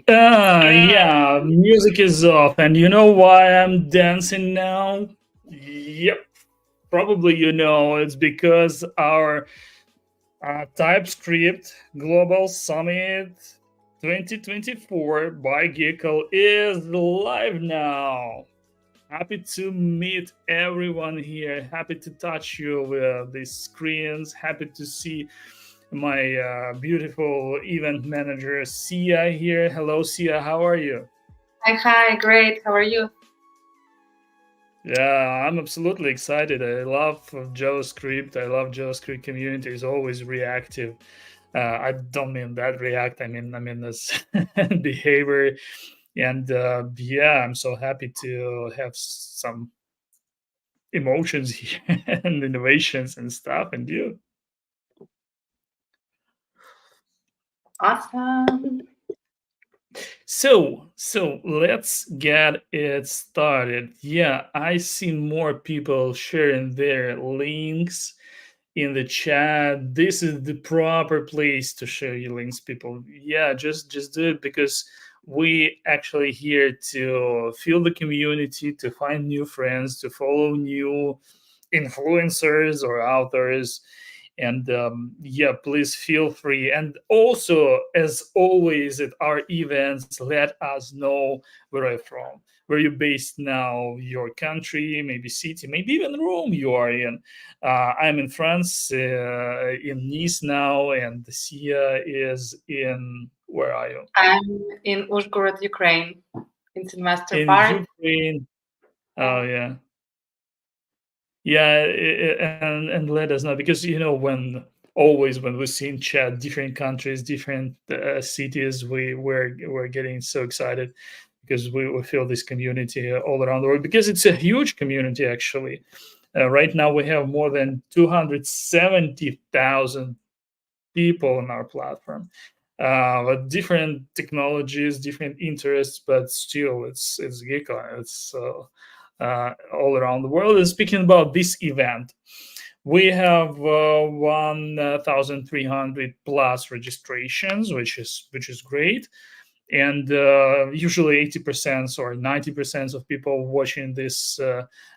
Yeah, music is off, and you know why I'm dancing now? Yep, probably you know it's because our Typescript Global Summit 2024 by Geekle is live now. Happy to meet everyone here. Happy to touch you with these screens. Happy to see my beautiful event manager, Sia, here. Hello, Sia. How are you? Hi, great. How are you? Yeah, I'm absolutely excited. I love JavaScript. I love JavaScript community. It's always reactive. I don't mean that react. I mean this behavior. And yeah, I'm so happy to have some emotions here and innovations and stuff. And you. Awesome. So let's get it started. Yeah, I see more people sharing their links in the chat. This is the proper place to share your links, people. Yeah, just do it because we actually here to feel the community, to find new friends, to follow new influencers or authors. And yeah, please feel free. And also, as always at our events, let us know where you're from, where you're based now, your country, maybe city, maybe even room you are in. I'm in France, in Nice now, and Sia is in, where are you? I'm in Uzhgorod, Ukraine. It's in Western In part. Ukraine. Oh Uh, yeah. Yeah, and let us know, because when always when we see in chat different countries, different cities, we're getting so excited because we feel this community all around the world, because it's a huge community actually. Right now we have more than 270,000 people on our platform, with different technologies, different interests, but still it's Geekle. It's all around the world. And speaking about this event, we have 1,300 plus registrations, which is great. And usually 80% or 90% of people watching this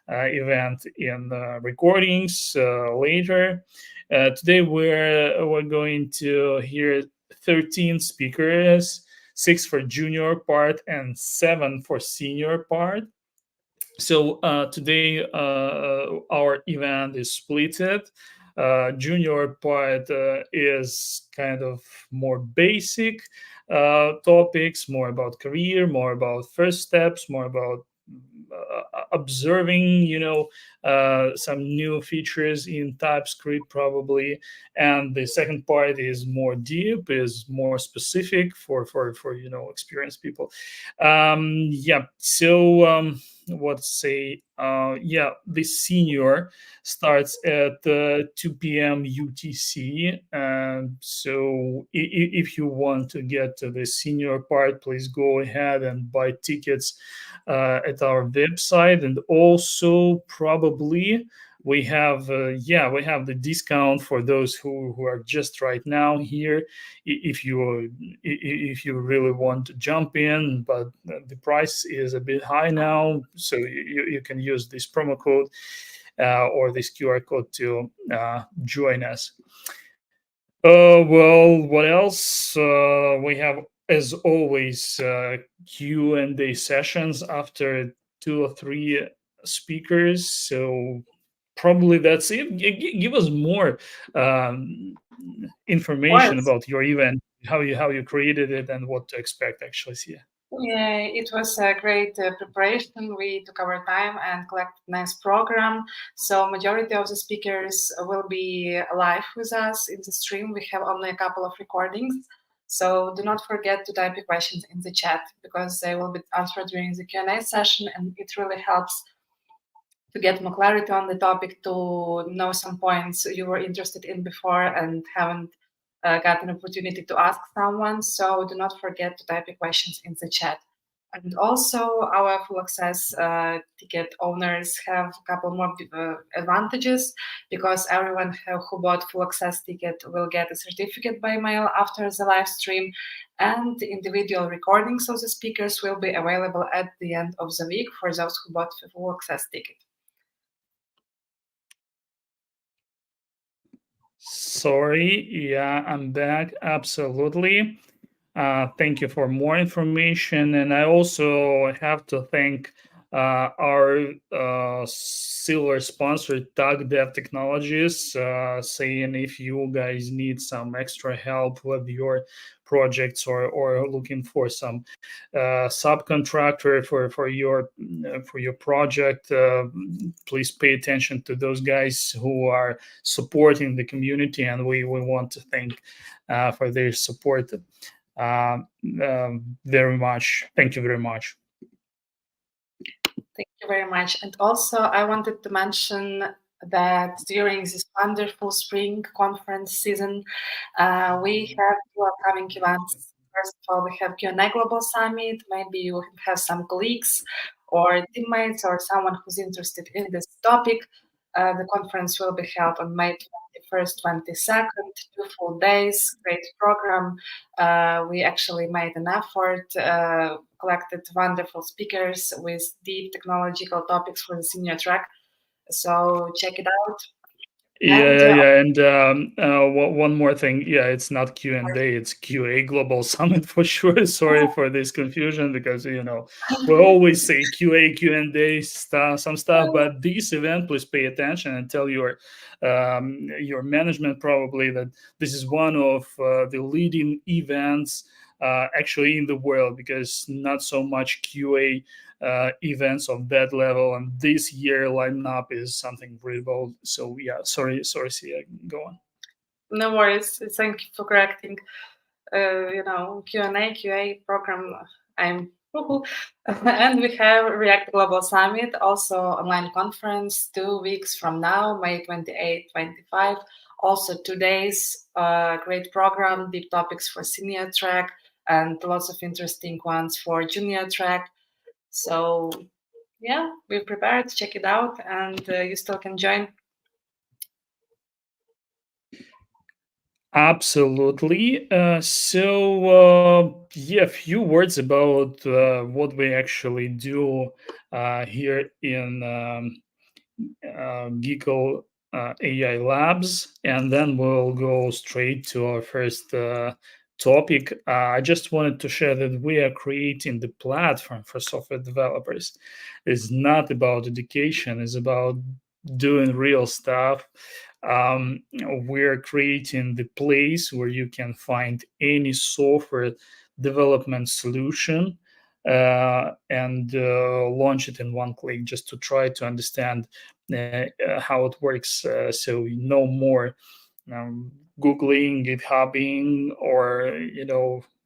event in recordings later. Today we're going to hear 13 speakers, 6 for junior part and 7 for senior part. So today our event is splitted. Junior part is kind of more basic topics, more about career, more about first steps, more about observing, some new features in TypeScript probably. And the second part is more deep, is more specific for experienced people. Yeah. So. What say yeah, the senior starts at 2 p.m. UTC. So if you want to get to the senior part, please go ahead and buy tickets at our website. And also probably we have the discount for those who are just right now here. If you really want to jump in, but the price is a bit high now, so you can use this promo code or this QR code to join us. Well, what else? We have, as always, Q&A sessions after 2 or 3 speakers. So probably that's it. Give us more um, of information course. about your event, how you created it, and what to expect. Actually, yeah. Yeah, it was a great preparation. We took our time and collected nice program. So majority of the speakers will be live with us in the stream. We have only a couple of recordings. So do not forget to type your questions in the chat because they will be answered during the Q&A session, and it really helps to get more clarity on the topic, to know some points you were interested in before and haven't got an opportunity to ask someone. So do not forget to type your questions in the chat. And also, our full access ticket owners have a couple more advantages, because everyone who bought full access ticket will get a certificate by mail after the live stream, and individual recordings of the speakers will be available at the end of the week for those who bought the full access ticket. Sorry, yeah, I'm back. Absolutely. Thank you for more information. And I also have to thank our silver sponsor, Tag Dev Technologies, saying if you guys need some extra help with your projects, or looking for some subcontractor for your project, please pay attention to those guys who are supporting the community, and we want to thank for their support very much. Thank you very much. Thank you very much. And also, I wanted to mention that during this wonderful spring conference season, we have two upcoming events. First of all, we have Q&A Global Summit. Maybe you have some colleagues or teammates or someone who's interested in this topic. The conference will be held on May 21st, 22nd, 2 full days, great program. We actually made an effort, collected wonderful speakers with deep technological topics for the senior track. So check it out. Yeah. And one more thing. Yeah, it's not Q&A, it's QA Global Summit for sure. Sorry for this confusion, because we always say QA, Q&A stuff, some stuff, but this event, please pay attention and tell your management probably that this is one of the leading events actually in the world, because not so much QA events of that level, and this year lineup is something really bold. So yeah, sorry, Sia, go on. No worries. Thank you for correcting. Q&A, QA program. I'm and we have React Global Summit, also online conference, 2 weeks from now, May 28, 25. Also 2 days, great program, deep topics for senior track, and lots of interesting ones for junior track. So yeah, we're prepared. Check it out, and you still can join. Absolutely. Yeah, a few words about what we actually do here in Geekle AI Labs, and then we'll go straight to our first topic. I just wanted to share that we are creating the platform for software developers. It's not about education, it's about doing real stuff. We're creating the place where you can find any software development solution and launch it in one click, just to try to understand how it works, so you know more googling, githubbing, or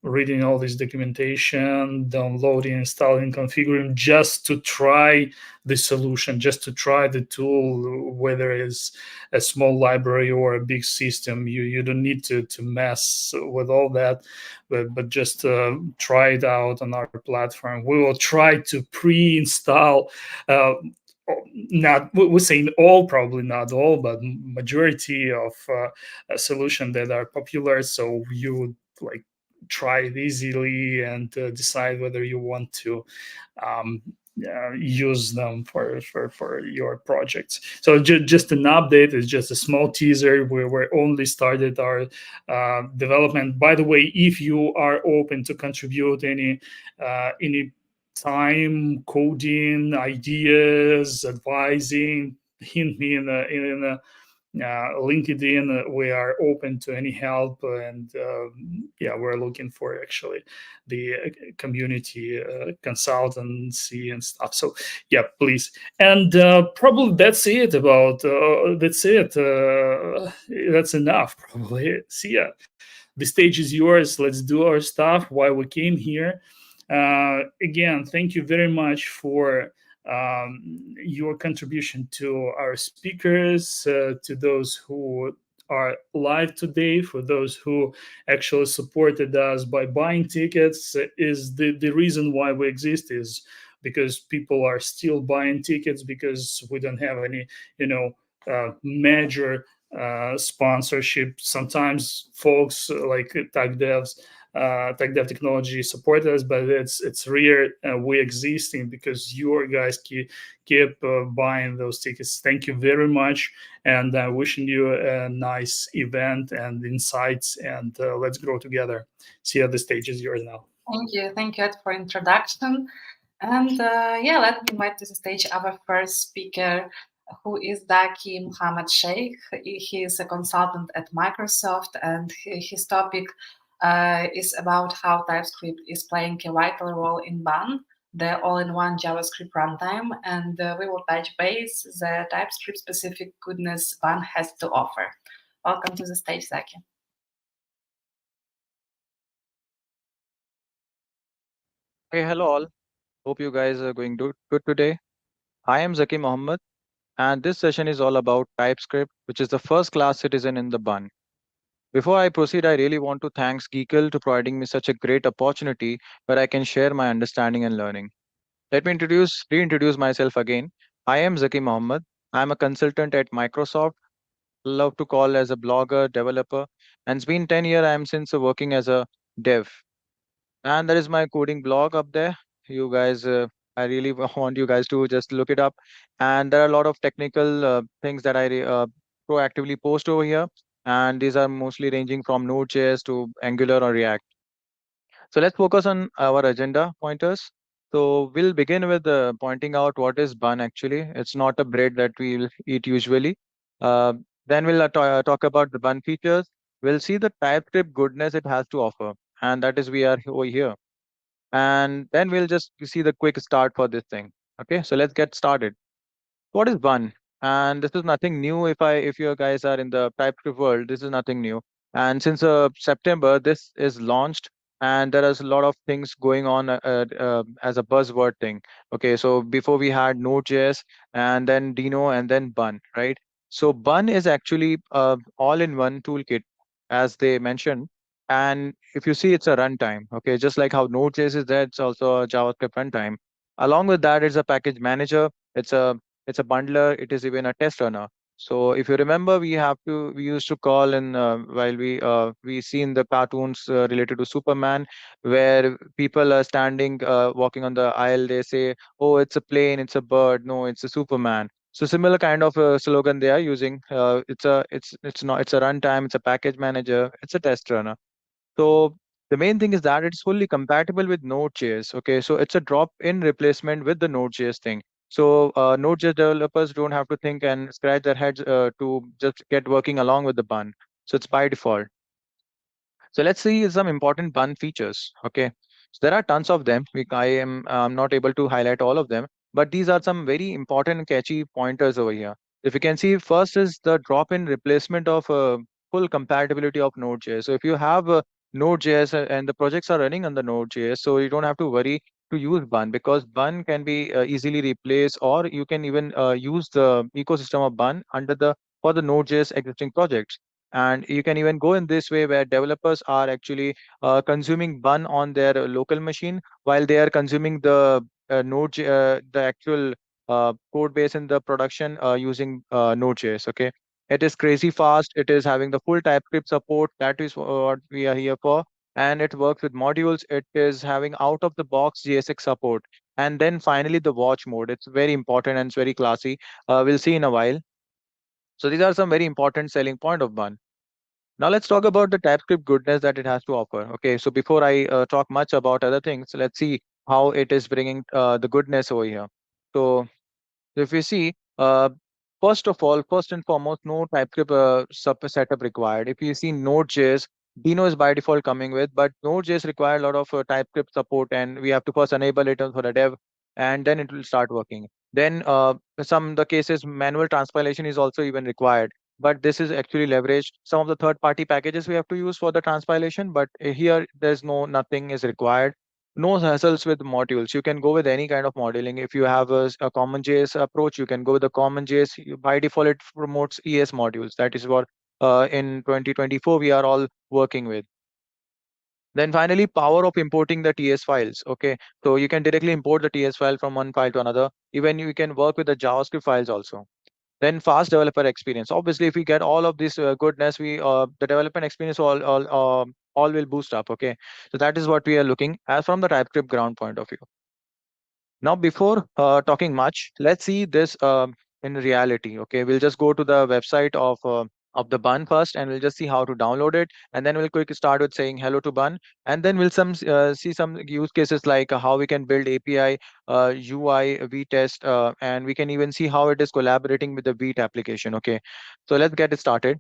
reading all this documentation, downloading, installing, configuring, just to try the solution, just to try the tool, whether it's a small library or a big system. You don't need to mess with all that, but just try it out on our platform. We will try to pre-install not, we're saying all, probably not all, but majority of solutions that are popular, so you would like try it easily and decide whether you want to um, use them for your projects. So just an update, it's just a small teaser. We're only started our development. By the way, if you are open to contribute any time, coding, ideas, advising, hint me in a LinkedIn. We are open to any help, and yeah, we're looking for actually the community consultancy and stuff. So yeah, please. And probably that's it about that's it. That's enough probably. See ya. The stage is yours. Let's do our stuff while we came here. Again, thank you very much for your contribution to our speakers, to those who are live today, for those who actually supported us by buying tickets, is the reason why we exist is because people are still buying tickets because we don't have any, major sponsorship. Sometimes folks like tech dev technology support us, but it's rare we existing because you guys keep buying those tickets. Thank you very much, and wishing you a nice event and insights. And let's grow together. See you. The stage is yours now. Thank you Ed, for introduction. And let me invite to the stage our first speaker, who is Daki Muhammad Sheikh. He is a consultant at Microsoft, and his topic is about how TypeScript is playing a vital role in BAN, the all-in-one JavaScript runtime, and we will touch base the TypeScript-specific goodness BAN has to offer. Welcome to the stage, Zaki. Hey, hello all. Hope you guys are going good today. I am Zaki Mohammed, and this session is all about TypeScript, which is the first class citizen in the bun. Before I proceed, I really want to thank Geekle to providing me such a great opportunity where I can share my understanding and learning. Let me reintroduce myself again. I am Zaki Mohammed. I am a consultant at Microsoft, love to call as a blogger, developer, and it's been 10 years I am since working as a dev. And there is my coding blog up there. You guys, I really want you guys to just look it up. And there are a lot of technical things that I proactively post over here. And these are mostly ranging from Node.js to Angular or React. So let's focus on our agenda pointers. So we'll begin with pointing out what is bun actually. It's not a bread that we'll eat usually. Uh, then we'll talk about the bun features. We'll see the TypeScript goodness it has to offer. And that is we are over here, and then we'll just see the quick start for this thing. Okay, so let's get started. What is bun? And this is nothing new. If you guys are in the TypeScript world, this is nothing new. And since September, this is launched, and there is a lot of things going on as a buzzword thing. Okay, so before we had Node.js, and then Dino, and then bun, right? So bun is actually all-in-one toolkit, as they mentioned. And if you see, it's a runtime. Okay, just like how Node.js is there, it's also a JavaScript runtime. Along with that, it's a package manager. It's a bundler. It is even a test runner. So if you remember, we used to call in while we seen the cartoons related to Superman, where people are standing walking on the aisle. They say, "Oh, it's a plane, it's a bird." No, it's a Superman. So similar kind of slogan they are using. It's not it's a runtime. It's a package manager. It's a test runner. So the main thing is that it's fully compatible with Node.js. Okay, so it's a drop-in replacement with the Node.js thing. So Node.js developers don't have to think and scratch their heads to just get working along with the bun. So it's by default. So let's see some important bun features. Okay, so there are tons of them. I am not able to highlight all of them, but these are some very important and catchy pointers over here. If you can see, first is the drop-in replacement of full compatibility of Node.js. So if you have Node.js and the projects are running on the Node.js, so you don't have to worry to use bun, because bun can be easily replaced, or you can even use the ecosystem of bun under the for the Node.js existing projects. And you can even go in this way where developers are actually consuming bun on their local machine while they are consuming the actual code base in the production using Node.js. Okay, it is crazy fast. It is having the full TypeScript support. That is what we are here for. And it works with modules. It is having out of the box JSX support. And then finally the watch mode. It's very important and it's very classy. We'll see in a while. So these are some very important selling point of bun. Now let's talk about the TypeScript goodness that it has to offer. Okay, so before I talk much about other things, let's see how it is bringing the goodness over here. So if you see, first of all, first and foremost, no TypeScript setup required. If you see Node.js, Dino is by default coming with, but Node.js require a lot of TypeScript support, and we have to first enable it for the dev, and then it will start working. Then some the cases manual transpilation is also even required, but this is actually leveraged. Some of the third-party packages we have to use for the transpilation, but here there's nothing is required. No hassles with modules. You can go with any kind of modeling. If you have a common JS approach, you can go with the common JS. By default, it promotes ES modules. That is what in 2024 we are all working with. Then finally, power of importing the TS files. Okay, so you can directly import the TS file from one file to another. Even you can work with the JavaScript files also. Then fast developer experience. Obviously, if we get all of this goodness, we the development experience all will boost up. Okay, so that is what we are looking as from the TypeScript ground point of view. Now, before talking much, let's see this in reality. Okay, we'll just go to the website of the Bun first, and we'll just see how to download it, and then we'll quickly start with saying hello to Bun, and then we'll see some use cases like how we can build API, UI, V-test, and we can even see how it is collaborating with the Beat application. Okay, so let's get it started.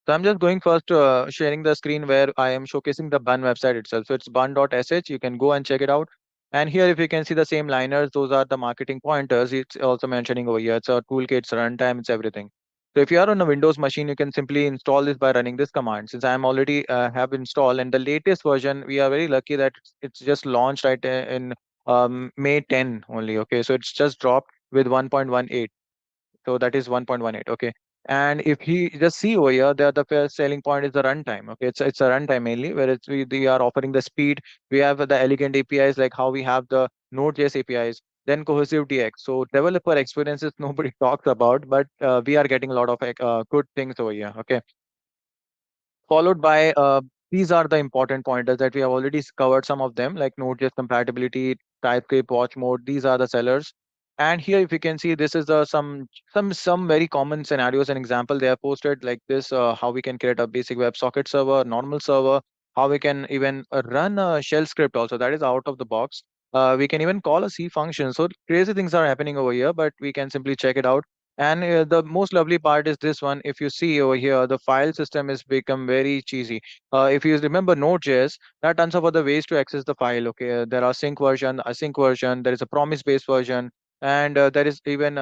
So I'm just going first sharing the screen where I am showcasing the Bun website itself. So it's bun.sh. You can go and check it out. And here, if you can see the same liners, those are the marketing pointers. It's also mentioning over here. It's a toolkit, it's runtime, it's everything. So if you are on a Windows machine, you can simply install this by running this command. Since I'm already have installed, and the latest version, we are very lucky that it's just launched right in May 10 only. Okay, so it's just dropped with 1.18. So that is 1.18. Okay. And if he just see over here, the first selling point is the runtime. Okay, it's a runtime mainly where we are offering the speed. We have the elegant APIs like how we have the Node.js APIs, then cohesive DX. So developer experiences nobody talks about, but we are getting a lot of good things over here. Okay, followed by these are the important pointers that we have already covered some of them like Node.js compatibility, TypeScript, watch mode. These are the sellers. And here, if you can see, this is the some very common scenarios and example they have posted like this. How we can create a basic WebSocket server, normal server. How we can even run a shell script also that is out of the box. We can even call a C function. So crazy things are happening over here, but we can simply check it out. And the most lovely part is this one. If you see over here, the file system has become very cheesy. If you remember Node.js, there are tons of other ways to access the file. Okay, there are sync version, async version, there is a promise-based version, and there is even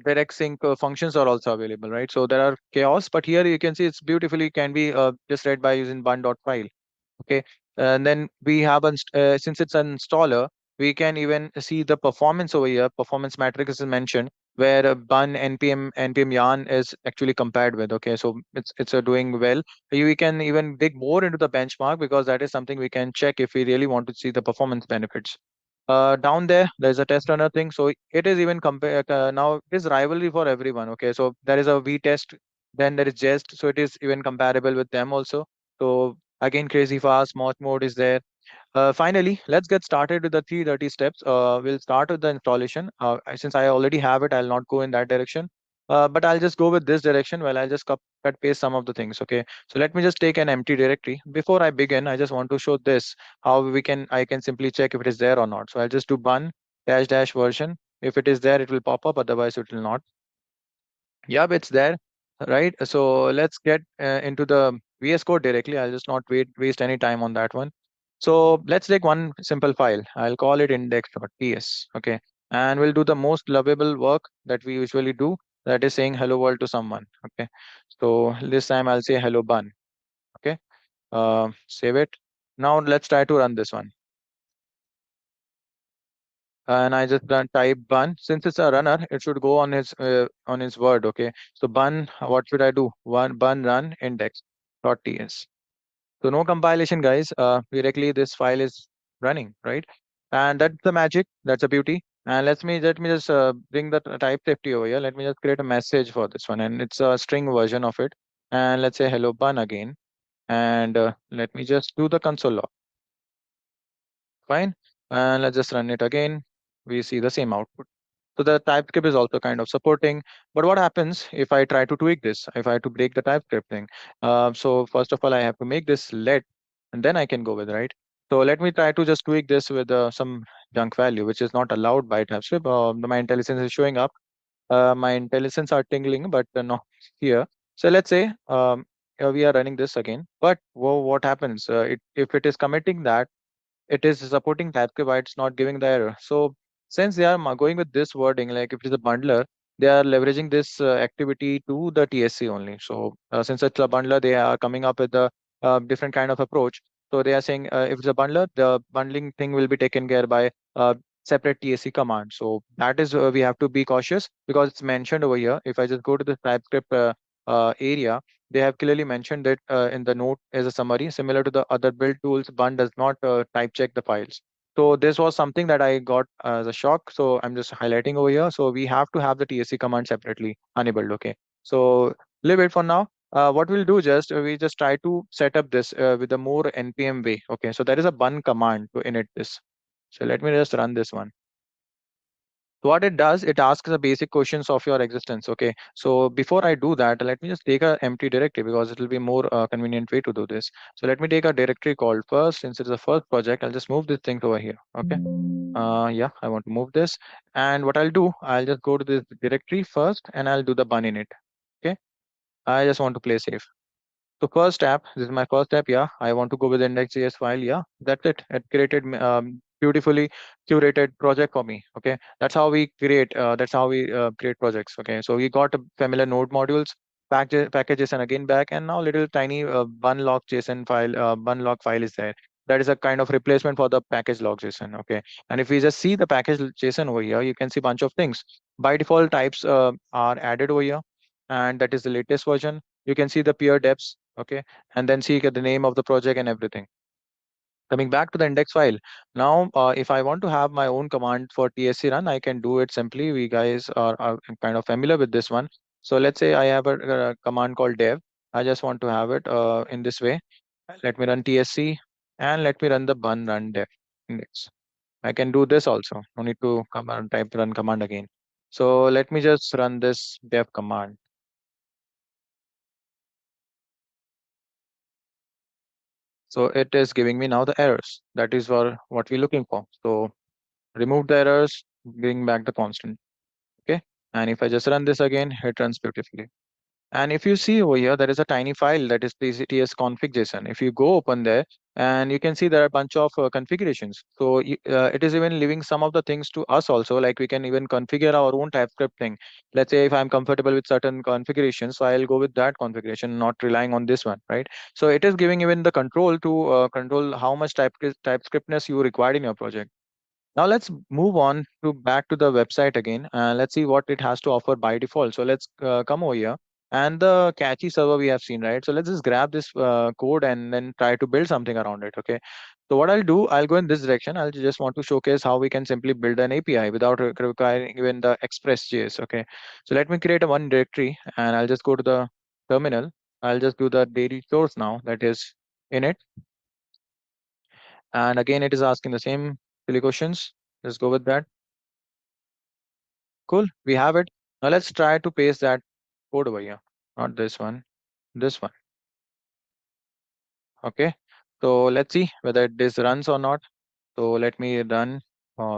direct sync functions are also available, right? So there are chaos, but here you can see it's beautifully can be just read by using bun.file. Okay, and then we have since it's an installer, we can even see the performance over here. Performance matrix is mentioned where bun npm yarn is actually compared with. Okay, so it's doing well. We can even dig more into the benchmark because that is something we can check if we really want to see the performance benefits. Down there's a test runner thing, so it is even compare now it is rivalry for everyone. Okay, so there is a V test, then there is jest, so it is even comparable with them also. So again, crazy fast, Moth mode is there. Finally, let's get started with the three dirty steps. We'll start with the installation. Since I already have it, I'll not go in that direction. But I'll just go with this direction. Well, I'll just cut paste some of the things. Okay. So let me just take an empty directory. Before I begin, I just want to show this how I can simply check if it is there or not. So I'll just do bun dash dash version. If it is there, it will pop up. Otherwise, it will not. Yep, it's there, right? So let's get into the VS Code directly. I'll just not waste any time on that one. So let's take one simple file. I'll call it index.ts. Okay, and we'll do the most lovable work that we usually do. That is saying hello world to someone. Okay, so this time I'll say hello bun. Okay, save it. Now let's try to run this one. And I just done type bun. Since it's a runner, it should go on his word. Okay. So bun, what should I do? One bun run index.ts. So no compilation, guys. Directly this file is running, right? And that's the magic. That's the beauty. And let me just bring the type safety over here. Let me just create a message for this one, and it's a string version of it. And let's say hello bun again. And let me just do the console log. Fine. And let's just run it again. We see the same output. So the TypeScript is also kind of supporting. But what happens if I try to tweak this? If I have to break the TypeScript thing? So first of all, I have to make this let, and then I can go with, right? So let me try to just tweak this with some junk value, which is not allowed by TypeScript. My intelligence is showing up. My intelligence are tingling, but not here. So let's say we are running this again. But what happens if it is committing that? It is supporting TypeScript, but it's not giving the error. So since they are going with this wording, like if it is a bundler, they are leveraging this activity to the TSC only. So since it's a bundler, they are coming up with a different kind of approach. So they are saying if it's a bundler, the bundling thing will be taken care by separate TSC command. So that is we have to be cautious because it's mentioned over here. If I just go to the TypeScript area, they have clearly mentioned that in the note as a summary, similar to the other build tools, Bun does not type check the files. So this was something that I got as a shock. So I'm just highlighting over here. So we have to have the TSC command separately enabled. Okay. So leave it for now. What we'll do just we just try to set up this with a more npm way. Okay. So there is a bun command to init this. So let me just run this one. So what it does, it asks the basic questions of your existence. Okay. So before I do that, let me just take a empty directory because it will be more convenient way to do this. So let me take a directory called first. Since it's the first project, I'll just move this thing over here. Okay. Yeah, I want to move this. And what I'll do, I'll just go to this directory first and I'll do the bun in it. Okay. I just want to play safe. So first app, this is my first app. Yeah, I want to go with index.js file. Yeah, that's it. It created beautifully curated project for me. Okay, that's how we create. That's how we create projects. Okay, so we got a familiar node modules, packages, and again back, and now little tiny bun log JSON file. Bun log file is there. That is a kind of replacement for the package log JSON. Okay, and if we just see the package JSON over here, you can see bunch of things. By default, types are added over here, and that is the latest version. You can see the peer depths. Okay, and then see the name of the project and everything. Coming back to the index file, now if I want to have my own command for tsc run, I can do it simply. We guys are kind of familiar with this one. So let's say I have a command called dev. I just want to have it in this way. Let me run tsc and let me run the bun run dev index. I can do this also. No need to command type run command again. So let me just run this dev command. So it is giving me now the errors. That is for what we're looking for. So remove the errors, bring back the constant. Okay. And if I just run this again, it runs beautifully. And if you see over here, there is a tiny file that is TCTS config JSON. If you go open there, and you can see there are a bunch of configurations. So it is even leaving some of the things to us also, like we can even configure our own TypeScript thing. Let's say if I'm comfortable with certain configurations, so I'll go with that configuration, not relying on this one, right? So it is giving even the control to control how much TypeScriptness you require in your project. Now let's move on to back to the website again. Let's see what it has to offer by default. So let's come over here and the catchy server we have seen, right? So let's just grab this code and then try to build something around it. Okay. So what I'll do, I'll go in this direction. I'll just want to showcase how we can simply build an API without requiring even the Express.js. Okay. So let me create a one directory and I'll just go to the terminal. I'll just do the daily source now that is in it. And again, it is asking the same silly questions. Let's go with that. Cool, we have it. Now let's try to paste that code over here. Not this one, this one. Okay. So let's see whether this runs or not. So let me run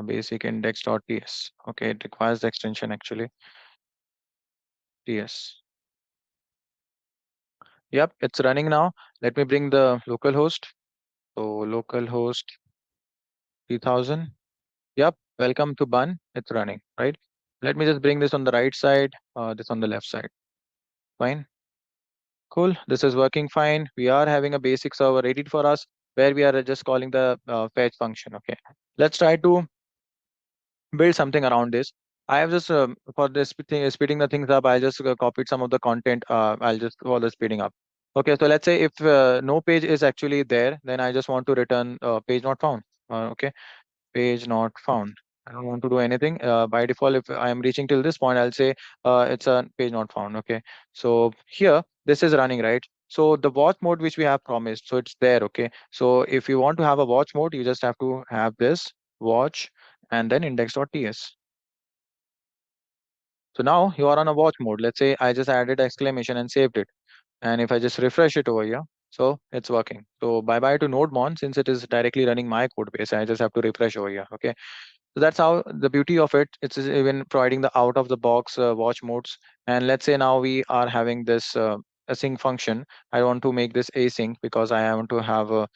basic index.ts. Okay, it requires the extension actually. TS. Yep, it's running now. Let me bring the local host. So localhost 3000. Yep, welcome to Bun. It's running, right? Let me just bring this on the right side, this on the left side. Fine. Cool. This is working fine. We are having a basic server ready for us where we are just calling the fetch function. Okay. Let's try to build something around this. I have just for this thing, speeding the things up. I just copied some of the content. I'll just call the speeding up. Okay. So let's say if no page is actually there, then I just want to return page not found. Okay. Page not found. I don't want to do anything. By default, if I am reaching till this point, I'll say it's a page not found. Okay. So here, this is running, right? So the watch mode which we have promised, so it's there. Okay. So if you want to have a watch mode, you just have to have this watch and then index.ts. So now you are on a watch mode. Let's say I just added exclamation and saved it. And if I just refresh it over here, so it's working. So bye bye to nodemon since it is directly running my code base. I just have to refresh over here. Okay. So that's how the beauty of it. It's even providing the out of the box watch modes. And let's say now we are having this async function. I want to make this async because I want to have a.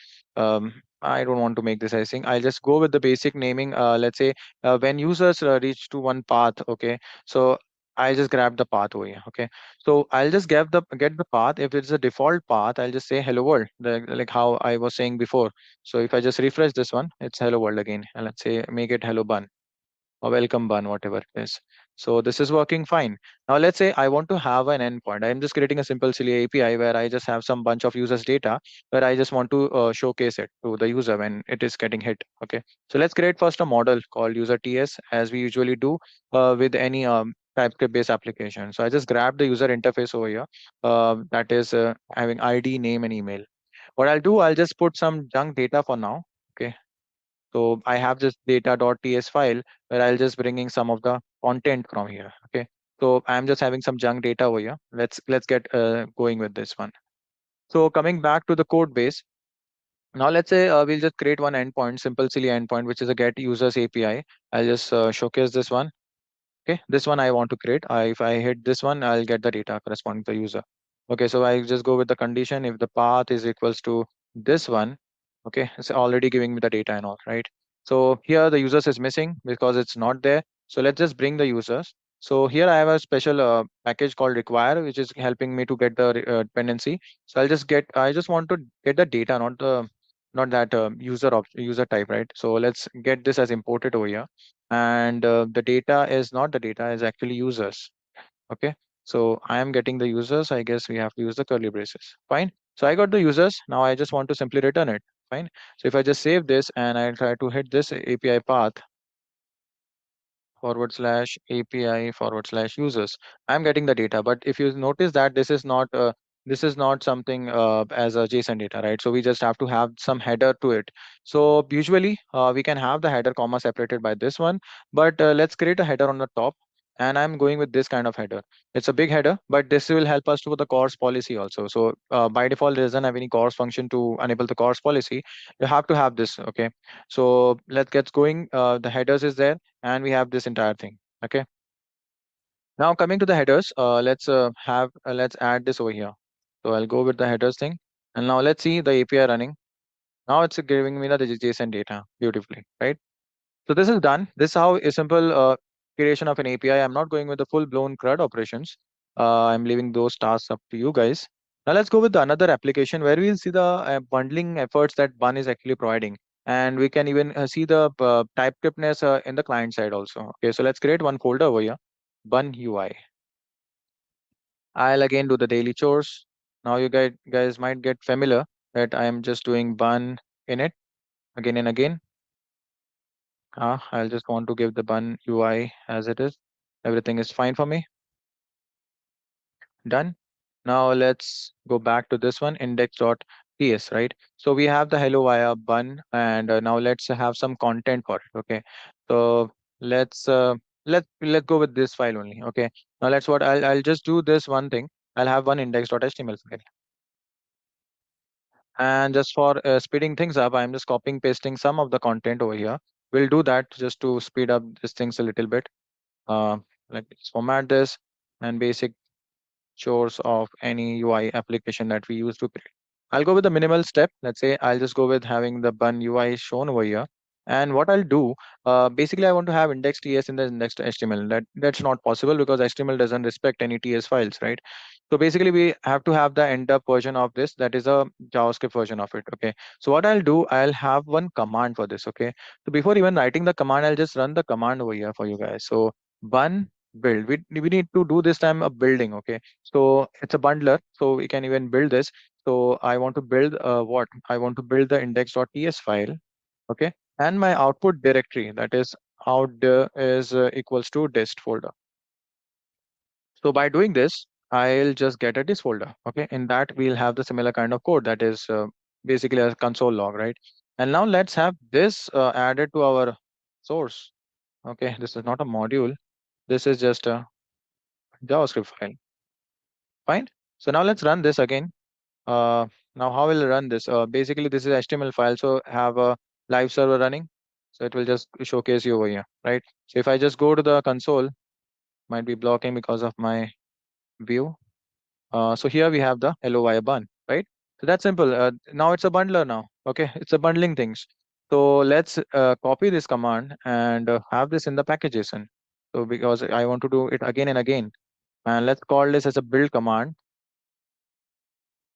I don't want to make this async. I'll just go with the basic naming. Let's say when users reach to one path. Okay, so I just grab the path over here. Okay, so I'll just get the path. If it's a default path, I'll just say hello world, like how I was saying before. So if I just refresh this one, it's hello world again. And let's say make it hello bun. or welcome bun, whatever it is. So this is working fine. Now let's say I want to have an endpoint. I'm just creating a simple silly API where I just have some bunch of users data where I just want to showcase it to the user when it is getting hit. Okay. So let's create first a model called user TS as we usually do with any TypeScript based application. So I just grab the user interface over here that is having ID, name, and email. What I'll do, I'll just put some junk data for now. Okay. So I have this data.ts file where I'll just bringing some of the content from here. Okay. So I'm just having some junk data over here. Let's get going with this one. So coming back to the code base. Now let's say we'll just create one endpoint, simple silly endpoint, which is a get users API. I'll just showcase this one. Okay, this one I want to create. If I hit this one, I'll get the data corresponding to the user. Okay, so I just go with the condition if the path is equals to this one. Okay, it's already giving me the data and all, right? So here the users is missing because it's not there. So let's just bring the users. So here I have a special package called require, which is helping me to get the dependency. So I just want to get the data, not that user type, right? So let's get this as imported over here, and the data is not the data, is actually users. Okay, so I am getting the users. I guess we have to use the curly braces. Fine. So I got the users. Now I just want to simply return it. Fine. So if I just save this and I try to hit this API path, /API /users. I'm getting the data, but if you notice that this is not something as a JSON data, right? So we just have to have some header to it. So usually we can have the header comma separated by this one, but let's create a header on the top. And I'm going with this kind of header. It's a big header, but this will help us to the CORS policy also. So by default, there doesn't have any CORS function to enable the CORS policy. You have to have this. Okay. So let's get going. The headers is there and we have this entire thing. Okay, now coming to the headers, let's add this over here. So I'll go with the headers thing, and now let's see the API running. Now it's giving me the JSON data beautifully, right? So this is done. This is how a simple creation of an API. I'm not going with the full blown CRUD operations. I'm leaving those tasks up to you guys. Now let's go with the another application where we'll see the bundling efforts that Bun is actually providing. And we can even see the typescriptness in the client side also. Okay, so let's create one folder over here, Bun UI. I'll again do the daily chores. Now you guys might get familiar that I am just doing Bun in it again and again. I'll just want to give the bun UI as it is. Everything is fine for me. Done. Now let's go back to this one, index.ts, right? So we have the hello via bun, and now let's have some content for it. Okay. So let's let's go with this file only. Okay. Now let's what I'll just do this one thing. I'll have one index.html file. And just for speeding things up, I'm just copying pasting some of the content over here. We'll do that just to speed up these things a little bit. uh, let's format this and basic chores of any UI application that we use to create. I'll go with the minimal step. Let's say I'll just go with having the bun UI shown over here. And what I'll do, basically, I want to have index TS in the index HTML. That's not possible because HTML doesn't respect any TS files, right? So basically, we have to have the end up version of this. That is a JavaScript version of it. Okay. So what I'll do, I'll have one command for this. Okay. So before even writing the command, I'll just run the command over here for you guys. So bun build. We need to do this time a building. Okay. So it's a bundler. So we can even build this. So I want to build what? I want to build the index.ts file. Okay. And my output directory, that is out is equals to dist folder. So by doing this, I'll just get a dist folder. Okay. In that, we'll have the similar kind of code that is basically a console log, right? And now let's have this added to our source. Okay. This is not a module. This is just a JavaScript file. Fine. So now let's run this again. Now how will I run this? Basically, this is HTML file, so have a live server running. So it will just showcase you over here, right? So if I just go to the console, might be blocking because of my view. So here we have the hello via bun, right? So that's simple. Now it's a bundler now. Okay, it's a bundling things. So let's copy this command and have this in the package.json. So because I want to do it again and again, and let's call this as a build command,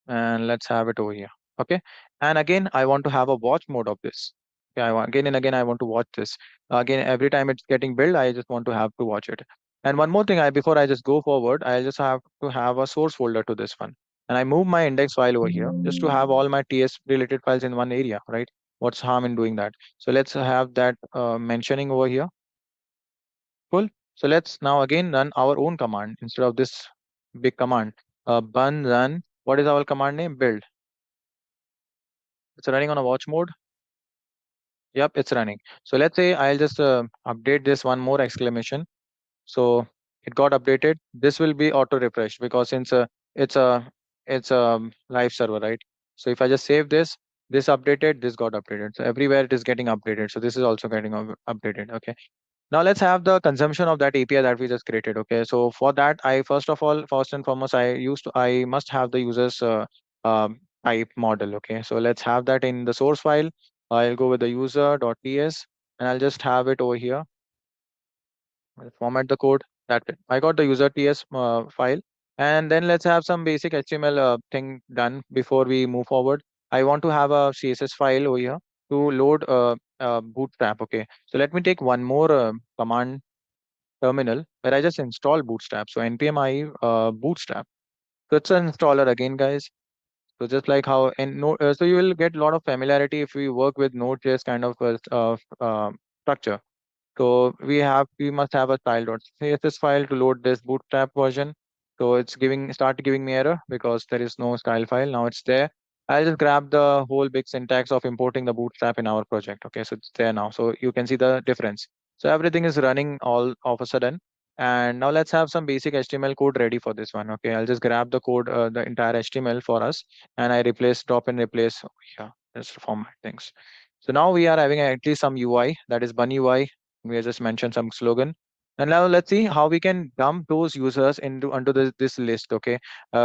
and let's have it over here. Okay, and again I want to have a watch mode of this. Yeah, again and again, I want to watch this. Again, every time it's getting built, I just want to have to watch it. And one more thing, before I just go forward, I just have to have a source folder to this one. And I move my index file over here just to have all my TS related files in one area, right? What's harm in doing that? So let's have that mentioning over here. Cool. So let's now again run our own command instead of this big command. Bun run. What is our command name? Build. It's running on a watch mode. Yep, it's running. So let's say I'll just update this one more exclamation. So it got updated. This will be auto refreshed because since it's a it's a live server, right? So if I just save this, this updated, this got updated. So everywhere it is getting updated. So this is also getting updated. Okay. Now let's have the consumption of that API that we just created. Okay. So for that, I first and foremost, I must have the user's type model. Okay. So let's have that in the source file. I'll go with the user.ts and I'll just have it over here. I'll format the code. That's it. I got the user TS file. And then let's have some basic HTML thing done before we move forward. I want to have a CSS file over here to load Bootstrap. Okay. So let me take one more command terminal where I just install Bootstrap. So npm i Bootstrap. So it's an installer again, guys. So just like how in Node, so you will get a lot of familiarity if we work with Node.js kind of structure. So we must have a style.css file to load this bootstrap version. So it's start giving me error because there is no style file. Now it's there. I'll just grab the whole big syntax of importing the bootstrap in our project. Okay, so it's there now. So you can see the difference. So everything is running all of a sudden. And now let's have some basic HTML code ready for this one. Okay, I'll just grab the code, the entire HTML for us, and I drop and replace. Yeah, just format things. So now we are having at least some UI, that is Bun UI. We have just mentioned some slogan. And now let's see how we can dump those users into onto this list, okay,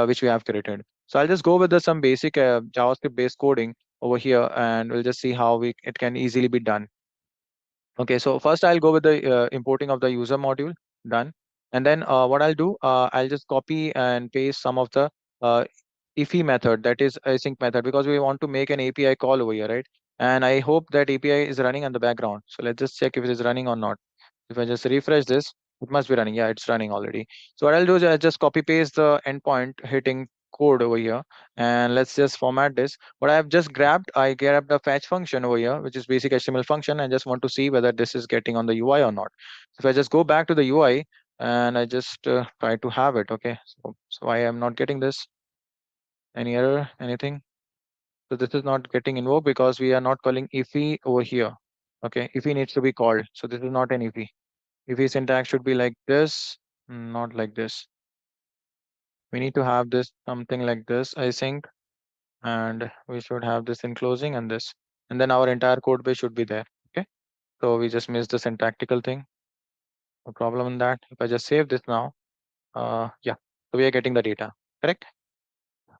which we have created. So I'll just go with some basic JavaScript based coding over here, and we'll just see how it can easily be done. Okay, so first I'll go with the importing of the user module, done. And then what I'll do, I'll just copy and paste some of the uh, IFI method, that is async method, because we want to make an API call over here, right? And I hope that API is running in the background. So let's just check if it is running or not. If I just refresh this, it must be running. Yeah, it's running already. So what I'll do is I'll just copy paste the endpoint hitting code over here, and let's just format this. What I've just grabbed, I grabbed the fetch function over here, which is basic HTML function. I just want to see whether this is getting on the UI or not. So if I just go back to the UI and I just try to have it, okay. So I am not getting this. Any error, anything? So this is not getting invoked because we are not calling IFI over here. Okay, IFI needs to be called. So this is not an IFI. IFI syntax should be like this, not like this. We need to have this something like this, I think, and we should have this enclosing and this, and then our entire code base should be there. Okay, so we just missed the syntactical thing. No problem in that. If I just save this now, yeah, so we are getting the data. Correct.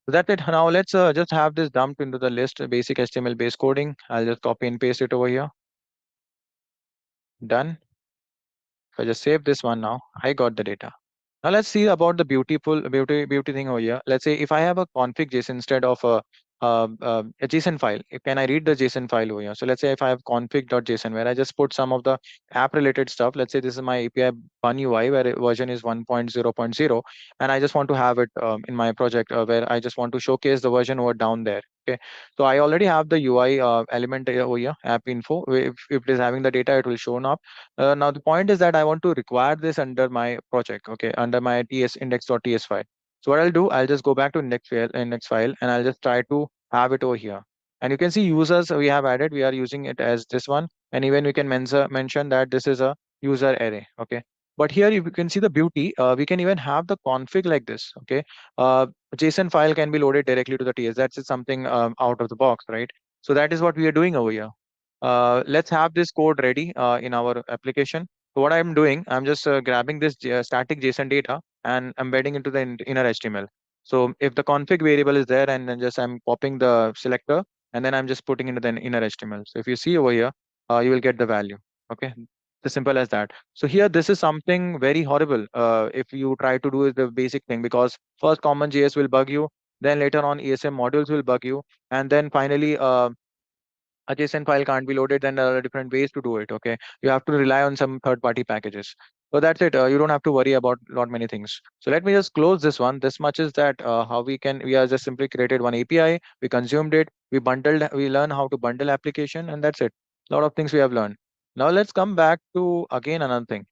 So that's it. Now let's just have this dumped into the list, basic HTML based coding. I'll just copy and paste it over here. Done. If I just save this one now, I got the data. Now let's see about the beauty thing over here. Let's say if I have a config JSON instead of a JSON file, can I read the JSON file over here? So let's say if I have config.json where I just put some of the app related stuff. Let's say this is my API Bun UI where version is 1.0.0, and I just want to have it in my project where I just want to showcase the version over down there. Okay, so I already have the UI element over here, app info. If it is having the data, it will show up. Now the point is that I want to require this under my project, okay, under my ts index.ts file. So what I'll do, I'll just go back to index file and I'll just try to have it over here. And you can see users we have added, we are using it as this one. And even we can mention that this is a user array, okay. But here if you can see the beauty, we can even have the config like this, okay. Uh, JSON file can be loaded directly to the TS. That's just something out of the box, right? So that is what we are doing over here. Let's have this code ready in our application. So what I'm doing, I'm just grabbing this static JSON data and embedding into the inner HTML. So if the config variable is there, and then just I'm popping the selector, and then I'm just putting into the inner HTML. So if you see over here, you will get the value. Okay, as simple as that. So here, this is something very horrible. If you try to do the basic thing, because first common JS will bug you, then later on ESM modules will bug you, and then finally a JSON file can't be loaded, then there are different ways to do it. Okay, you have to rely on some third-party packages. So that's it. You don't have to worry about lot many things. So let me just close this one. This much is that how we are just simply created one API, we consumed it, we bundled, we learn how to bundle application, and that's it. A lot of things we have learned. Now let's come back to again another thing.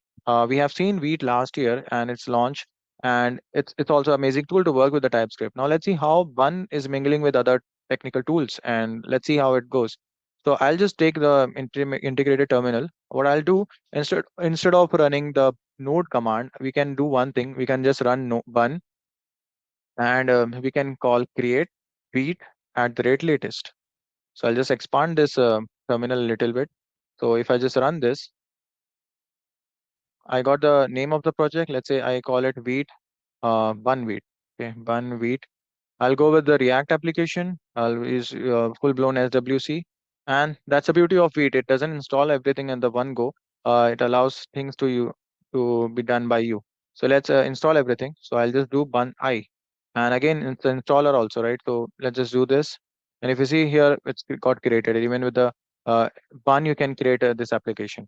We have seen Vite last year and its launch, and it's also amazing tool to work with the TypeScript. Now let's see how one is mingling with other technical tools, and let's see how it goes. So I'll just take the integrated terminal. What I'll do, instead of running the node command, we can do one thing. We can just run no, bun, and we can call create read at the rate latest. So I'll just expand this terminal a little bit. So if I just run this, I got the name of the project. Let's say I call it wheat, bun wheat. Okay, bun wheat. I'll go with the React application. I'll use full-blown SWC, and that's the beauty of it. It doesn't install everything in the one go. It allows things to be done by you. So let's install everything. So I'll just do bun I, and again it's the installer also, right? So let's just do this. And if you see here, it's got created. Even with the uh, bun, you can create this application.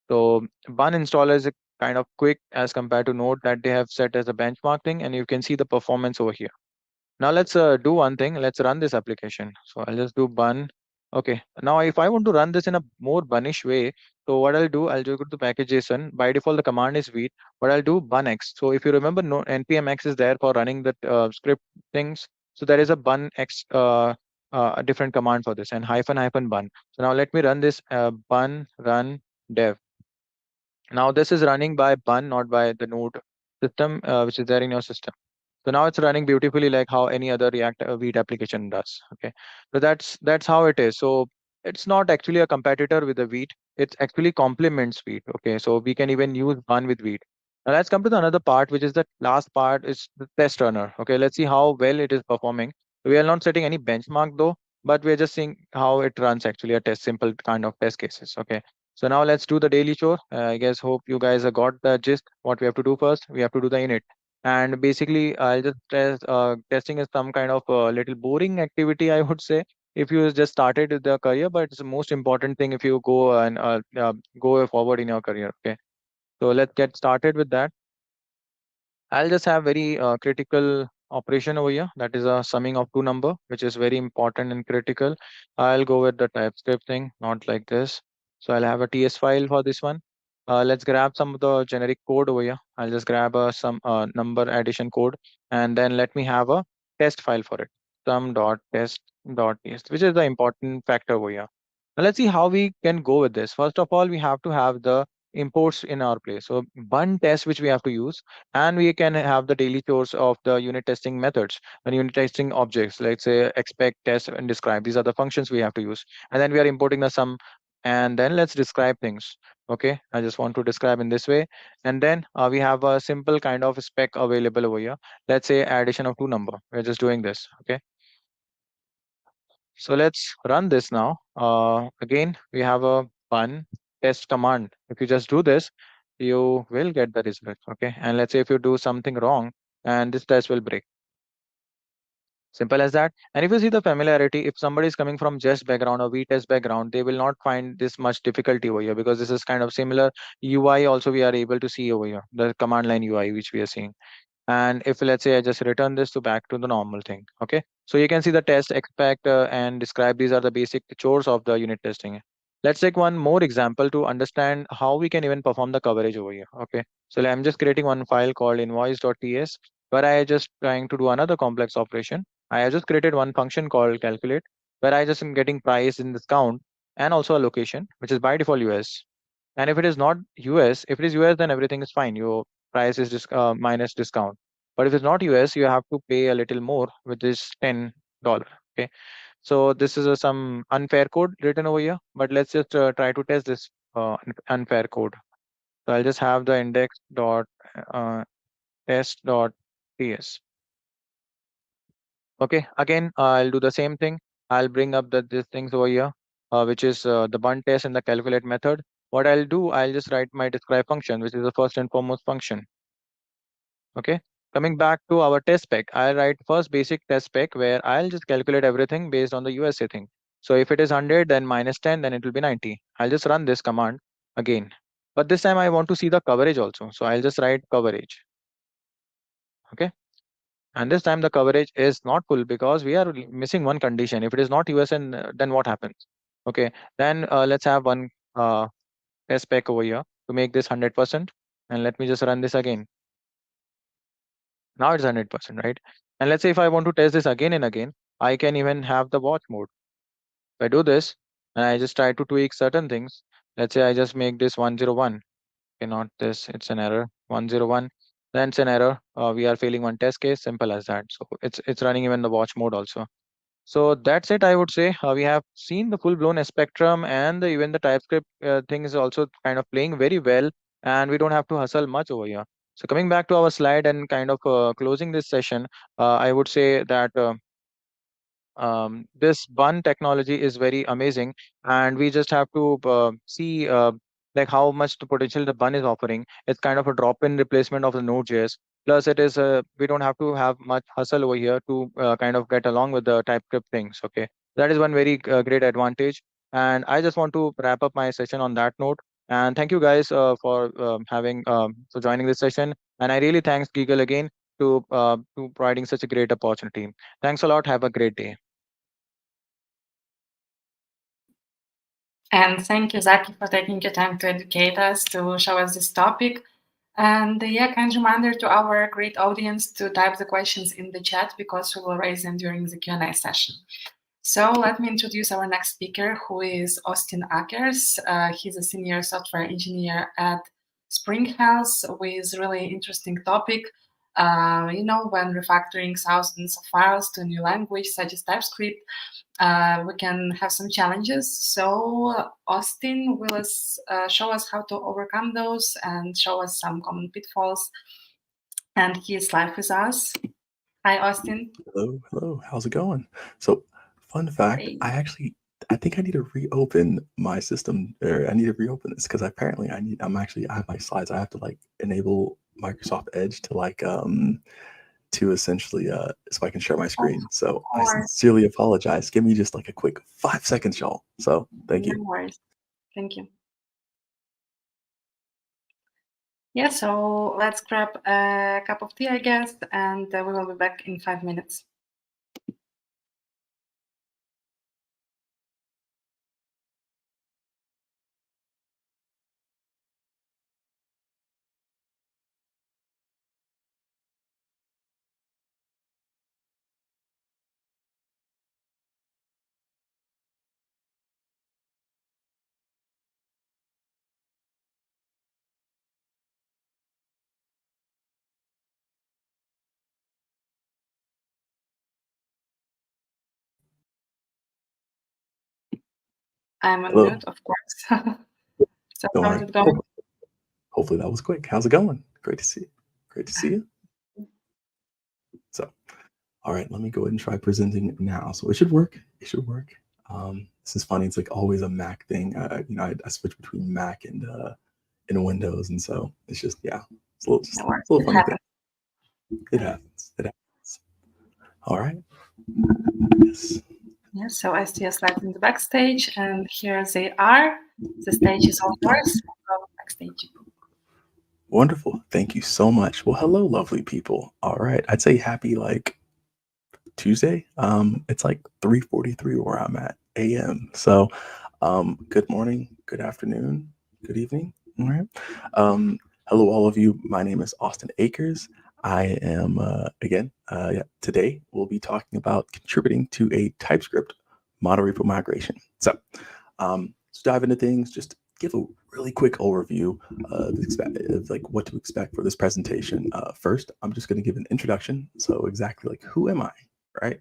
So bun installer is a kind of quick as compared to Node that they have set as a benchmark thing, and you can see the performance over here. Now let's do one thing. Let's run this application. So I'll just do bun. Okay. Now if I want to run this in a more bunish way, so what I'll do, I'll just go to package JSON. By default, the command is wheat. What I'll do bun x. So if you remember, no npm x is there for running the script things. So there is a bun x, a different command for this, and hyphen hyphen bun. So now let me run this bun run dev. Now this is running by bun, not by the node system, which is there in your system. So now it's running beautifully like how any other React Vite application does. Okay, so that's how it is. So it's not actually a competitor with the Vite. It actually complements Vite. Okay, so we can even use Bun with Vite. Now let's come to the another part, which is the last part, is the test runner. Okay, let's see how well it is performing. We are not setting any benchmark though, but we're just seeing how it runs actually a test, simple kind of test cases. Okay. So now let's do the daily chore. I guess hope you guys have got the gist. What we have to do first, we have to do the init, and basically I'll just testing is some kind of little boring activity, I would say, if you just started with the career, but it's the most important thing if you go and go forward in your career. Okay, so let's get started with that. I'll just have very critical operation over here. That is a summing of two number, which is very important and critical. I'll go with the TypeScript thing, not like this. So I'll have a TS file for this one. Let's grab some of the generic code over here. I'll just grab some number addition code, and then let me have a test file for it. Sum.test.tst, which is the important factor over here. Now let's see how we can go with this. First of all, we have to have the imports in our place. So one test which we have to use, and we can have the daily chores of the unit testing methods and unit testing objects. Let's say expect, test, and describe. These are the functions we have to use, and then we are importing the sum, and then let's describe things. Okay, I just want to describe in this way, and then we have a simple kind of spec available over here. Let's say addition of two number. We're just doing this. Okay, so let's run this now. Again, we have a one test command. If you just do this, you will get the result. Okay. And let's say if you do something wrong, and this test will break. Simple as that. And if you see the familiarity, if somebody is coming from just background or VTest background, they will not find this much difficulty over here, because this is kind of similar UI also we are able to see over here, the command line UI which we are seeing. And if let's say I just return this to back to the normal thing. Okay, so you can see the test, expect, and describe. These are the basic chores of the unit testing. Let's take one more example to understand how we can even perform the coverage over here. Okay, so I'm just creating one file called invoice.ts, where I just trying to do another complex operation. I have just created one function called calculate, where I just am getting price in discount, and also a location which is by default US. And if it is not US, if it is US, then everything is fine. Your price is minus discount. But if it's not US, you have to pay a little more, which is $10. Okay. So this is some unfair code written over here. But let's just try to test this unfair code. So I'll just have the index dot test dot ts. Okay. Again, I'll do the same thing. I'll bring up these things over here, which is the bun test and the calculate method. What I'll do, I'll just write my describe function, which is the first and foremost function. Okay. Coming back to our test spec, I'll write first basic test spec where I'll just calculate everything based on the USA thing. So if it is 100, then minus 10, then it will be 90. I'll just run this command again. But this time I want to see the coverage also. So I'll just write coverage. Okay. And this time the coverage is not full because we are missing one condition. If it is not USN, then what happens? Okay. Then let's have one test spec over here to make this 100%. And let me just run this again. Now it's 100%, right? And let's say if I want to test this again and again, I can even have the watch mode. If I do this and I just try to tweak certain things, let's say I just make this 101. Okay, not this, it's an error. 101, then it's an error. We are failing one test case, simple as that. So it's running even the watch mode also. So that's it, I would say. We have seen the full-blown spectrum, and even the TypeScript thing is also kind of playing very well, and we don't have to hustle much over here. So coming back to our slide and kind of closing this session, I would say that this bun technology is very amazing, and we just have to see like how much the potential the bun is offering. It's kind of a drop-in replacement of the Node.js. Plus, it is we don't have to have much hustle over here to kind of get along with the TypeScript things. Okay, that is one very great advantage. And I just want to wrap up my session on that note. And thank you guys for having for joining this session. And I really thanks Geekle again to providing such a great opportunity. Thanks a lot. Have a great day. And thank you, Zaki, for taking your time to educate us, to show us this topic. And yeah, kind reminder to our great audience to type the questions in the chat because we will raise them during the Q&A session. So let me introduce our next speaker, who is Austin Ackers. He's a senior software engineer at Spring Health with really interesting topic. When refactoring thousands of files to a new language such as TypeScript, we can have some challenges. So Austin will show us how to overcome those and show us some common pitfalls. And he is live with us. Hi, Austin. Hello. How's it going? So, fun fact, Hey. I think I need to reopen my system, or I need to reopen this because apparently I have my slides. I have to like enable Microsoft Edge to to essentially so I can share my screen. So I sincerely apologize. Give me just like a quick 5 seconds, y'all. So thank you. No worries. Thank you. Yeah, so let's grab a cup of tea, I guess, and we will be back in 5 minutes. I'm on Hello. mute, of course. So Don't how's worry. it going? Hopefully that was quick. How's it going? Great to see you. Great to see you. So, all right, let me go ahead and try presenting now. So it should work. It should work. This is funny. It's like always a Mac thing. I switch between Mac and Windows, and so it's just it's a little funny thing. It happens. It happens. All right. Yes. Yeah, so I see a slide in the backstage, and here they are. The stage is all yours. Go backstage. Wonderful. Thank you so much. Well, hello, lovely people. All right. I'd say happy Tuesday. It's like 3:43 where I'm at AM. So good morning, good afternoon, good evening. All right. Hello, all of you. My name is Austin Ackers. I am, today we'll be talking about contributing to a TypeScript model repo migration. So let's dive into things, just give a really quick overview of like what to expect for this presentation. First, I'm just going to give an introduction. So exactly like, who am I, right?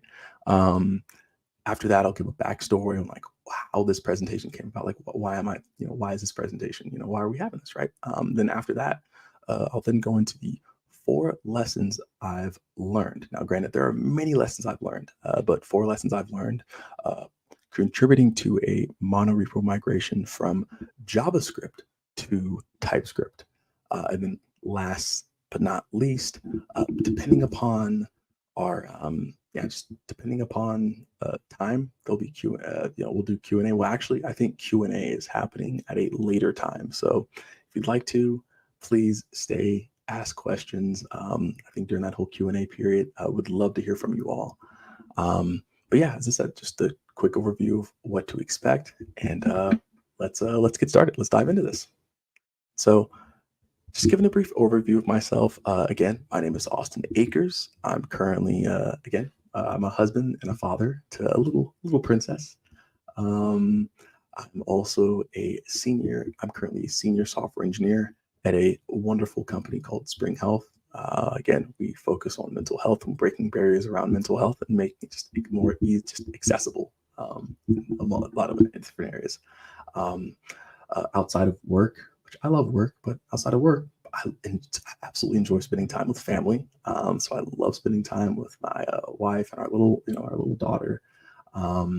After that, I'll give a backstory on like how this presentation came about, like why am I, why is this presentation, why are we having this, right? Then after that, I'll then go into the 4 lessons I've learned. Now, granted, there are many lessons I've learned, but 4 lessons I've learned contributing to a monorepo migration from JavaScript to TypeScript. And then last but not least, depending upon our yeah, just depending upon time, there'll be we'll do Q&A. Well, actually, I think Q&A is happening at a later time. So if you'd like to, please stay, ask questions. I think during that whole Q&A period, I would love to hear from you all. But yeah, as I said, just a quick overview of what to expect, and let's get started. Let's dive into this. So just giving a brief overview of myself. Again, my name is Austin Akers. I'm currently, I'm a husband and a father to a little princess. I'm also a senior. I'm currently a senior software engineer at a wonderful company called Spring Health. Again, we focus on mental health and breaking barriers around mental health and making it just more just accessible in a lot of different areas. Outside of work, which I love work, but outside of work, I absolutely enjoy spending time with family. So I love spending time with my wife and our little daughter. I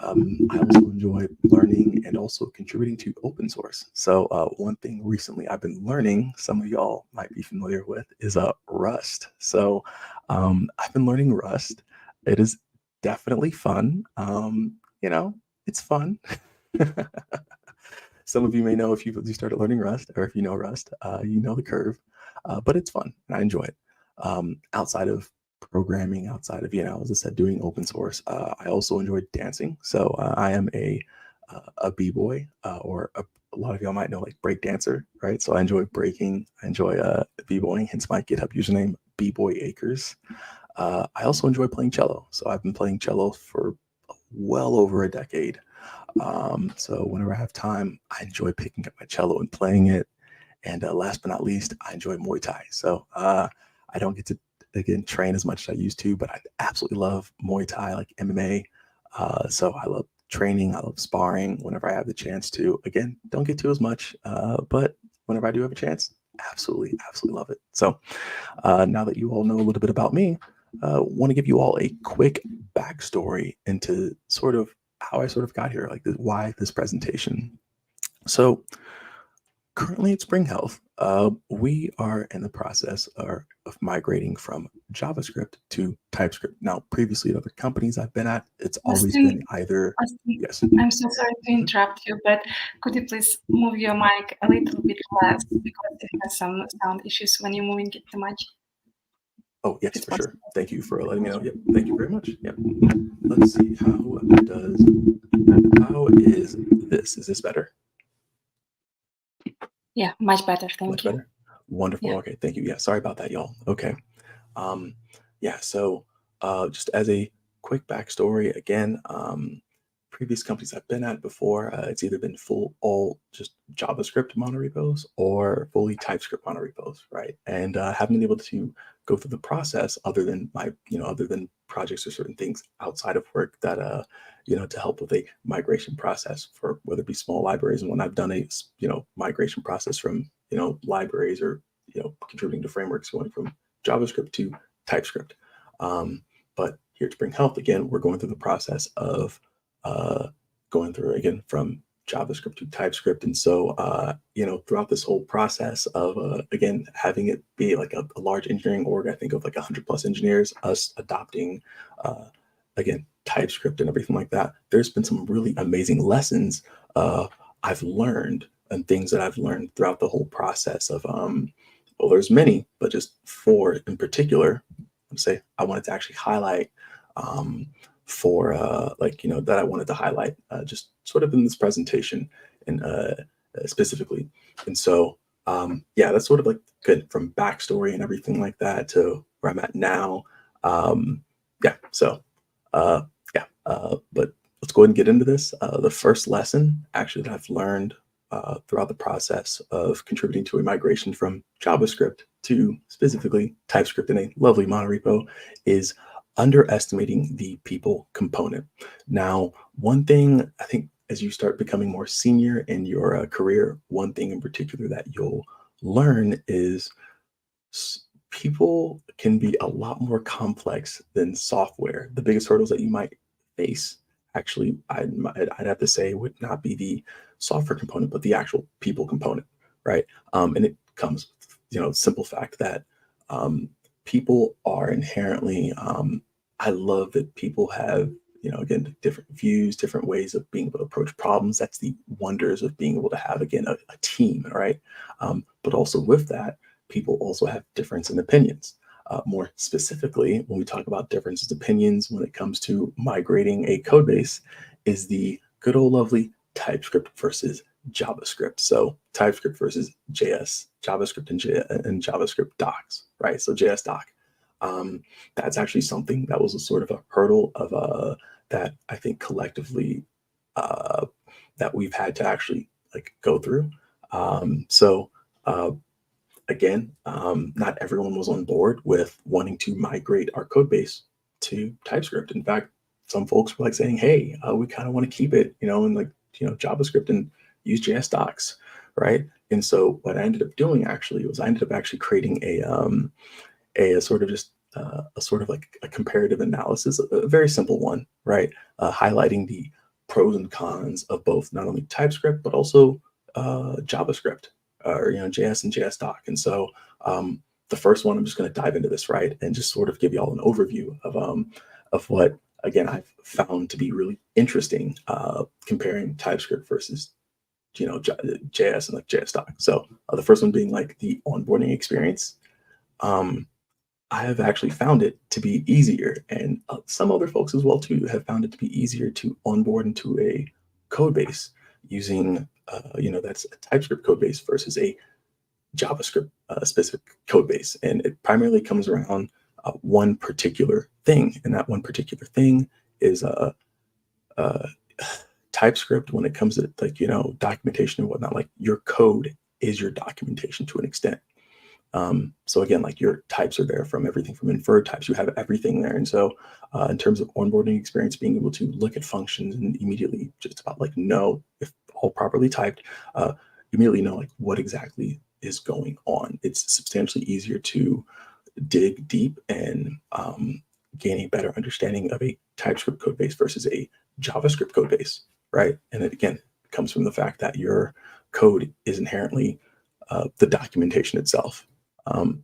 also enjoy learning and also contributing to open source. So one thing recently I've been learning, some of y'all might be familiar with, is Rust. So I've been learning Rust. It is definitely fun. It's fun. Some of you may know if you started learning Rust, or if you know Rust, you know the curve, but it's fun and I enjoy it. Outside of programming, outside of, as I said, doing open source, I also enjoy dancing. So I am a b-boy, or a lot of y'all might know like break dancer, right? So I enjoy breaking, I enjoy b-boying, hence my GitHub username, b-boy-akers. I also enjoy playing cello. So I've been playing cello for well over a decade. So whenever I have time, I enjoy picking up my cello and playing it. And last but not least, I enjoy Muay Thai. So I don't get to, again, train as much as I used to, but I absolutely love Muay Thai, like MMA. So I love training. I love sparring whenever I have the chance to. Again, don't get to as much, but whenever I do have a chance, absolutely love it. So now that you all know a little bit about me, want to give you all a quick backstory into sort of how I sort of got here, like why this presentation. So currently at Spring Health, we are in the process of migrating from JavaScript to TypeScript. Now, previously at other companies I've been at, it's always been either, Austin, yes. I'm so sorry to interrupt you, but could you please move your mic a little bit less, because it has some sound issues when you're moving it too much? Oh, yes, for sure. Thank you for letting me know. Yep, thank you very much. Yep. Let's see, how is this? Is this better? Yeah, much better. Thank you. Better? Wonderful. Yeah. Okay, thank you. Yeah, sorry about that, y'all. Okay. Yeah, so just as a quick backstory, again, previous companies I've been at before, it's either been all just JavaScript monorepos or fully TypeScript monorepos, right? And haven't been able to go through the process other than projects or certain things outside of work that to help with a migration process for whether it be small libraries. And when I've done a migration process from libraries or contributing to frameworks going from JavaScript to TypeScript. But here at Spring Health, again, we're going through the process of going through again from JavaScript to TypeScript. And so, throughout this whole process of, again, having it be like a large engineering org, I think of like 100+ engineers, us adopting, again, TypeScript and everything like that, there's been some really amazing lessons I've learned and things that I've learned throughout the whole process of, well, there's many, but just 4 in particular, I wanted to actually highlight that I wanted to highlight just sort of in this presentation and specifically. And so, that's sort of like good from backstory and everything like that to where I'm at now. But let's go ahead and get into this. The first lesson actually that I've learned throughout the process of contributing to a migration from JavaScript to specifically TypeScript in a lovely monorepo is underestimating the people component. Now, one thing I think as you start becoming more senior in your career, one thing in particular that you'll learn is people can be a lot more complex than software. The biggest hurdles that you might face, actually, I'd have to say would not be the software component, but the actual people component, right? And it comes, simple fact that people are inherently, I love that people have, again, different views, different ways of being able to approach problems. That's the wonders of being able to have, again, a team, right? But also with that, people also have difference in opinions. More specifically, when we talk about differences in opinions when it comes to migrating a code base, is the good old lovely TypeScript versus JavaScript. So TypeScript versus JS, JavaScript and JavaScript docs, right? So JS doc. That's actually something that was a sort of a hurdle of that I think collectively that we've had to actually go through. So again, not everyone was on board with wanting to migrate our code base to TypeScript. In fact, some folks were saying, "Hey, we kind of want to keep it, in JavaScript and use JS docs, right?" And so what I ended up doing actually was I ended up actually creating a sort of just a sort of like a comparative analysis, a very simple one, right? Highlighting the pros and cons of both not only TypeScript but also JavaScript or JS and JS doc. And so the first one, I'm just going to dive into this, right, and just sort of give you all an overview of what again I've found to be really interesting comparing TypeScript versus JS and JS doc. So the first one being the onboarding experience. I have actually found it to be easier, and some other folks as well too have found it to be easier to onboard into a code base using, that's a TypeScript code base versus a JavaScript specific code base. And it primarily comes around one particular thing, and that one particular thing is TypeScript. When it comes to documentation and whatnot, your code is your documentation to an extent. So again, your types are there from everything from inferred types. You have everything there. And so in terms of onboarding experience, being able to look at functions and immediately just about know if all properly typed, immediately know what exactly is going on. It's substantially easier to dig deep and gain a better understanding of a TypeScript code base versus a JavaScript code base, right? And it again comes from the fact that your code is inherently the documentation itself.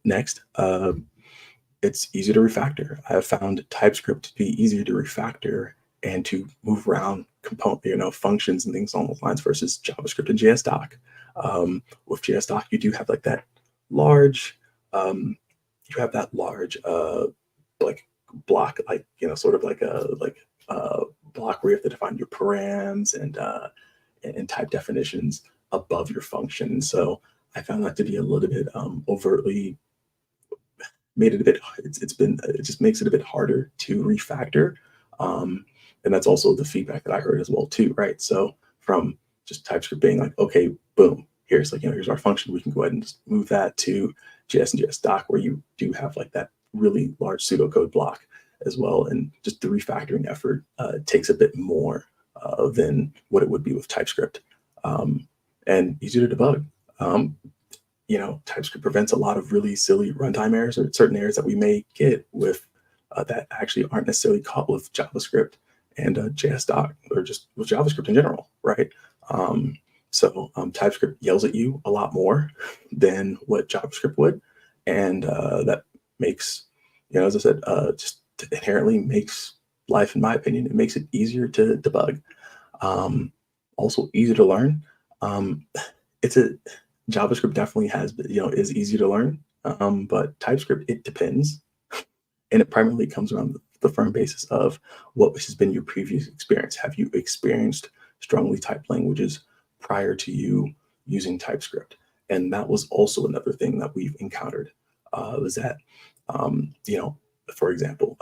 Next, it's easy to refactor. I have found TypeScript to be easier to refactor and to move around component, functions and things along those lines versus JavaScript and JS doc. With JS doc, you do have that large, block, sort of a block where you have to define your params and type definitions above your function. So I found that to be a little bit overtly made it a bit. It just makes it a bit harder to refactor, and that's also the feedback that I heard as well too, right? So from just TypeScript being okay, boom, here's here's our function, we can go ahead and just move that to JS and JS doc, where you do have that really large pseudocode block as well, and just the refactoring effort takes a bit more than what it would be with TypeScript, and easier to debug. TypeScript prevents a lot of really silly runtime errors or certain errors that we may get with that actually aren't necessarily caught with JavaScript and JS doc or just with JavaScript in general, right? So TypeScript yells at you a lot more than what JavaScript would, and that makes, as I said, just inherently makes life, in my opinion, it makes it easier to debug. Also easier to learn. JavaScript definitely is easy to learn, but TypeScript, it depends. And it primarily comes around the firm basis of what has been your previous experience. Have you experienced strongly typed languages prior to you using TypeScript? And that was also another thing that we've encountered, was that, for example,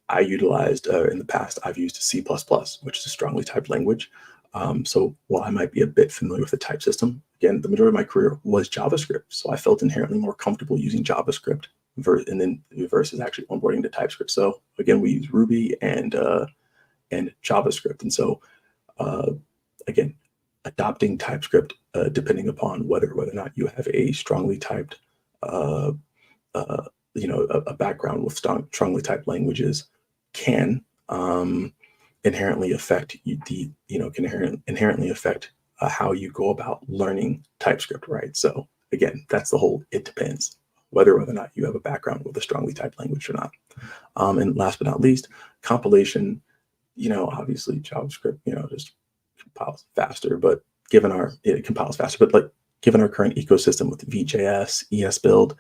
I utilized, in the past, I've used C++, which is a strongly typed language. So while I might be a bit familiar with the type system, again, the majority of my career was JavaScript. So I felt inherently more comfortable using JavaScript versus actually onboarding to TypeScript. So again, we use Ruby and JavaScript. And so again, adopting TypeScript, depending upon whether or not you have a strongly typed, a background with strongly typed languages, can inherently affect inherently affect how you go about learning TypeScript, right? So again, that's the whole it depends. whether or not you have a background with a strongly typed language or not. And last but not least, compilation. Obviously JavaScript, just compiles faster, but it compiles faster, but like given our current ecosystem with VJS, ESBuild,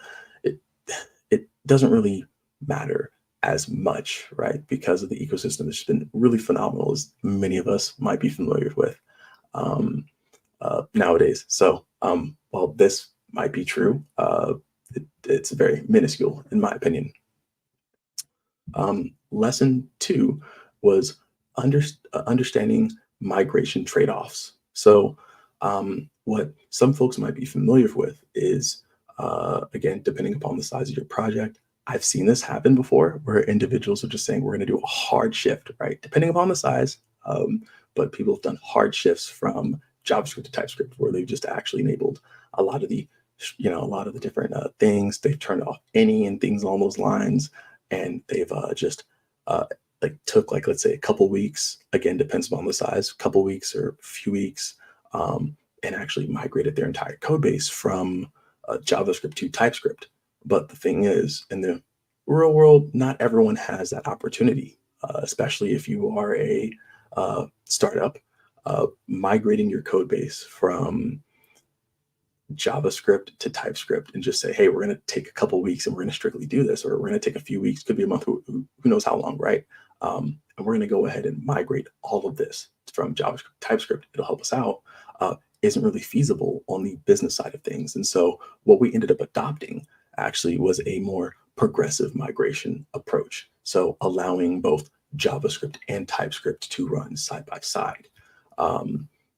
it doesn't really matter as much, right? Because of the ecosystem that's been really phenomenal, as many of us might be familiar with nowadays. So while this might be true, it's very minuscule in my opinion. Lesson 2 was understanding migration trade-offs. So what some folks might be familiar with is, again, depending upon the size of your project, I've seen this happen before where individuals are just saying, we're going to do a hard shift, right? Depending upon the size, but people have done hard shifts from JavaScript to TypeScript where they've just actually enabled a lot of the different things. They've turned off any and things along those lines. And they've just took let's say a couple weeks, again, depends upon the size, a couple weeks or a few weeks, and actually migrated their entire code base from JavaScript to TypeScript. But the thing is, in the real world, not everyone has that opportunity, especially if you are a startup. Migrating your code base from JavaScript to TypeScript and just say, hey, we're going to take a couple weeks and we're going to strictly do this, or we're going to take a few weeks, could be a month, who knows how long, right? And we're going to go ahead and migrate all of this from JavaScript to TypeScript. It'll help us out. Isn't really feasible on the business side of things. And so what we ended up adopting actually was a more progressive migration approach. So allowing both JavaScript and TypeScript to run side by side.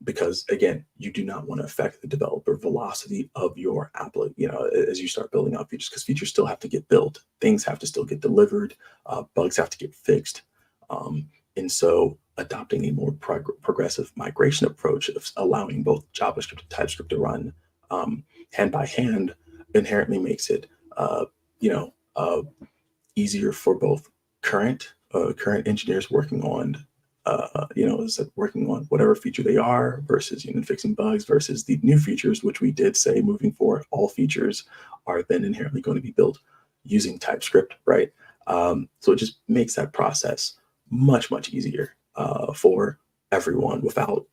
Because again, you do not want to affect the developer velocity of your app, as you start building out features, because features still have to get built, things have to still get delivered, bugs have to get fixed. And so adopting a more progressive migration approach of allowing both JavaScript and TypeScript to run hand by hand inherently makes it, easier for both current engineers working on working on whatever feature they are versus fixing bugs versus the new features, which we did say moving forward, all features are then inherently going to be built using TypeScript, right? So it just makes that process much easier for everyone without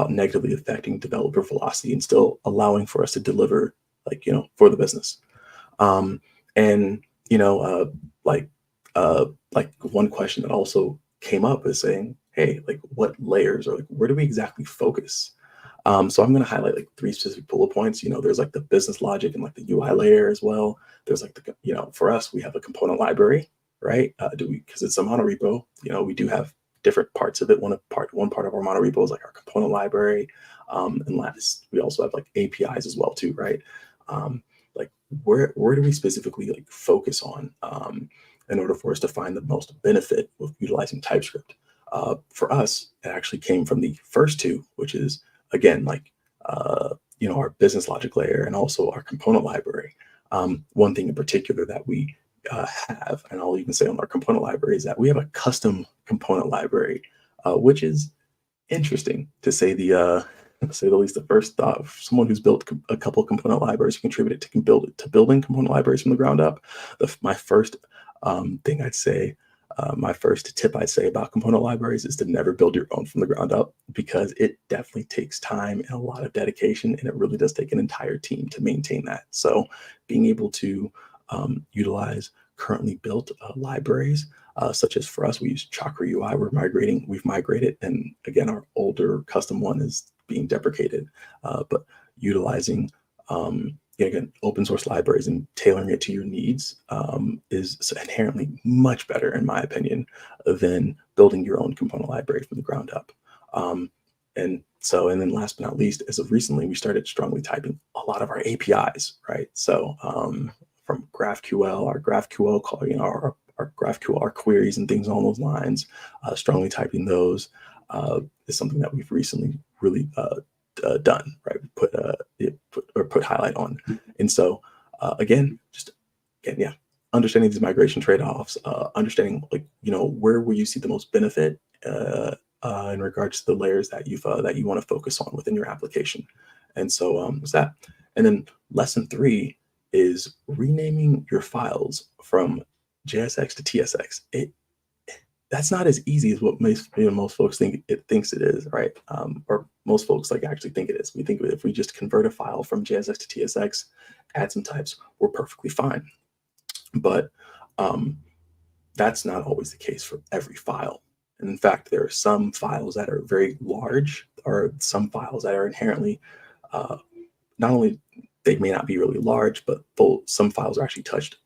negatively affecting developer velocity and still allowing for us to deliver for the business. And one question that also came up is saying, hey, what layers or where do we exactly focus? So I'm going to highlight 3 specific bullet points. There's the business logic and the UI layer as well. There's for us, we have a component library, right? Because it's a monorepo, we do have different parts of it. One part of our monorepo is our component library. And last, we also have APIs as well too, right? Where do we specifically focus on in order for us to find the most benefit with utilizing TypeScript? For us, it actually came from the first 2, which is again our business logic layer and also our component library. One thing in particular that we have, and I'll even say on our component library, is that we have a custom component library, which is interesting to say the least. The first thought of someone who's built a couple of component libraries, who contributed to building component libraries from the ground up. My first thing I'd say, my first tip I'd say about component libraries is to never build your own from the ground up, because it definitely takes time and a lot of dedication, and it really does take an entire team to maintain that. So being able to utilize currently built libraries, such as for us, we use Chakra UI. We've migrated, and again, our older custom one is being deprecated, but utilizing again, open source libraries and tailoring it to your needs is inherently much better, in my opinion, than building your own component library from the ground up. And then last but not least, as of recently, we started strongly typing a lot of our APIs, right? So from GraphQL, our GraphQL call, our GraphQL, our queries and things along those lines, strongly typing those is something that we've recently really done, right? Put highlight on. And so understanding these migration trade-offs, understanding where will you see the most benefit in regards to the layers that you want to focus on within your application. And so was that. And then lesson 3 is renaming your files from JSX to TSX. That's not as easy as what most folks think it is, right? Or most folks actually think it is. We think if we just convert a file from JSX to TSX, add some types, we're perfectly fine. But that's not always the case for every file. And in fact, there are some files that are very large, or some files that are inherently not only they may not be really large, but some files are actually touched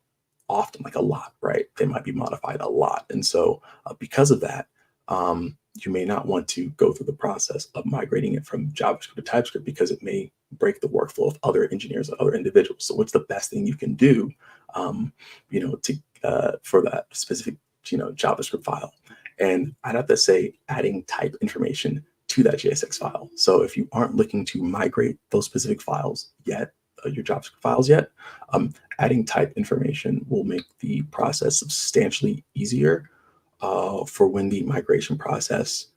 often, a lot, right? They might be modified a lot. And so because of that, you may not want to go through the process of migrating it from JavaScript to TypeScript because it may break the workflow of other engineers or other individuals. So what's the best thing you can do, for that specific, JavaScript file? And I'd have to say adding type information to that JSX file. So if you aren't looking to migrate those specific files yet, your JavaScript files yet, adding type information will make the process substantially easier for when the migration process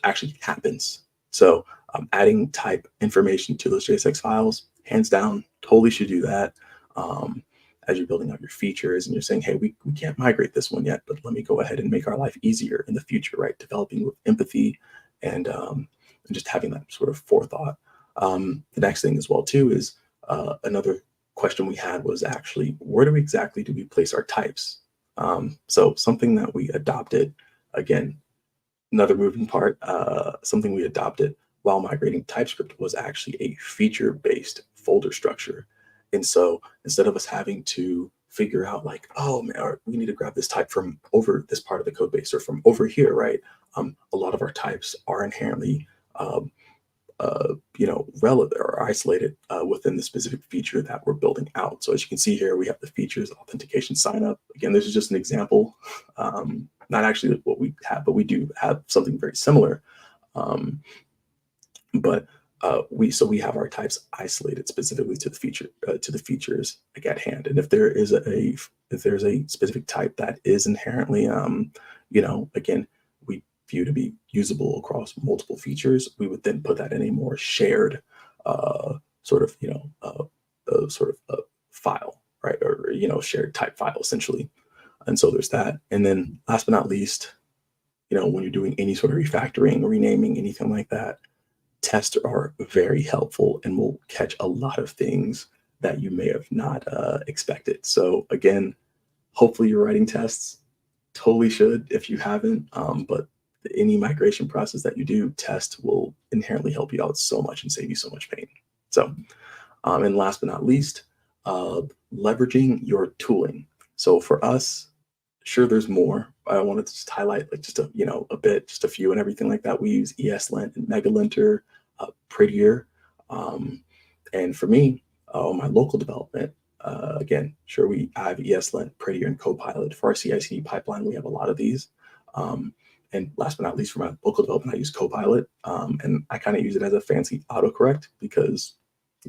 actually happens. So adding type information to those JSX files, hands down, totally should do that. As you're building out your features and you're saying, hey, we can't migrate this one yet, but let me go ahead and make our life easier in the future, right? Developing with empathy and just having that sort of forethought. The next thing as well, too, is another question we had was actually, where do we place our types? So something that we adopted, again, another moving part, something we adopted while migrating TypeScript was actually a feature-based folder structure. And so instead of us having to figure out oh man, we need to grab this type from over this part of the code base or from over here, right? A lot of our types are inherently relevant or isolated within the specific feature that we're building out. So as you can see here, we have the features, authentication, sign up. Again, this is just an example, not actually what we have, but we do have something very similar. We have our types isolated specifically to the feature, to the features at hand. And if there's a specific type that is inherently, again, we view to be usable across multiple features, we would then put that in a more shared file, right? Or shared type file essentially. And so there's that. And then last but not least, when you're doing any sort of refactoring, renaming, anything like that, tests are very helpful and will catch a lot of things that you may have not expected. So again, hopefully you're writing tests. Totally should if you haven't. But any migration process that you do, test will inherently help you out so much and save you so much pain. So, and last but not least, leveraging your tooling. So for us, sure, there's more. I wanted to just highlight just a few and everything like that. We use ESLint and Megalinter, Prettier. And for me, my local development, again, sure, I have ESLint, Prettier, and Copilot. For our CI/CD pipeline, we have a lot of these. And last but not least, for my local development, I use Copilot. And I kind of use it as a fancy autocorrect because,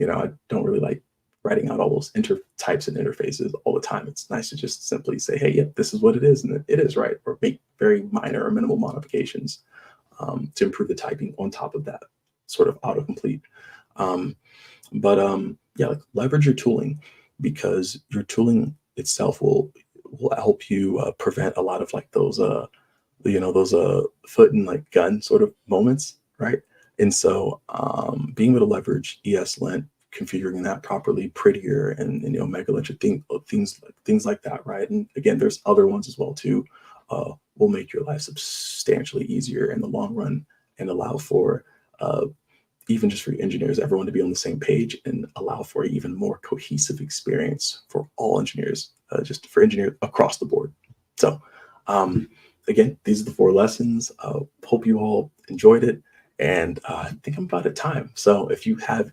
I don't really like writing out all those types and interfaces all the time. It's nice to just simply say, hey, yep, this is what it is, and it is, right? Or make very minor or minimal modifications to improve the typing on top of that sort of autocomplete. Leverage your tooling, because your tooling itself will help you prevent a lot of those foot and gun sort of moments, right? And so being able to leverage ESLint, configuring that properly, Prettier, and Megalinter, things like that, right? And again, there's other ones as well too, will make your life substantially easier in the long run and allow for even just for your engineers, everyone to be on the same page and allow for even more cohesive experience for all engineers, just for engineers across the board. So again, these are the 4 lessons. Hope you all enjoyed it. And I think I'm about at time. So if you have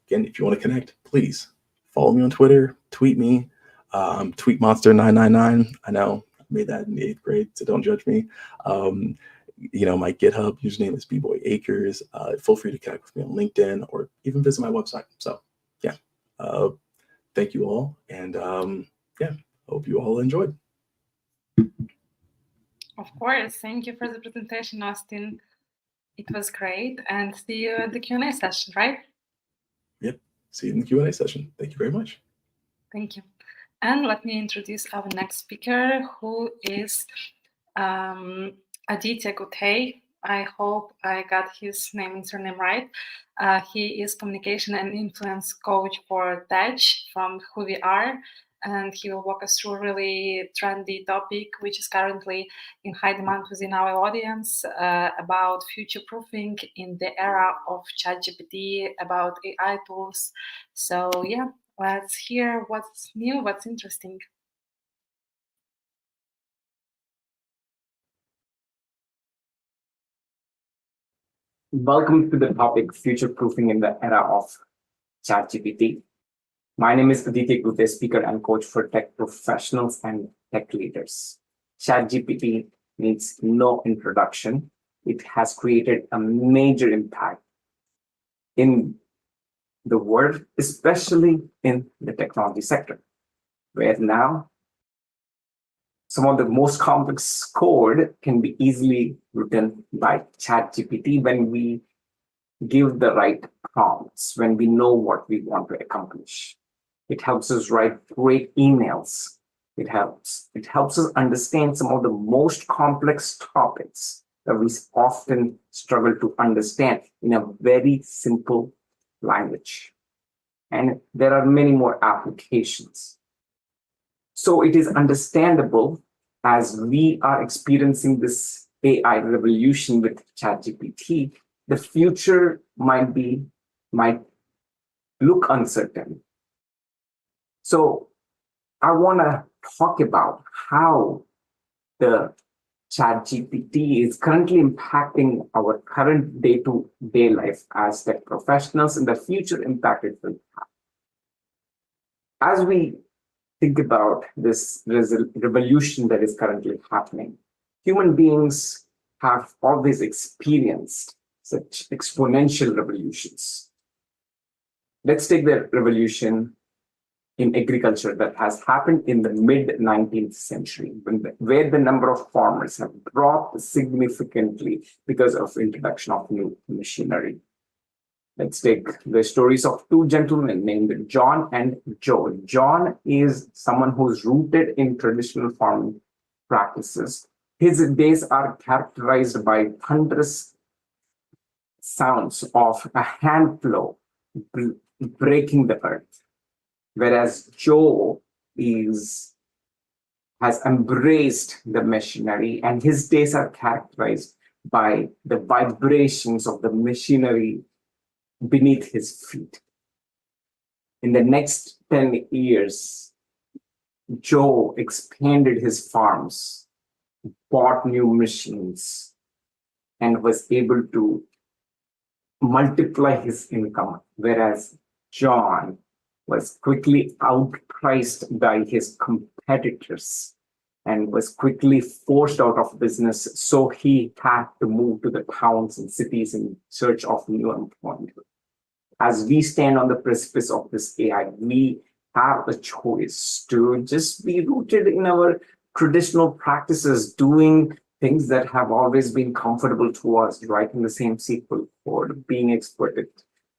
if you want to connect, please follow me on Twitter, tweet me, tweetmonster999. I know I made that in the 8th grade, so don't judge me. My GitHub username is bboyacres. Feel free to connect with me on LinkedIn or even visit my website. So yeah, thank you all. And hope you all enjoyed. Of course. Thank you for the presentation, Austin. It was great. And see you at the Q&A session, right? Yep. See you in the Q&A session. Thank you very much. Thank you. And let me introduce our next speaker, who is Aditya Guthe. I hope I got his name and surname right. He is communication and influence coach for Touch from Who We Are, and he will walk us through a really trendy topic, which is currently in high demand within our audience, about future proofing in the era of ChatGPT, about AI tools. So yeah, let's hear what's new, what's interesting. Welcome to the topic future proofing in the era of ChatGPT. My name is Aditya Guthe, speaker and coach for tech professionals and tech leaders. ChatGPT needs no introduction. It has created a major impact in the world, especially in the technology sector, where now some of the most complex code can be easily written by ChatGPT when we give the right prompts, when we know what we want to accomplish. It helps us write great emails. It helps us understand some of the most complex topics that we often struggle to understand in a very simple language. And there are many more applications. So it is understandable, as we are experiencing this AI revolution with ChatGPT, the future might look uncertain. So I want to talk about how the ChatGPT is currently impacting our current day-to-day life as tech professionals and the future impact it will have. As we think about this revolution that is currently happening, human beings have always experienced such exponential revolutions. Let's take the revolution in agriculture that has happened in the mid-19th century, where the number of farmers have dropped significantly because of introduction of new machinery. Let's take the stories of two gentlemen named John and Joe. John is someone who's rooted in traditional farming practices. His days are characterized by thunderous sounds of a hand plow breaking the earth, whereas Joe has embraced the machinery, and his days are characterized by the vibrations of the machinery beneath his feet. In the next 10 years, Joe expanded his farms, bought new machines, and was able to multiply his income, whereas John was quickly outpriced by his competitors and was quickly forced out of business. So he had to move to the towns and cities in search of new employment. As we stand on the precipice of this AI, we have a choice to just be rooted in our traditional practices, doing things that have always been comfortable to us, writing the same SQL code, being expert at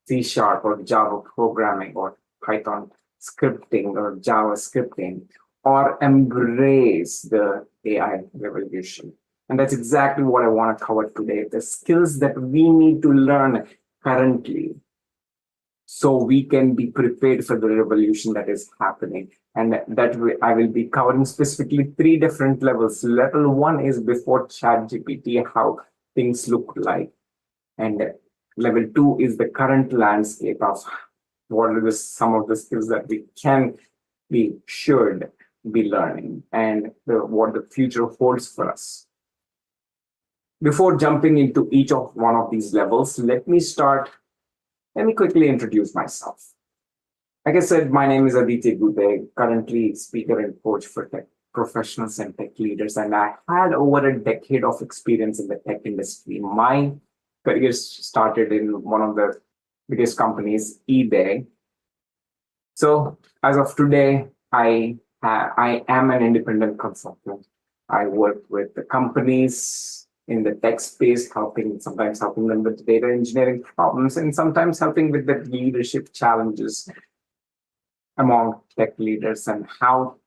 C# or Java programming or Python scripting or Java scripting, or embrace the AI revolution. And that's exactly what I want to cover today, the skills that we need to learn currently so we can be prepared for the revolution that is happening. And that I will be covering specifically 3 different levels. Level 1 is before ChatGPT, how things look like. And level 2 is the current landscape of what are some of the skills that we should be learning, and what the future holds for us. Before jumping into each of one of these levels, let me quickly introduce myself. Like I said, my name is Aditya Guthe, currently speaker and coach for tech professionals and tech leaders, and I had over a decade of experience in the tech industry. My career started in one of the biggest companies, eBay. So as of today, I am an independent consultant. I work with the companies in the tech space, sometimes helping them with data engineering problems, and sometimes helping with the leadership challenges. among tech leaders and how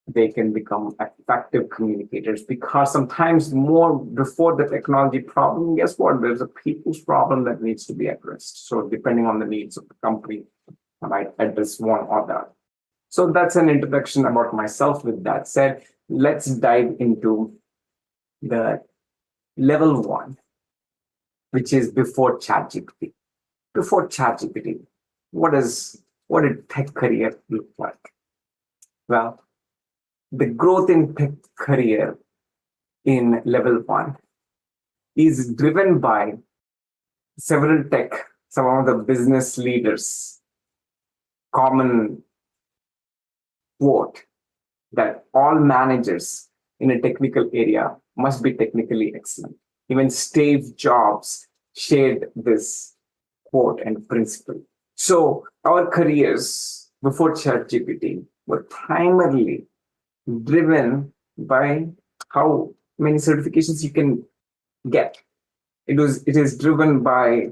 they can become effective communicators, because sometimes more before the technology problem, guess what? There's a people's problem that needs to be addressed. So depending on the needs of the company, I might address one or the other. So that's an introduction about myself. With that said, let's dive into the level 1, which is before ChatGPT. Before ChatGPT, what did tech career look like? Well, the growth in tech career in level 1 is driven by some of the business leaders' common quote that all managers in a technical area must be technically excellent. Even Steve Jobs shared this quote and principle. So our careers before ChatGPT were primarily driven by how many certifications you can get. It is driven by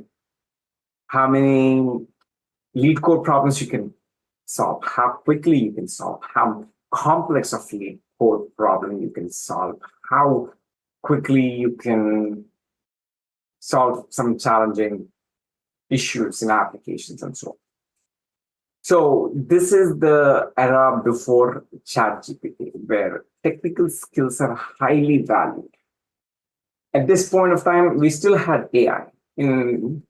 how many lead code problems you can solve, how quickly you can solve, how complex of lead code problem you can solve, how quickly you can solve some challenging issues in applications and so on. So this is the era before ChatGPT, where technical skills are highly valued. At this point of time, we still had AI in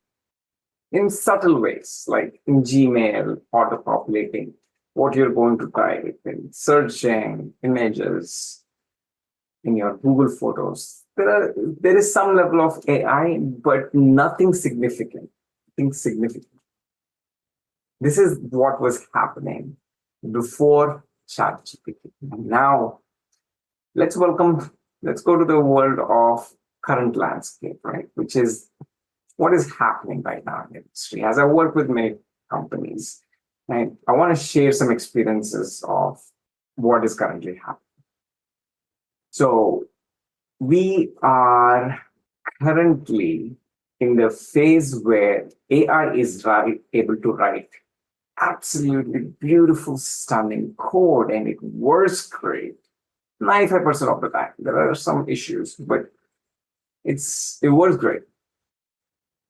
subtle ways, like in Gmail, auto-populating what you're going to type, in searching images, in your Google Photos. There is some level of AI, but nothing significant. This is what was happening before ChatGPT. Now, let's go to the world of current landscape, right? Which is what is happening right now in the industry. As I work with many companies, right, I want to share some experiences of what is currently happening. So we are currently in the phase where AI is able to write absolutely beautiful, stunning code, and it works great 95% of the time. There are some issues, but it works great.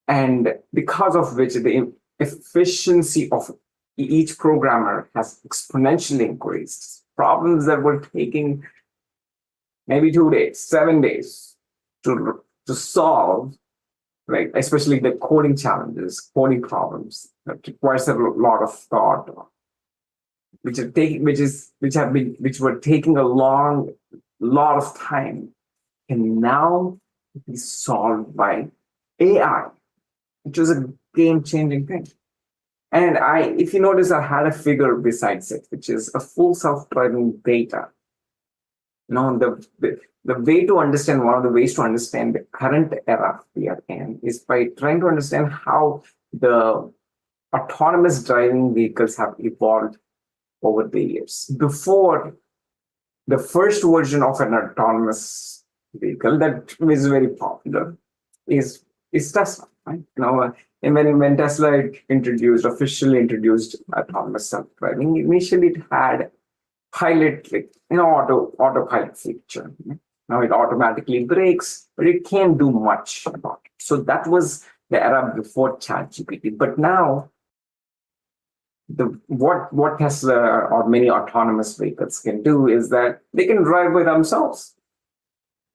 And because of which the efficiency of each programmer has exponentially increased. Problems that were taking maybe 2 days, 7 days to solve, right? Especially the coding challenges, coding problems that requires a lot of thought, which were taking a lot of time, can now be solved by AI, which was a game-changing thing. And if you notice, I had a figure besides it, which is a full self-driving beta. The way to understand, one of the ways to understand the current era we are in is by trying to understand how the autonomous driving vehicles have evolved over the years. Before, the first version of an autonomous vehicle that is very popular is Tesla, right? And when Tesla officially introduced autonomous self-driving, initially it had autopilot feature. Now it automatically brakes, but it can't do much about it. So that was the era before ChatGPT. But now, what Tesla or many autonomous vehicles can do is that they can drive by themselves.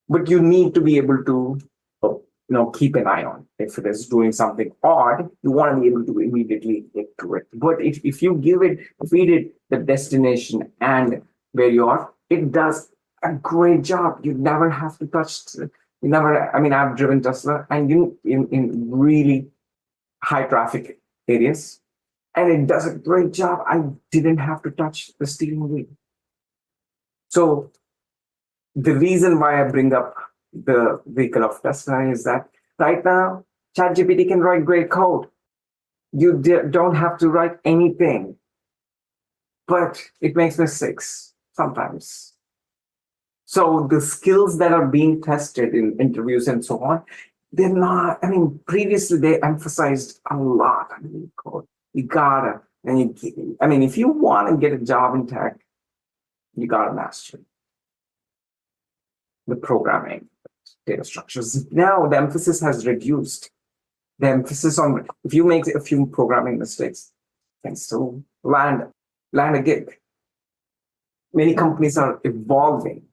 But you need to be able to keep an eye on it. If it is doing something odd, you want to be able to immediately get to it. But if you feed it the destination and where you are, it does a great job. You never have to touch. I've driven Tesla and in really high traffic areas, and it does a great job. I didn't have to touch the steering wheel. So the reason why I bring up the vehicle of Tesla is that right now, ChatGPT can write great code. You don't have to write anything, but it makes mistakes sometimes. So the skills that are being tested in interviews and so on, they're not, previously they emphasized a lot on code. You gotta And if you want to get a job in tech, you got to master the programming, data structures. Now the emphasis has reduced. The emphasis on, if you make a few programming mistakes, you can still land a gig. Many companies are evolving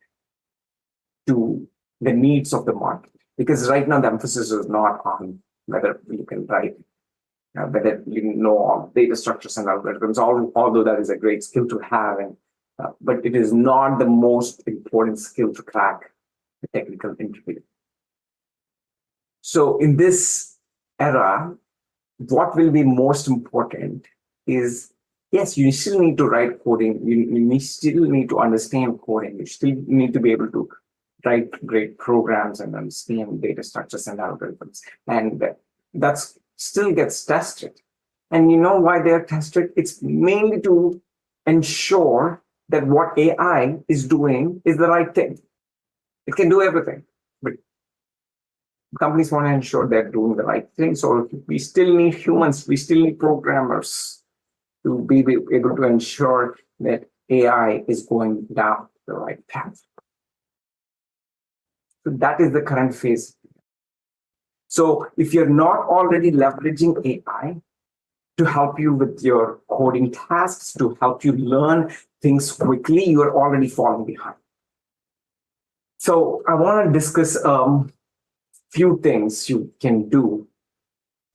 to the needs of the market, because right now the emphasis is not on whether you can write, whether you know all data structures and algorithms, although that is a great skill to have, but it is not the most important skill to crack the technical interview. So in this era, what will be most important is, yes, you still need to write coding, you still need to understand coding, you still need to be able to write great programs and understand data structures and algorithms. And that's still gets tested. And you know why they're tested? It's mainly to ensure that what AI is doing is the right thing. It can do everything, but companies want to ensure they're doing the right thing. So we still need humans, we still need programmers to be able to ensure that AI is going down the right path. So that is the current phase. So if you're not already leveraging AI to help you with your coding tasks, to help you learn things quickly, you are already falling behind. So I want to discuss few things you can do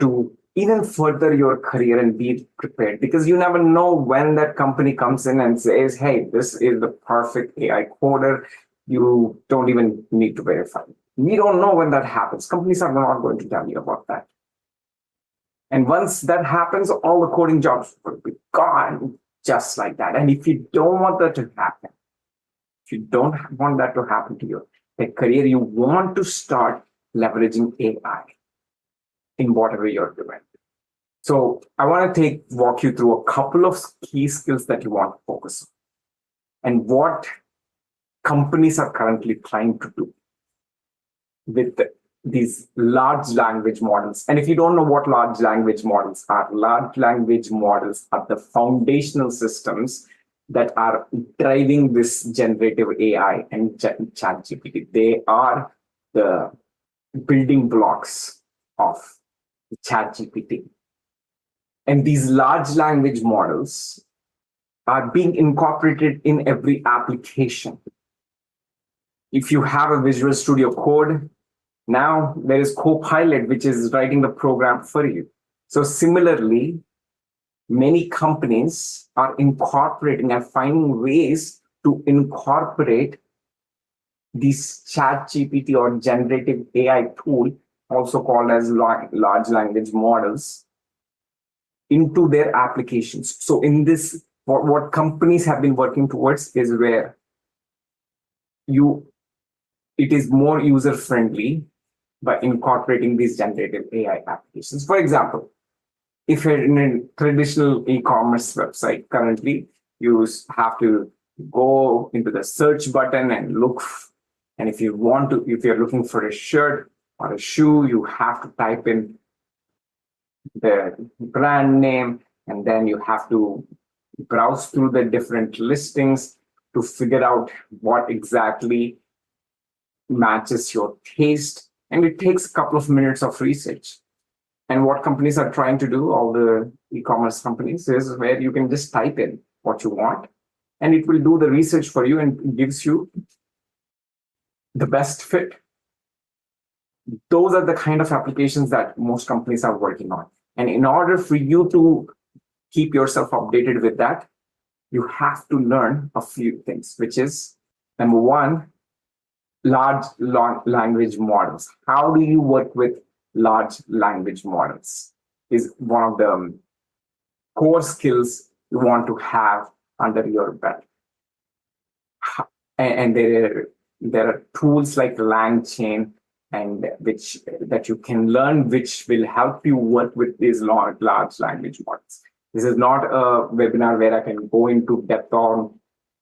to even further your career and be prepared, because you never know when that company comes in and says, hey, this is the perfect AI coder. You don't even need to verify. We don't know when that happens. Companies are not going to tell you about that. And once that happens, all the coding jobs will be gone just like that. And if you don't want that to happen, if you don't want that to happen to your career, you want to start leveraging AI in whatever you're doing. So I want to walk you through a couple of key skills that you want to focus on and what companies are currently trying to do with these large language models. And if you don't know what large language models are the foundational systems that are driving this generative AI and ChatGPT. They are the building blocks of ChatGPT. And these large language models are being incorporated in every application. If you have a Visual Studio Code, now there is Copilot, which is writing the program for you. So similarly, many companies are incorporating and finding ways to incorporate this ChatGPT or generative AI tool, also called as large language models, into their applications. So in this, what companies have been working towards is where it is more user-friendly by incorporating these generative AI applications. For example, if you're in a traditional e-commerce website currently, you have to go into the search button and look. And if you're looking for a shirt or a shoe, you have to type in the brand name, and then you have to browse through the different listings to figure out what exactly matches your taste. And it takes a couple of minutes of research. And what companies are trying to do, all the e-commerce companies, is where you can just type in what you want, and it will do the research for you and gives you the best fit. Those are the kind of applications that most companies are working on. And in order for you to keep yourself updated with that, you have to learn a few things, which is, number one, large language models. How do you work with large language models is one of the core skills you want to have under your belt. And there are tools like LangChain and that you can learn, which will help you work with these large language models. This is not a webinar where I can go into depth on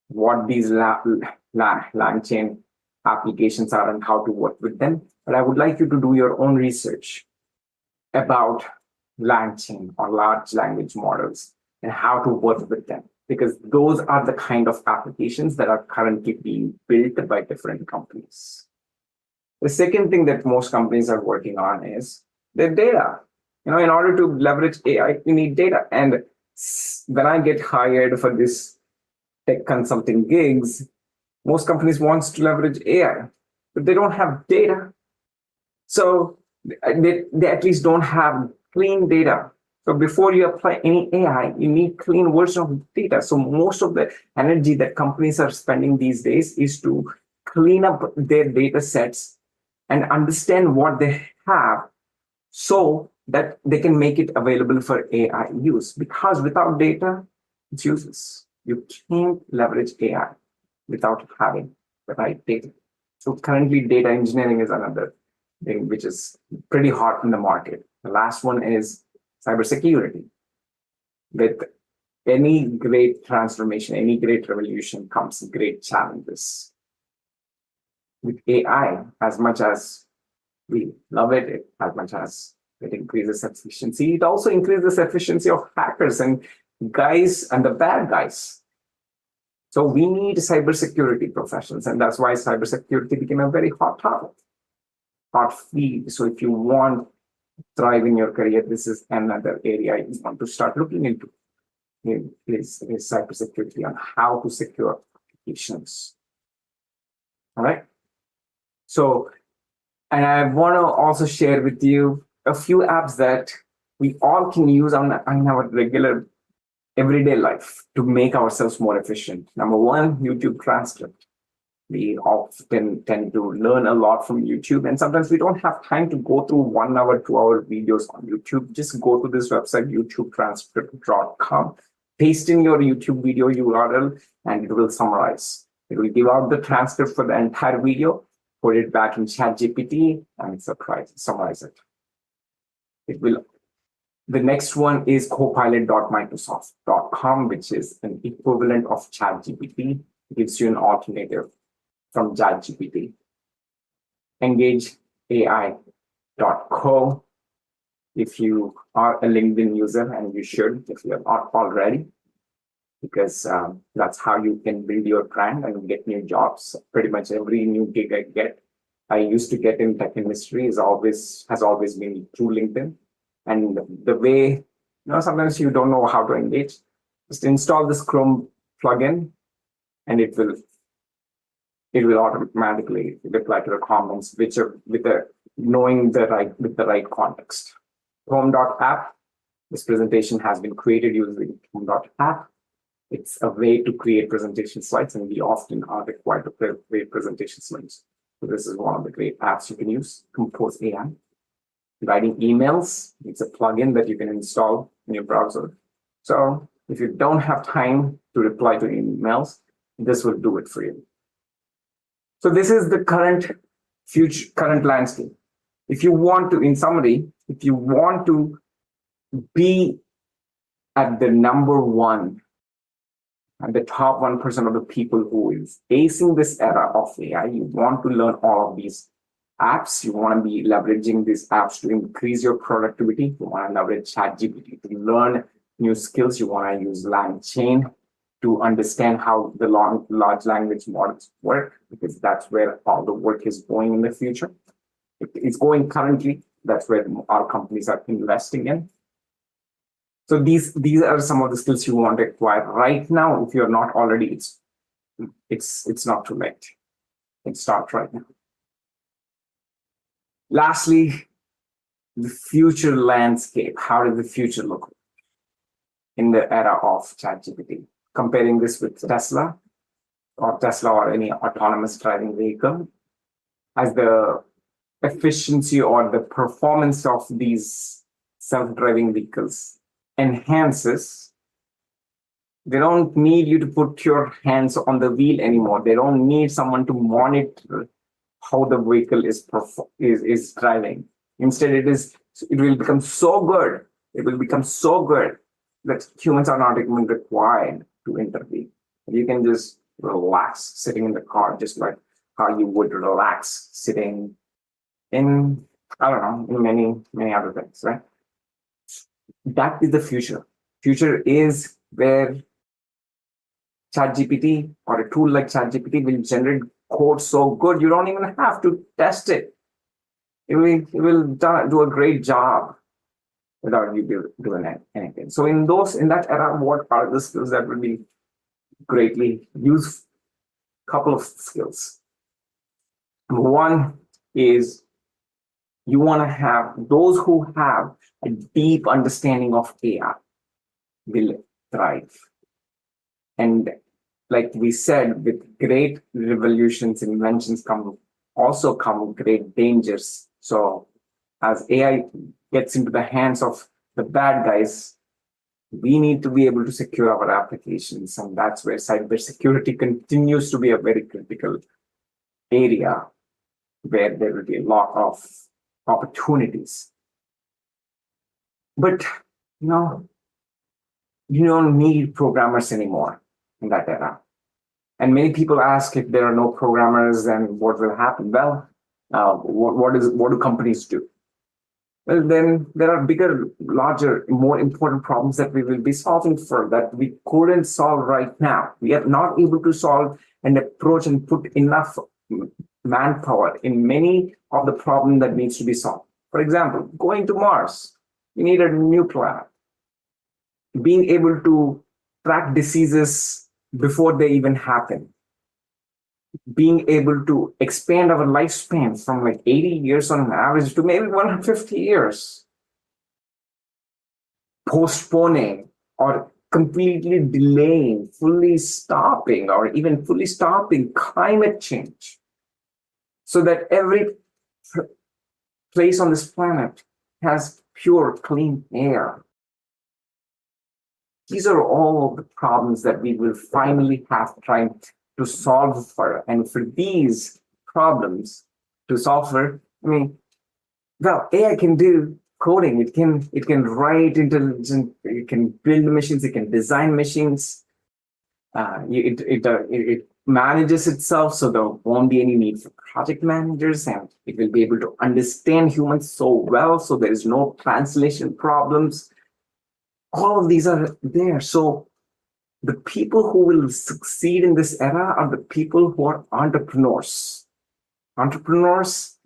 what these LangChain applications are and how to work with them. But I would like you to do your own research about LangChain or large language models and how to work with them, because those are the kind of applications that are currently being built by different companies. The second thing that most companies are working on is their data. In order to leverage AI, you need data. And when I get hired for this tech consulting gigs, most companies want to leverage AI, but they don't have data. So they at least don't have clean data. So before you apply any AI, you need clean version of data. So most of the energy that companies are spending these days is to clean up their data sets and understand what they have so that they can make it available for AI use. Because without data, it's useless. You can't leverage AI without having the right data. So currently, data engineering is another thing which is pretty hot in the market. The last one is cybersecurity. With any great transformation, any great revolution comes great challenges. With AI, as much as we love it, as much as it increases efficiency, it also increases efficiency of hackers and guys and the bad guys. So we need cybersecurity professionals, and that's why cybersecurity became a very hot topic, hot field. So if you want to thrive in your career, this is another area you want to start looking into. Is cybersecurity on how to secure applications. All right. So, and I want to also share with you a few apps that we all can use on our regular everyday life to make ourselves more efficient. Number one, YouTube Transcript. We often tend to learn a lot from YouTube, and sometimes we don't have time to go through 1 hour, 2 hour videos on YouTube. Just go to this website, YouTubeTranscript.com, paste in your YouTube video URL, and it will summarize. It will give out the transcript for the entire video, put it back in ChatGPT, and summarize it. The next one is copilot.microsoft.com, which is an equivalent of ChatGPT. It gives you an alternative from ChatGPT. EngageAI.co. If you are a LinkedIn user, and you should, if you are not already, because that's how you can build your brand and get new jobs. Pretty much every new gig I used to get in tech industry has always been through LinkedIn. And the way, sometimes you don't know how to engage, just install this Chrome plugin, and it will automatically reply to the comments, with the right context. Chrome.app. This presentation has been created using Chrome.app. It's a way to create presentation slides, and we often are required to create presentation slides. So this is one of the great apps you can use. Compose AI. Writing emails, it's a plugin that you can install in your browser. So if you don't have time to reply to emails, this will do it for you. So this is the current landscape. If you want to, in summary, if you want to be at the number one, and the top 1% of the people who is acing this era of AI, you want to learn all of these apps. You want to be leveraging these apps to increase your productivity. You want to leverage ChatGPT to learn new skills. You want to use LangChain to understand how the large language models work, because that's where all the work is going in the future. It's going currently. That's where our companies are investing in. So these are some of the skills you want to acquire right now. If you're not already, it's not too late. It starts right now. Lastly, the future landscape. How does the future look in the era of ChatGPT? Comparing this with Tesla or any autonomous driving vehicle, as the efficiency or the performance of these self-driving vehicles enhances, they don't need you to put your hands on the wheel anymore. They don't need someone to monitor how the vehicle is driving. Instead, it will become so good. It will become so good that humans are not even required to intervene. You can just relax sitting in the car, just like how you would relax sitting in, I don't know, in many other things, right? That is the future. Future is where ChatGPT or a tool like ChatGPT will generate code so good you don't even have to test it. It will do a great job without you doing anything. So in that era, what are the skills that will be greatly used? Couple of skills. Number one is you want to have those who have a deep understanding of AI will thrive. And like we said, with great revolutions, inventions also come great dangers. So as AI gets into the hands of the bad guys, we need to be able to secure our applications. And that's where cybersecurity continues to be a very critical area where there will be a lot of opportunities. But, you don't need programmers anymore in that era. And many people ask, if there are no programmers, then what will happen? Well, what do companies do? Well, then there are bigger, larger, more important problems that we will be solving for that we couldn't solve right now. We are not able to solve and approach and put enough manpower in many of the problems that needs to be solved. For example, going to Mars, we need a new planet. Being able to track diseases before they even happen. Being able to expand our lifespan from like 80 years on an average to maybe 150 years. Postponing or completely delaying, fully stopping, or even fully stopping climate change. So that every place on this planet has pure, clean air. These are all the problems that we will finally have trying to solve for. And for these problems to solve for, AI can do coding. It can write intelligent. It can build machines. It can design machines. It manages itself, so there won't be any need for project managers, and it will be able to understand humans so well, so there is no translation problems. All of these are there. So the people who will succeed in this era are the people who are entrepreneurs. Entrepreneurs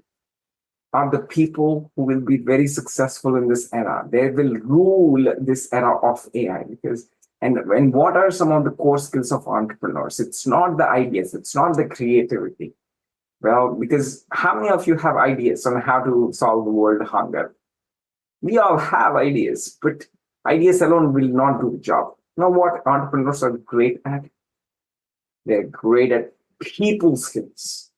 are the people who will be very successful in this era. They will rule this era of AI and what are some of the core skills of entrepreneurs? It's not the ideas, it's not the creativity. Well, because how many of you have ideas on how to solve the world hunger? We all have ideas, but ideas alone will not do the job. You know what entrepreneurs are great at? They're great at people skills.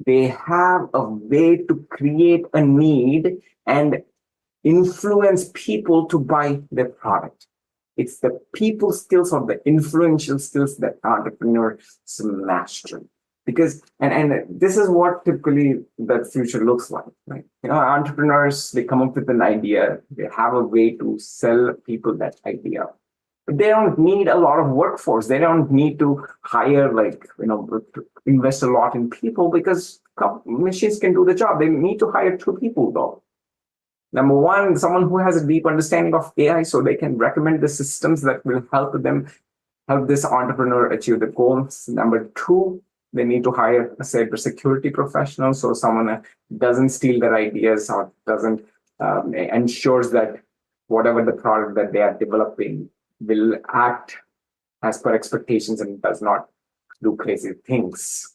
They have a way to create a need and influence people to buy their product. It's the people skills or the influential skills that entrepreneurs master. Because, and this is what typically the future looks like, right? Entrepreneurs, they come up with an idea, they have a way to sell people that idea. But they don't need a lot of workforce. They don't need to hire, invest a lot in people because machines can do the job. They need to hire 2 people though. Number one, someone who has a deep understanding of AI so they can recommend the systems that will help this entrepreneur achieve the goals. Number 2, they need to hire a cybersecurity professional so someone doesn't steal their ideas or doesn't ensures that whatever the product that they are developing will act as per expectations and does not do crazy things.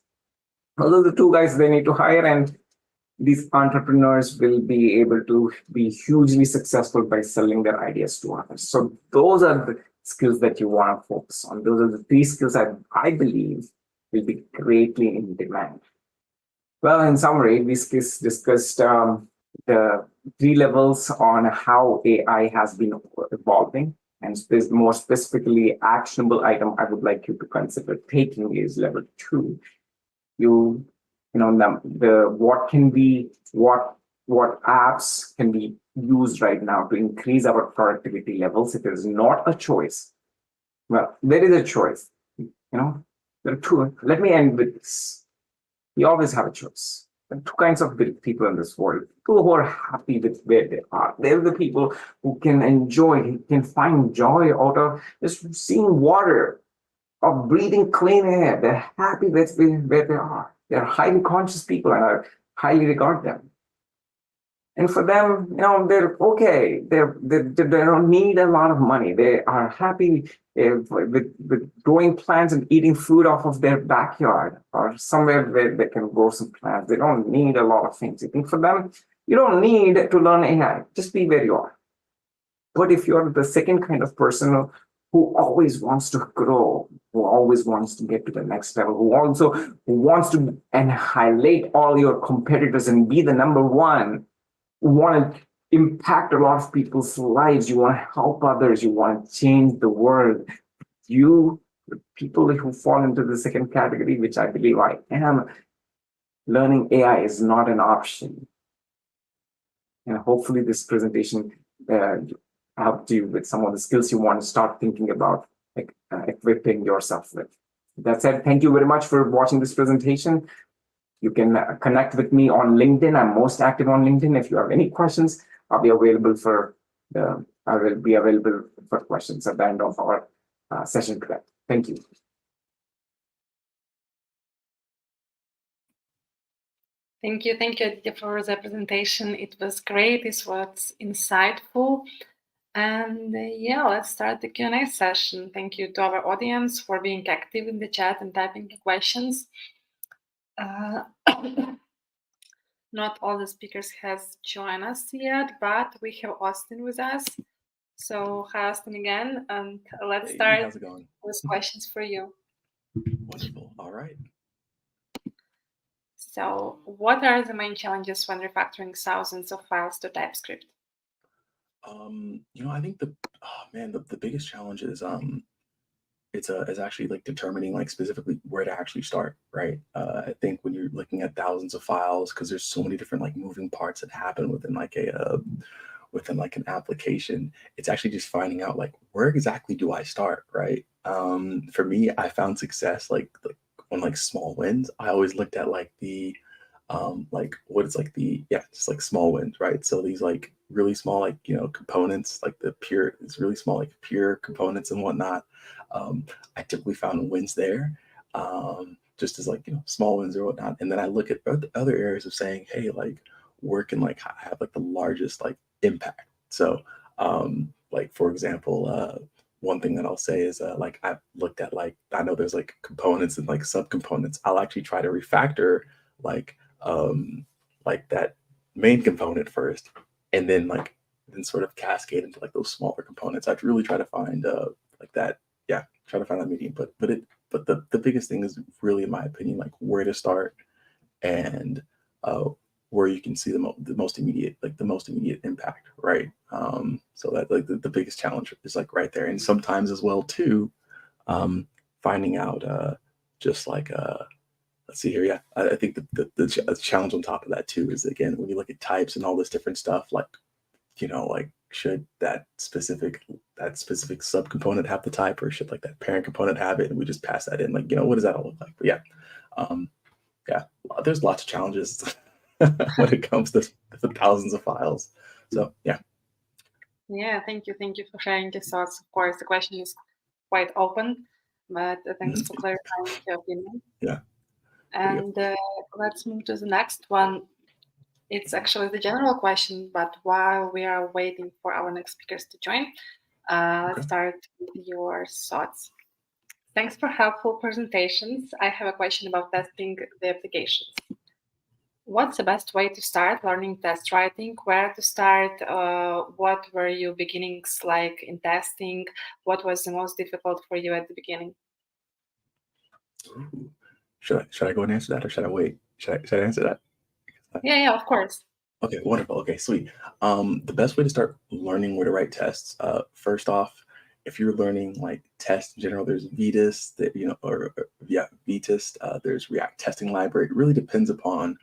Those are the 2 guys they need to hire, and these entrepreneurs will be able to be hugely successful by selling their ideas to others. So those are the skills that you want to focus on. Those are the 3 skills that I believe will be greatly in demand. Well, in summary, we discussed the 3 levels on how AI has been evolving, and more specifically, actionable item I would like you to consider taking is level 2. What apps can be used right now to increase our productivity levels. It is not a choice. Well, there is a choice. There are 2. Let me end with this. We always have a choice. two kinds of people in this world. People who are happy with where they are. They're the people who can enjoy, who can find joy out of just seeing water, of breathing clean air. They're happy with where they are. They're highly conscious people, and I highly regard them. And for them, they're okay. They don't need a lot of money. They are happy with growing plants and eating food off of their backyard or somewhere where they can grow some plants. They don't need a lot of things. I think for them, you don't need to learn AI. Just be where you are. But if you're the second kind of person who always wants to grow, who always wants to get to the next level, who wants to annihilate all your competitors and be the number one, you want to impact a lot of people's lives, you want to help others, you want to change the world. The people who fall into the second category, which I believe I am, learning AI is not an option. And hopefully this presentation helped you with some of the skills you want to start thinking about equipping yourself with. That said, thank you very much for watching this presentation. You can connect with me on LinkedIn. I'm most active on LinkedIn. If you have any questions, I'll be available for questions at the end of our session today. Thank you. Thank you, Aditya, for the presentation. It was great. It was insightful. And let's start the Q&A session. Thank you to our audience for being active in the chat and typing the questions. Not all the speakers has joined us yet, but we have Austin with us. So hi, Austin, again, and let's start how's it going? with questions for you. Wonderful. All right. So what are the main challenges when refactoring thousands of files to TypeScript? I think the biggest challenge is it's actually like determining like specifically where to actually start, right? I think when you're looking at thousands of files, because there's so many different like moving parts that happen within an application, it's actually just finding out like where exactly do I start, right? For me, I found success like on like small wins. I always looked at like the just like small wins, right? So these like really small like components, like it's really small like pure components and whatnot. I typically found wins there, just as like small wins or whatnot. And then I look at other areas of saying, hey, like where can like have like the largest like impact. So like for example, one thing that I'll say is like I've looked at like I know there's like components and like subcomponents. I'll actually try to refactor like that main component first, and then sort of cascade into like those smaller components. I'd really try to find try to find that medium. But the biggest thing is really, in my opinion, like where to start and where you can see the most immediate impact, right? So that like the biggest challenge is like right there, and sometimes as well too, finding out just like let's see here. Yeah, I think the challenge on top of that too is, again, when you look at types and all this different stuff, like like should that specific subcomponent have the type, or should like that parent component have it, and we just pass that in? Like what does that all look like? But yeah, there's lots of challenges when it comes to the thousands of files. So yeah. Yeah, thank you for sharing your thoughts. Of course, the question is quite open, but thanks for clarifying your opinion. Yeah. And let's move to the next one. It's actually the general question, but while we are waiting for our next speakers to join, let's start with your thoughts. Thanks for helpful presentations. I have a question about testing the applications. What's the best way to start learning test writing? Where to start? What were your beginnings like in testing? What was the most difficult for you at the beginning? Ooh. Should I go and answer that, or should I wait? Should I answer that? Yeah, of course. Okay, wonderful. Okay, sweet. The best way to start learning where to write tests, first off, if you're learning like tests in general, there's Vetus, Vetus. There's React testing library. It really depends upon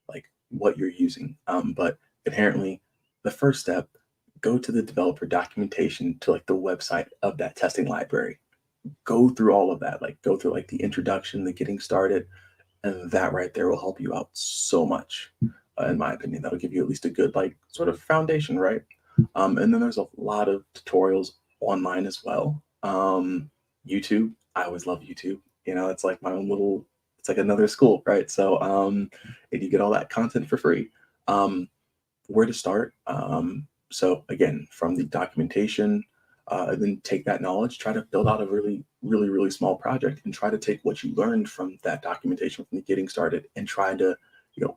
like what you're using. But inherently, the first step, go to the developer documentation to like the website of that testing library. Go through all of that, like go through like the introduction, the getting started, And that right there will help you out so much, in my opinion. That'll give you at least a good, like, sort of foundation, right? And then there's a lot of tutorials online as well. YouTube, I always love YouTube. It's like my own little, it's like another school, right? So, and you get all that content for free. Where to start? So again, from the documentation, and then take that knowledge, try to build out a really, really, really small project, and try to take what you learned from that documentation from the getting started, and try to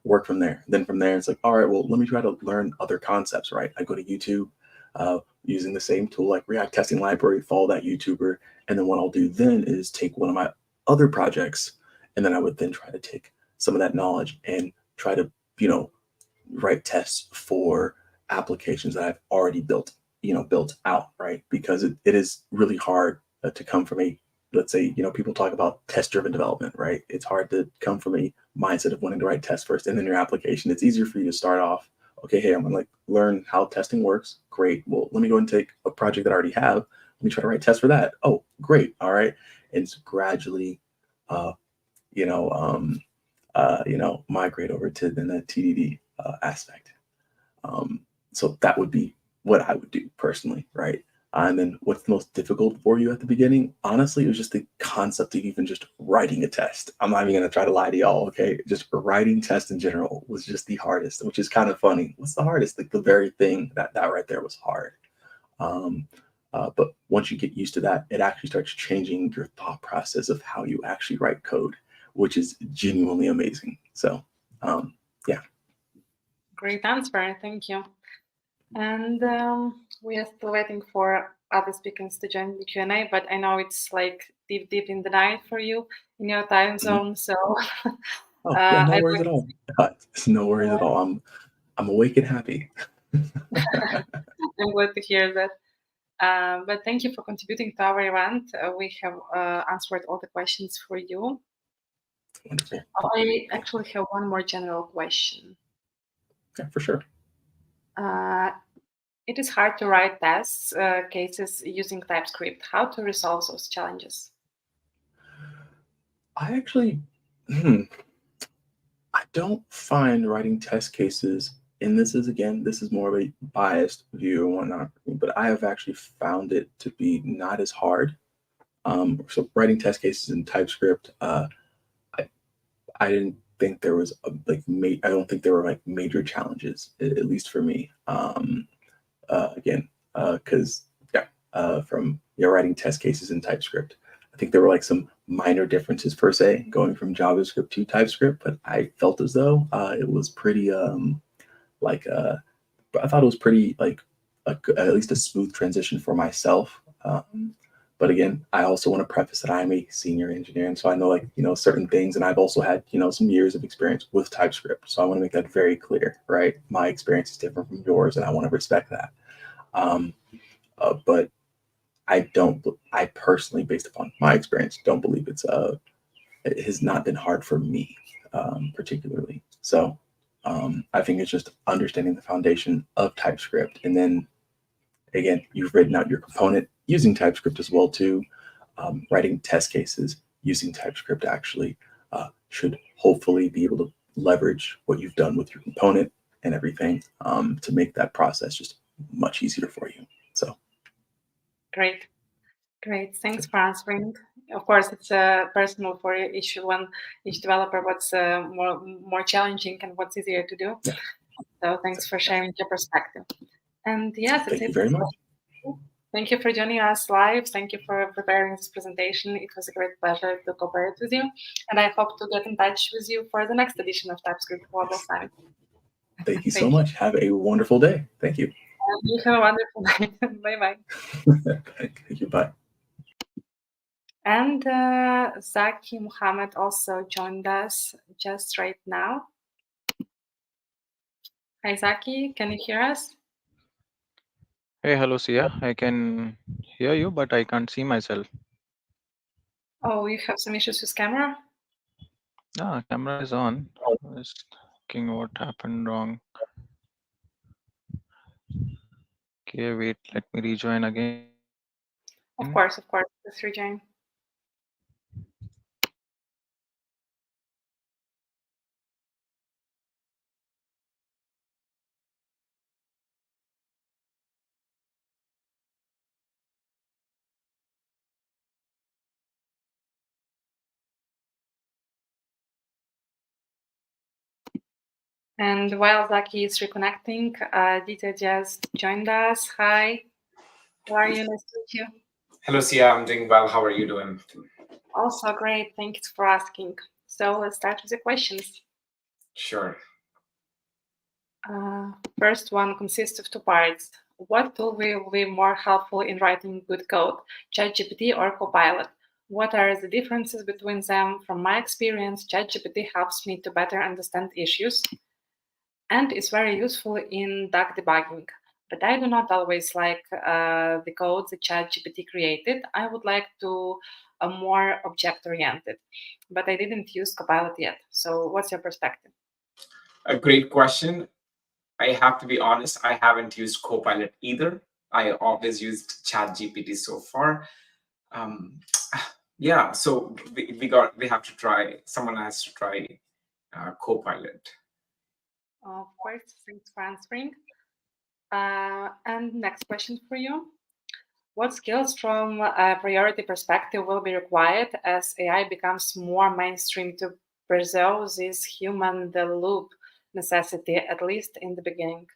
work from there. Then from there, it's like, all right, well, let me try to learn other concepts, right? I go to YouTube, using the same tool like React Testing Library, follow that YouTuber, and then what I'll do then is take one of my other projects, and then I would then try to take some of that knowledge and try to write tests for applications that I've already built out, right? Because it is really hard to come from a, let's say, people talk about test-driven development, right? It's hard to come from a mindset of wanting to write tests first and then your application. It's easier for you to start off, okay, hey, I'm gonna like learn how testing works. Great. Well, let me go and take a project that I already have. Let me try to write tests for that. Oh, great. All right. And it's gradually, uh, you know, um, migrate over to then the TDD aspect. So that would be what I would do personally, right? And then what's the most difficult for you at the beginning? Honestly, it was just the concept of even just writing a test. I'm not even going to try to lie to y'all, okay? Just writing tests in general was just the hardest, which is kind of funny. What's the hardest? Like the very thing that right there was hard. Um, but once you get used to that, it actually starts changing your thought process of how you actually write code, which is genuinely amazing. So, yeah. Great answer. Thank you. And we are still waiting for other speakers to join the Q&A, but I know it's like deep in the night for you in your time zone. So Oh, yeah, no I worries at all. No worries at all. I'm awake and happy. I'm glad to hear that. But thank you for contributing to our event. We have answered all the questions for you. Wonderful. I actually have one more general question. Yeah, for sure. It is hard to write tests cases using TypeScript. How to resolve those challenges? I actually, I don't find writing test cases, and this is more of a biased view and whatnot, but I have actually found it to be not as hard. So writing test cases in TypeScript, I didn't think there was I don't think there were like major challenges, at least for me. Again, because from writing test cases in TypeScript, I think there were like some minor differences per se going from JavaScript to TypeScript, but I felt as though it was pretty like I thought it was pretty like at least a smooth transition for myself. But again, I also want to preface that I'm a senior engineer, and so I know like certain things, and I've also had some years of experience with TypeScript. So I want to make that very clear, right? My experience is different from yours, and I want to respect that. But I personally, based upon my experience, don't believe it has not been hard for me, particularly. So I think it's just understanding the foundation of TypeScript, and then again, you've written out your component using TypeScript as well too. Writing test cases using TypeScript actually should hopefully be able to leverage what you've done with your component and everything to make that process just much easier for you. So Great. Thanks for answering. Of course, it's personal for each developer. What's more challenging and what's easier to do. Yeah. So thanks for sharing your perspective. And yes, thank you very much. Thank you for joining us live. Thank you for preparing this presentation. It was a great pleasure to cooperate with you. And I hope to get in touch with you for the next edition of TypeScript Global Summit. Thank you so much. Have a wonderful day. Thank you. You have a wonderful night. Bye-bye. Thank you. Bye. And Zaki Muhammad also joined us just right now. Hi, Zaki. Can you hear us? Hey, hello, Sia. I can hear you, but I can't see myself. Oh, you have some issues with camera? Camera is on. Just thinking what happened wrong. Okay, wait, let me rejoin again. Of course. Let's rejoin. And while Zaki is reconnecting, Dita just joined us. Hi, how are you? Nice to meet you. Hello, Sia. I'm doing well. How are you doing? Also great. Thanks for asking. So let's start with the questions. Sure. First one consists of two parts. What tool will be more helpful in writing good code, ChatGPT or Copilot? What are the differences between them? From my experience, ChatGPT helps me to better understand issues and is very useful in bug debugging. But I do not always like the code the ChatGPT created. I would like to a more object-oriented, but I didn't use Copilot yet. So what's your perspective? A great question. I have to be honest, I haven't used Copilot either. I always used ChatGPT so far. Yeah, so we have to try. Someone has to try Copilot. Of course, thanks for answering. And next question for you. What skills from a priority perspective will be required as AI becomes more mainstream to preserve this human the loop necessity, at least in the beginning?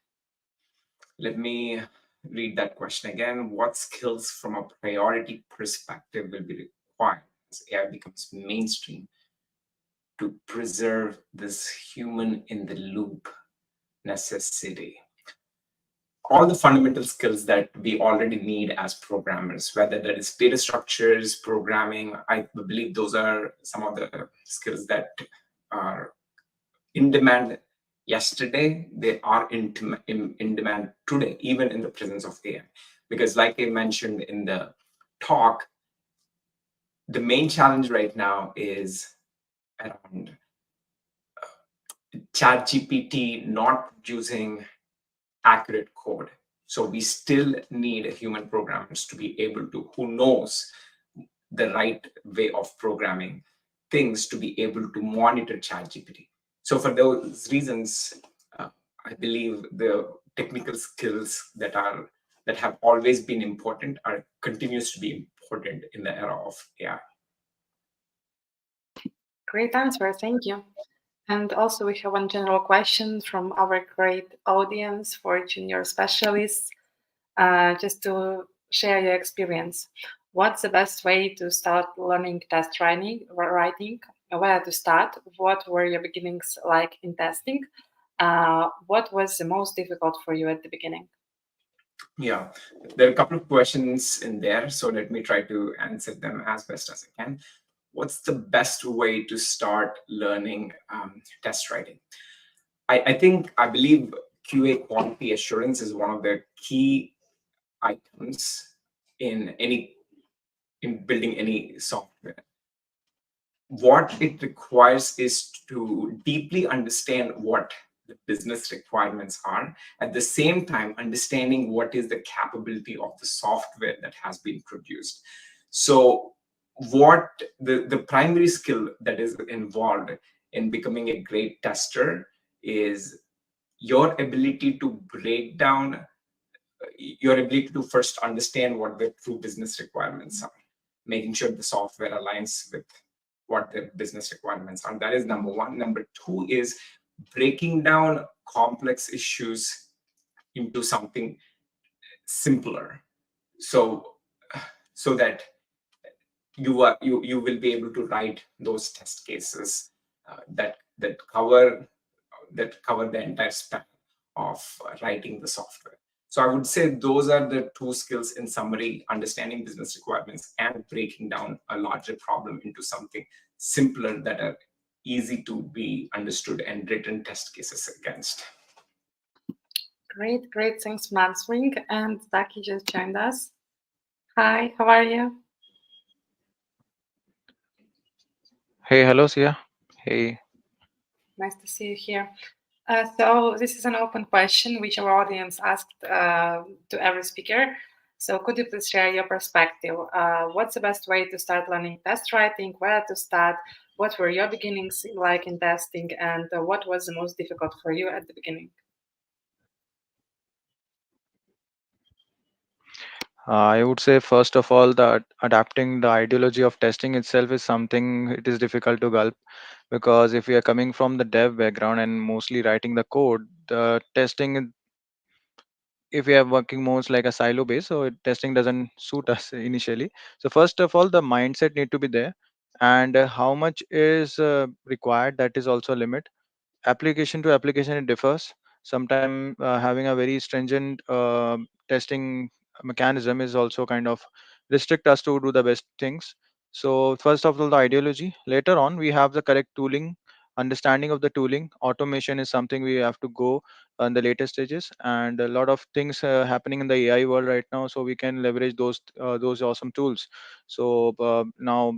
Let me read that question again. What skills from a priority perspective will be required as AI becomes mainstream to preserve this human in the loop necessity? All the fundamental skills that we already need as programmers, whether that is data structures, programming, I believe those are some of the skills that are in demand yesterday. They are in demand today, even in the presence of AI. Because like I mentioned in the talk, the main challenge right now is around ChatGPT not using accurate code. So we still need human programmers to be able to, who knows the right way of programming things, to be able to monitor ChatGPT. So for those reasons, I believe the technical skills that have always been important continues to be important in the era of AI. Great answer, thank you. And also we have one general question from our great audience for junior specialists, just to share your experience. What's the best way to start learning test writing? Where to start? What were your beginnings like in testing? What was the most difficult for you at the beginning? Yeah, there are a couple of questions in there, so let me try to answer them as best as I can. What's the best way to start learning test writing? I believe QA, quality assurance, is one of the key items in building any software. What it requires is to deeply understand what the business requirements are, at the same time understanding what is the capability of the software that has been produced. So what the primary skill that is involved in becoming a great tester is your ability to break down, your ability to first understand what the true business requirements are, making sure the software aligns with what the business requirements are. That is number one. Number two is breaking down complex issues into something simpler, so that you will be able to write those test cases that cover the entire span of writing the software. So I would say those are the two skills in summary: understanding business requirements and breaking down a larger problem into something simpler that are easy to be understood and written test cases against. Great, thanks for answering. And Zaki just joined us. Hi, how are you? Hey, hello, Sia. Hey. Nice to see you here. So this is an open question which our audience asked to every speaker. So could you please share your perspective? What's the best way to start learning test writing? Where to start? What were your beginnings like in testing? And what was the most difficult for you at the beginning? I would say first of all that adapting the ideology of testing itself is something it is difficult to gulp, because if we are coming from the dev background and mostly writing the code, the testing, if we are working most like a silo base, so testing doesn't suit us initially. So first of all, the mindset need to be there, and how much is required, that is also a limit. Application to application it differs. Sometimes having a very stringent testing mechanism is also kind of restrict us to do the best things. So first of all, the ideology. Later on, we have the correct tooling, understanding of the tooling. Automation is something we have to go in the later stages, and a lot of things happening in the AI world right now, so we can leverage those awesome tools. So now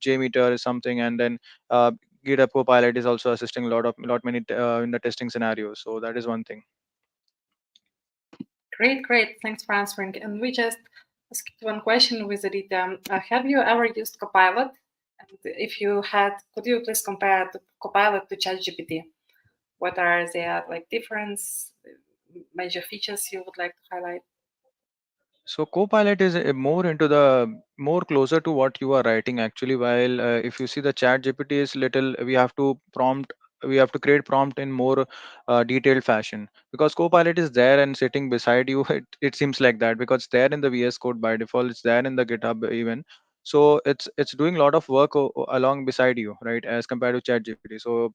JMeter is something, and then uh, GitHub Copilot is also assisting lot many in the testing scenarios. So that is one thing. Great, great. Thanks for answering. And we just asked one question with Rita. Have you ever used Copilot? And if you had, could you please compare Copilot to ChatGPT? What are the like difference, major features you would like to highlight? So Copilot is more into the more closer to what you are writing actually. While if you see the Chat GPT is little, we have to create prompt in more detailed fashion, because Copilot is there and sitting beside you. It seems like that because it's there in the VS Code by default. It's there in the GitHub even. So it's doing a lot of work along beside you, right? As compared to Chat GPT. So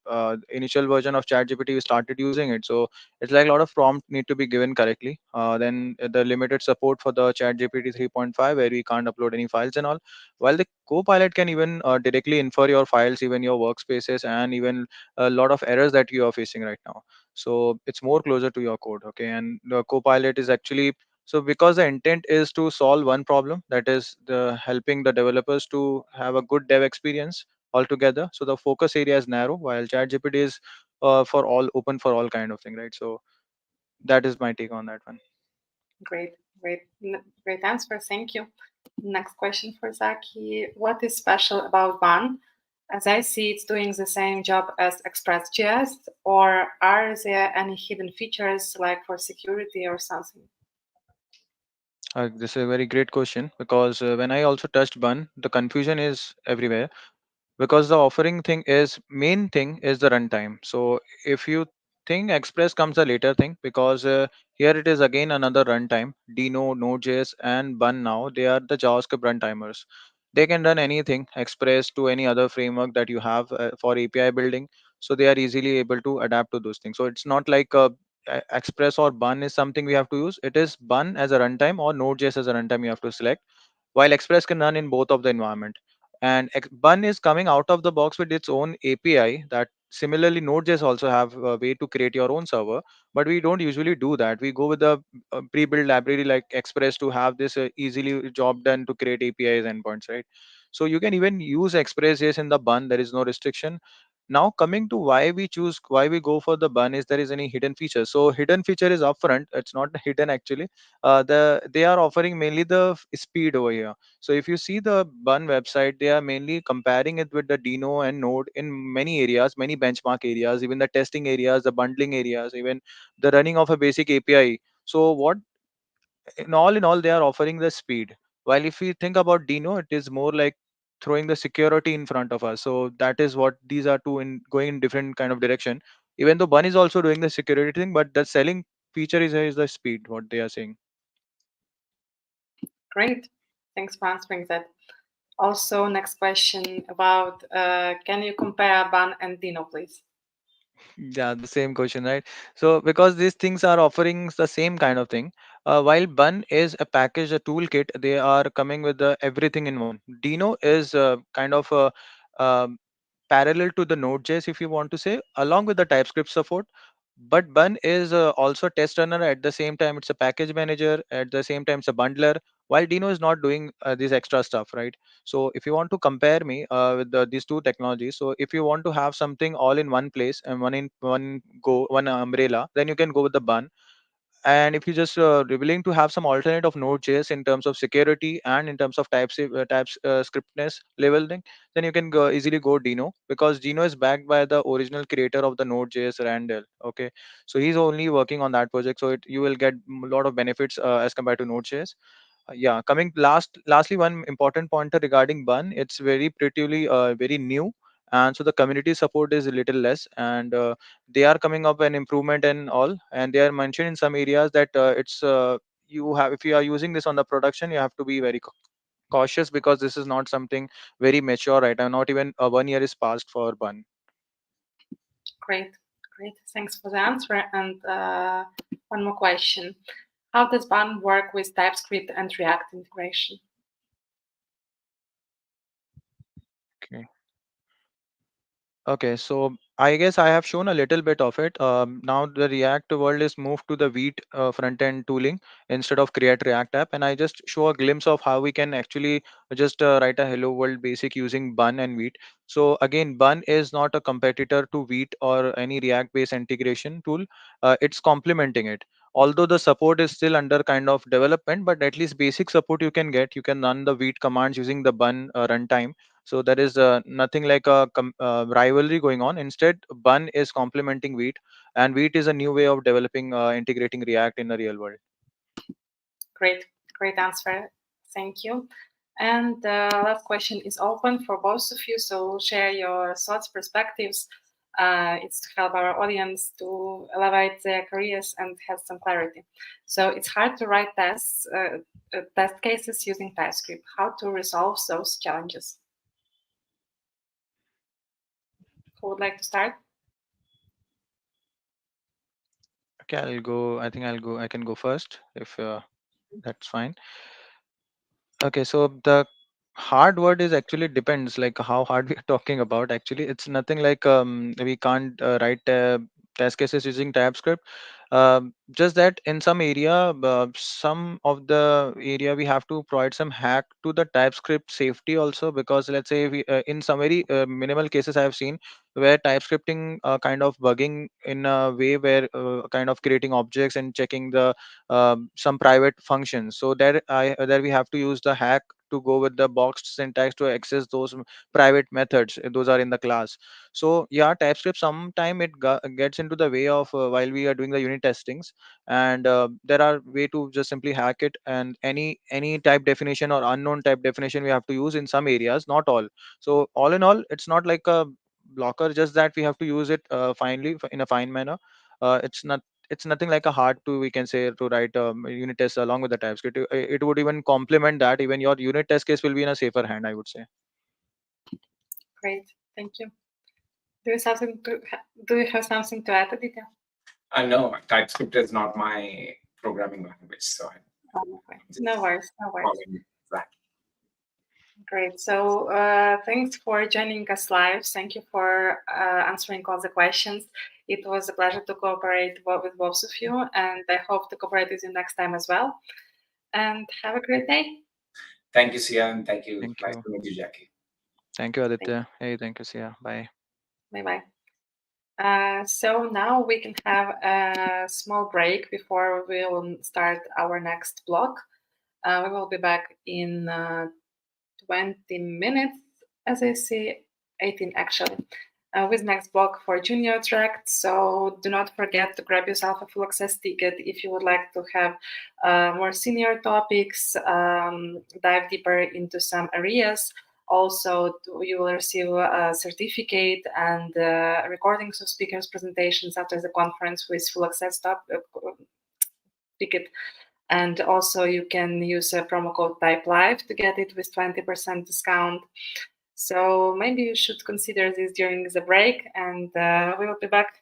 initial version of Chat GPT we started using it. So it's like a lot of prompt need to be given correctly. Then the limited support for the chat gpt 3.5 where we can't upload any files and all, while the copilot can even directly infer your files, even your workspaces, and even a lot of errors that you are facing right now. So it's more closer to your code, okay? And the copilot is actually, so because the intent is to solve one problem, that is the helping the developers to have a good dev experience altogether. So the focus area is narrow, while ChatGPT is for all, open for all kind of thing, right? So that is my take on that one. Great, great answer. Thank you. Next question for Zaki. What is special about Bun? As I see, it's doing the same job as Express.js, or are there any hidden features like for security or something? This is a very great question, because when I also touched Bun, the confusion is everywhere, because the offering thing is main thing is the runtime. So if you think Express comes a later thing, because here it is again another runtime. Dino, Node.js, and Bun now they are the JavaScript runtimers. They can run anything Express to any other framework that you have for API building. So they are easily able to adapt to those things. So it's not like Express or Bun is something we have to use. It is Bun as a runtime or Node.js as a runtime you have to select, while Express can run in both of the environment. And Bun is coming out of the box with its own API that similarly Node.js also have a way to create your own server, but we don't usually do that. We go with a pre-built library like Express to have this easily job done to create APIs endpoints, right? So you can even use Express.js in the Bun. There is no restriction. Now coming to why we go for the Bun, is there is any hidden feature. So hidden feature is upfront. It's not hidden actually. They are offering mainly the speed over here. So if you see the Bun website, they are mainly comparing it with the Dino and Node in many areas, many benchmark areas, even the testing areas, the bundling areas, even the running of a basic API. So what in all they are offering the speed. While if we think about Dino, it is more like throwing the security in front of us. So that is what these are two in going in different kind of direction. Even though Bun is also doing the security thing, but the selling feature is the speed, what they are saying. Great. Thanks for answering that. Also, next question about can you compare Bun and Dino, please? Yeah, the same question, right? So because these things are offering the same kind of thing, while Bun is a package, a toolkit, they are coming with the everything in one. Dino is kind of a um, parallel to the Node.js, if you want to say, along with the TypeScript support. But Bun is also test runner at the same time. It's a package manager at the same time. It's a bundler. While Dino is not doing this extra stuff, right? So if you want to compare me with these two technologies, so if you want to have something all in one place and one in one go, one umbrella, then you can go with the Bun. And if you just willing to have some alternate of Node.js in terms of security and in terms of types scriptness level thing, then you can easily go Dino, because Dino is backed by the original creator of the Node.js, Randall. Okay, so he's only working on that project, so you will get a lot of benefits as compared to Node.js. Yeah, coming lastly, one important pointer regarding bun, it's very prettily very new, and so the community support is a little less, and they are coming up an improvement and all, and they are mentioned in some areas that it's you have, if you are using this on the production, you have to be very cautious, because this is not something very mature right now. Not even 1 year is passed for bun. Great, great. Thanks for the answer. And one more question. How does Bun work with TypeScript and React integration? Okay. Okay, so I guess I have shown a little bit of it. Now the React world is moved to the Vite front end tooling instead of Create React app, and I just show a glimpse of how we can actually just write a hello world basic using Bun and Vite. So again, Bun is not a competitor to Vite or any React based integration tool. It's complementing it. Although the support is still under kind of development, but at least basic support you can get. You can run the Vite commands using the Bun runtime, so there is nothing like a rivalry going on. Instead, Bun is complementing Wheat, and Wheat is a new way of developing, integrating React in the real world. Great, great answer. Thank you. And the last question is open for both of you, so share your thoughts, perspectives. It's to help our audience to elevate their careers and have some clarity. So it's hard to write tests, test cases using TypeScript. How to resolve those challenges? Who would like to start? Okay, I'll go. I think I'll go. I can go first if that's fine. Okay, so the hard word is actually depends like how hard we are talking about. Actually, it's nothing like we can't write test cases using TypeScript. Just that in some area, some of the area we have to provide some hack to the TypeScript safety also, because let's say we in some very minimal cases I have seen where TypeScripting kind of bugging in a way where kind of creating objects and checking the some private functions. So there we have to use the hack to go with the boxed syntax to access those private methods. Those are in the class. So yeah, TypeScript sometime it gets into the way of while we are doing the unit testings, and there are way to just simply hack it, and any type definition or unknown type definition we have to use in some areas, not all. So all in all, it's not like a blocker, just that we have to use it finely in a fine manner. It's nothing like a hard to, we can say, to write unit tests along with the TypeScript. It would even complement that. Even your unit test case will be in a safer hand, I would say. Great, thank you. Do you have something to add, Aditya? No, TypeScript is not my programming language, so no worries, no worries. That. Great. So thanks for joining us live. Thank you for answering all the questions. It was a pleasure to cooperate with both of you, and I hope to cooperate with you next time as well. And have a great day. Thank you, Sia, and thank you. Thank Nice you. to meet you, Jackie. Thank you, Aditya. Hey, thank you, Sia. Bye. Bye-bye. So now we can have a small break before we will start our next block. We will be back in 20 minutes, as I see, 18 actually, with next block for junior track. So do not forget to grab yourself a full access ticket if you would like to have more senior topics, dive deeper into some areas. Also, you will receive a certificate and recordings of speakers' presentations after the conference with full access ticket. And also you can use a promo code TypeLive to get it with 20% discount. So maybe you should consider this during the break, and we will be back.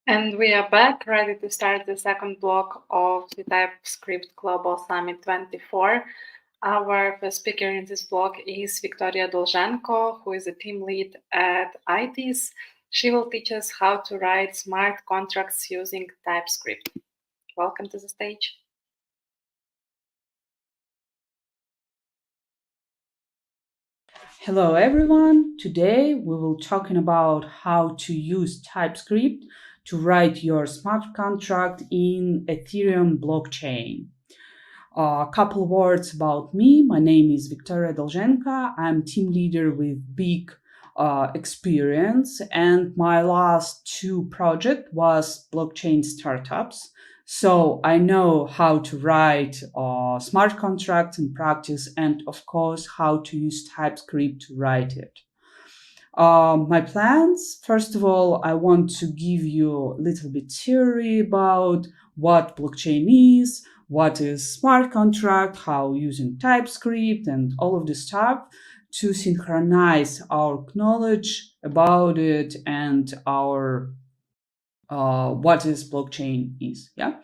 And we are back, ready to start the second block of the TypeScript Global Summit 24. Our first speaker in this block is Victoria Dolzhenko, who is a team lead at ITIS. She will teach us how to write smart contracts using TypeScript. Welcome to the stage. Hello everyone. Today we will talking about how to use TypeScript to write your smart contract in Ethereum blockchain. A couple words about me. My name is Victoria Dolzhenko. I'm team leader with big experience, and my last two projects was blockchain startups. So I know how to write smart contracts in practice, and of course how to use TypeScript to write it. My plans, first of all, I want to give you a little bit theory about what blockchain is, what is smart contract, how using TypeScript and all of this stuff to synchronize our knowledge about it and our what is blockchain is. Yeah.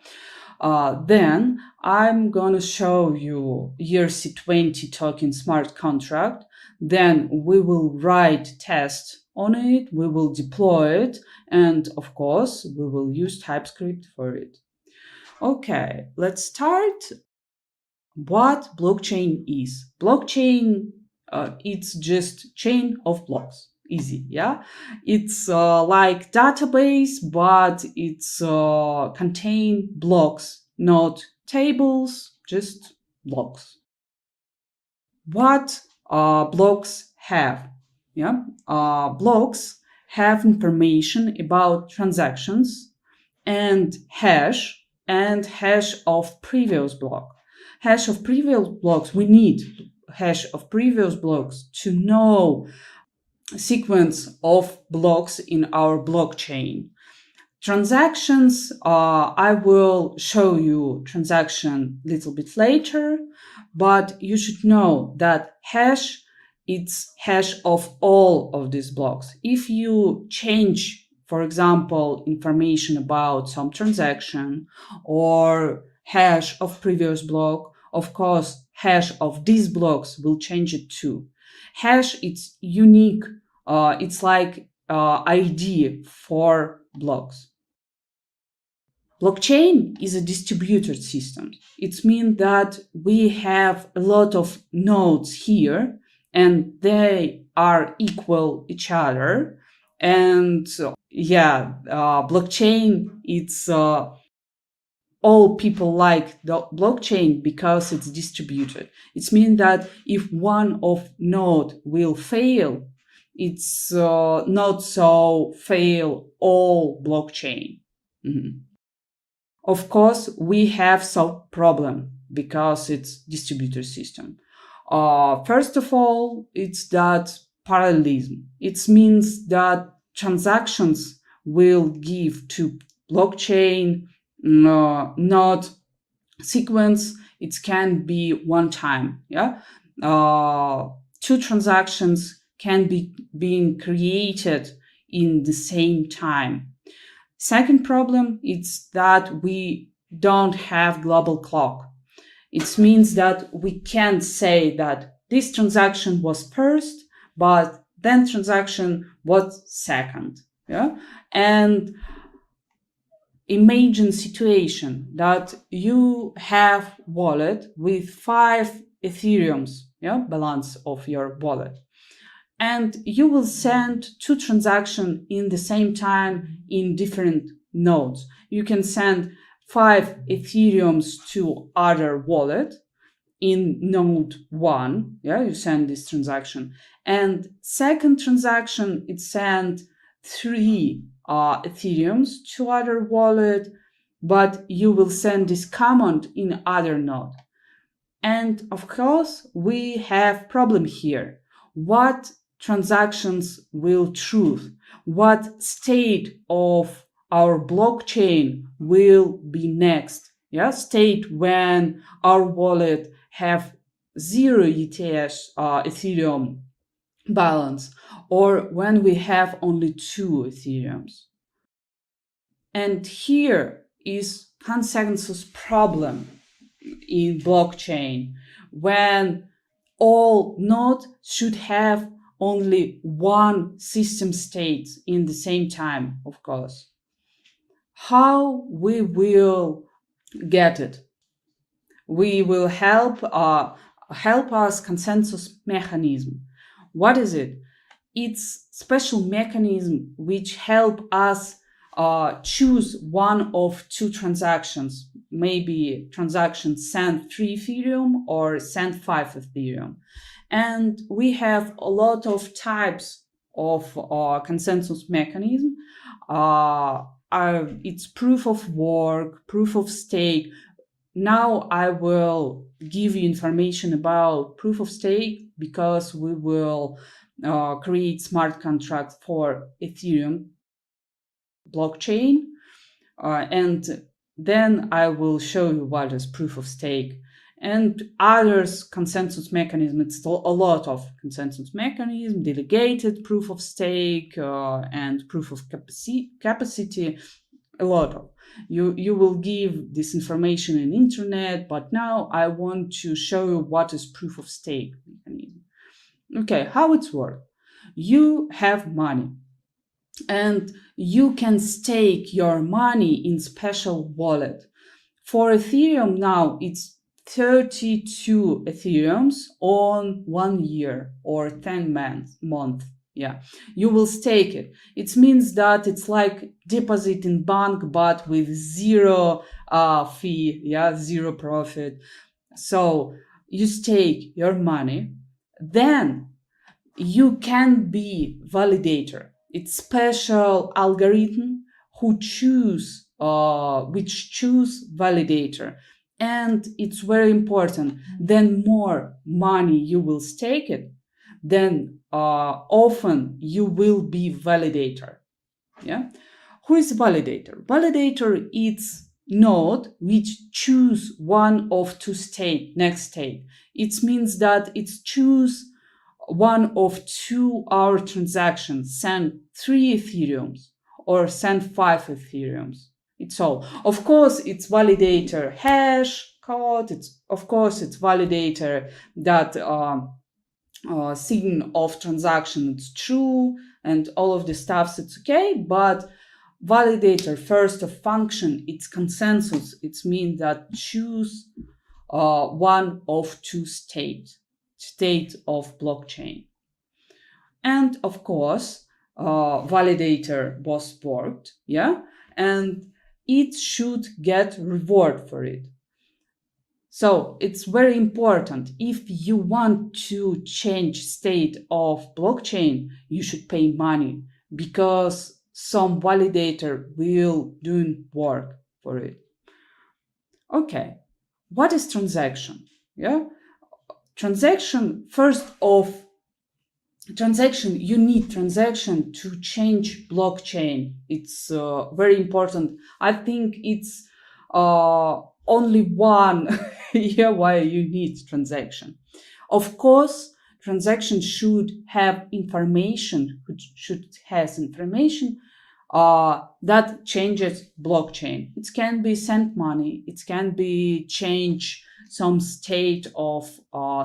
Then I'm gonna show you ERC20 token smart contract. Then we will write test on it, we will deploy it, and of course, we will use TypeScript for it. Okay, let's start. What blockchain is? Blockchain, it's just chain of blocks. Easy, yeah? It's like database, but it's contain blocks, not tables, just blocks. What blocks have? Yeah, blocks have information about transactions and hash of previous block. Hash of previous blocks, we need hash of previous blocks to know sequence of blocks in our blockchain. Transactions, I will show you transaction a little bit later, but you should know that hash, it's hash of all of these blocks. If you change, for example, information about some transaction or hash of previous block, of course, hash of these blocks will change it too. Hash, it's unique. It's like ID for blocks. Blockchain is a distributed system. It means that we have a lot of nodes here and they are equal each other. And blockchain, it's all people like the blockchain because it's distributed. It means that if one of node will fail, it's not so fail all blockchain. Mm-hmm. Of course, we have some problem because it's distributed system. First of all, it's that parallelism. It means that transactions will give to blockchain not sequence. It can be one time. Yeah, two transactions can be being created in the same time. Second problem is that we don't have global clock. It means that we can't say that this transaction was first, but then transaction was second. Yeah, and imagine situation that you have wallet with 5 Ethereums, yeah, balance of your wallet. And you will send 2 transactions in the same time in different nodes. You can send 5 Ethereums to other wallet in node 1. Yeah, you send this transaction. And second transaction, it sent 3 Ethereums to other wallet, but you will send this command in other node. And of course, we have problem here. What transactions will truth? What state of our blockchain will be next? Yeah, state when our wallet have 0 ETH Ethereum balance, or when we have only 2 Ethereums. And here is consensus problem in blockchain, when all nodes should have only one system state in the same time, of course. How we will get it? We will help us consensus mechanism. What is it? It's special mechanism which help us choose one of two transactions, maybe transaction send 3 Ethereum or send 5 Ethereum. And we have a lot of types of consensus mechanism. It's proof of work, proof of stake. Now I will give you information about proof of stake because we will create smart contracts for Ethereum blockchain. And then I will show you what is proof of stake. And others consensus mechanism, it's a lot of consensus mechanism, delegated proof of stake and proof of capacity, a lot of. You will give this information in internet, but now I want to show you what is proof of stake mechanism. Okay, how it's work? You have money and you can stake your money in special wallet. For Ethereum now, it's 32 Ethereums on 1 year or 10 months. Yeah, you will stake it. It means that it's like deposit in bank, but with zero fee, yeah, zero profit. So you stake your money, then you can be validator. It's special algorithm which choose validator. And it's very important. Then more money you will stake it, then often you will be validator. Yeah, who is validator? Validator is node which choose one of two next state. It means that it's choose one of 2 hour transactions, send 3 Ethereums or send 5 Ethereums. It's all. Of course, it's validator hash code. It's validator that sign of transaction is true and all of the stuff. It's okay, but validator first of function, it's consensus. It means that choose one of 2 state of blockchain. And of course, validator was worked, yeah, and it should get reward for it. So it's very important. If you want to change state of blockchain, you should pay money because some validator will do work for it. Okay, what is transaction? Yeah, transaction, you need transaction to change blockchain. It's very important. I think it's only one why you need transaction. Of course, transaction should have information, that changes blockchain. It can be send money, it can be change some state of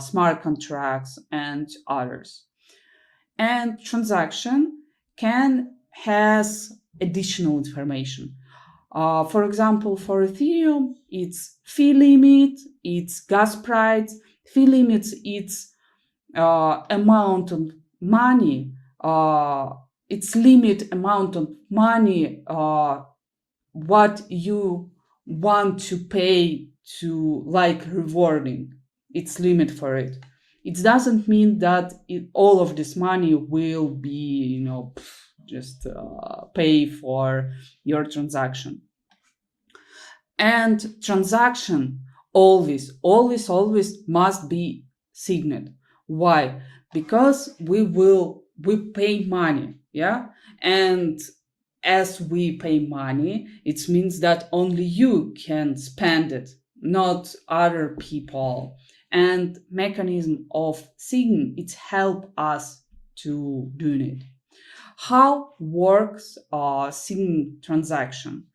smart contracts and others. And transaction has additional information. For example, for Ethereum, it's fee limit, it's gas price. Fee limits, it's amount of money, it's limit amount of money what you want to pay to like rewarding. It's limit for it. It doesn't mean that all of this money will be, just pay for your transaction. And transaction always must be signed. Why? Because we pay money, yeah? And as we pay money, it means that only you can spend it, not other people. And mechanism of sign, it help us to do it. How works sign transaction?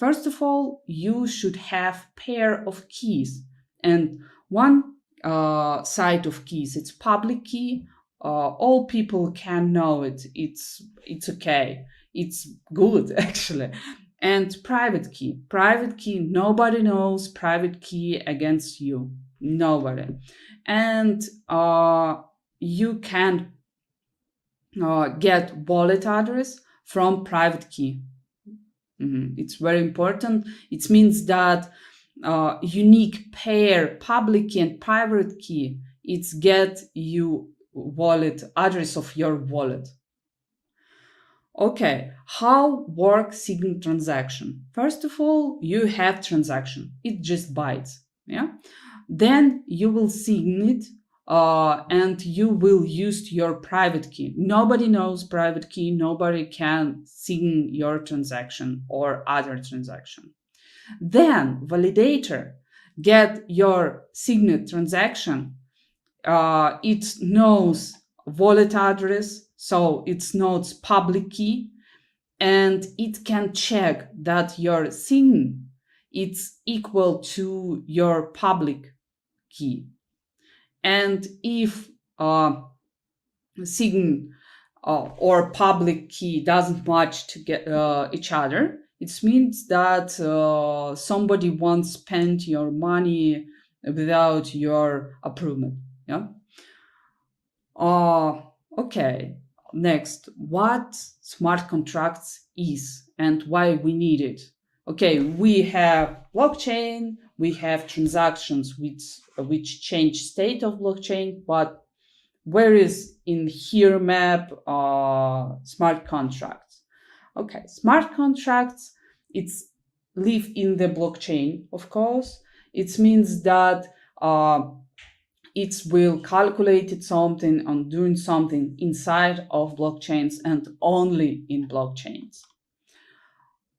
First of all, you should have pair of keys, and one side of keys, it's public key. All people can know it. It's okay. It's good actually. And private key. Private key, nobody knows private key against you. Nobody. And you can get wallet address from private key. It's very important. It means that unique pair public key and private key, it's get you wallet address of your wallet. Okay, how work Sign transaction? First of all, you have transaction. It just bytes. Yeah. Then you will sign it and you will use your private key. Nobody knows private key. Nobody can sign your transaction or other transaction. Then validator get your signed transaction. It knows wallet address, so it knows public key, and it can check that your sign is equal to your public key. And if sign or public key doesn't match to get each other, it means that somebody won't spend your money without your approval. Yeah. Okay. Next, what smart contracts is and why we need it. Okay, we have blockchain, we have transactions which change state of blockchain, but where is in here map smart contracts? Okay, smart contracts, it's live in the blockchain, of course. It means that it will calculate something and doing something inside of blockchains and only in blockchains.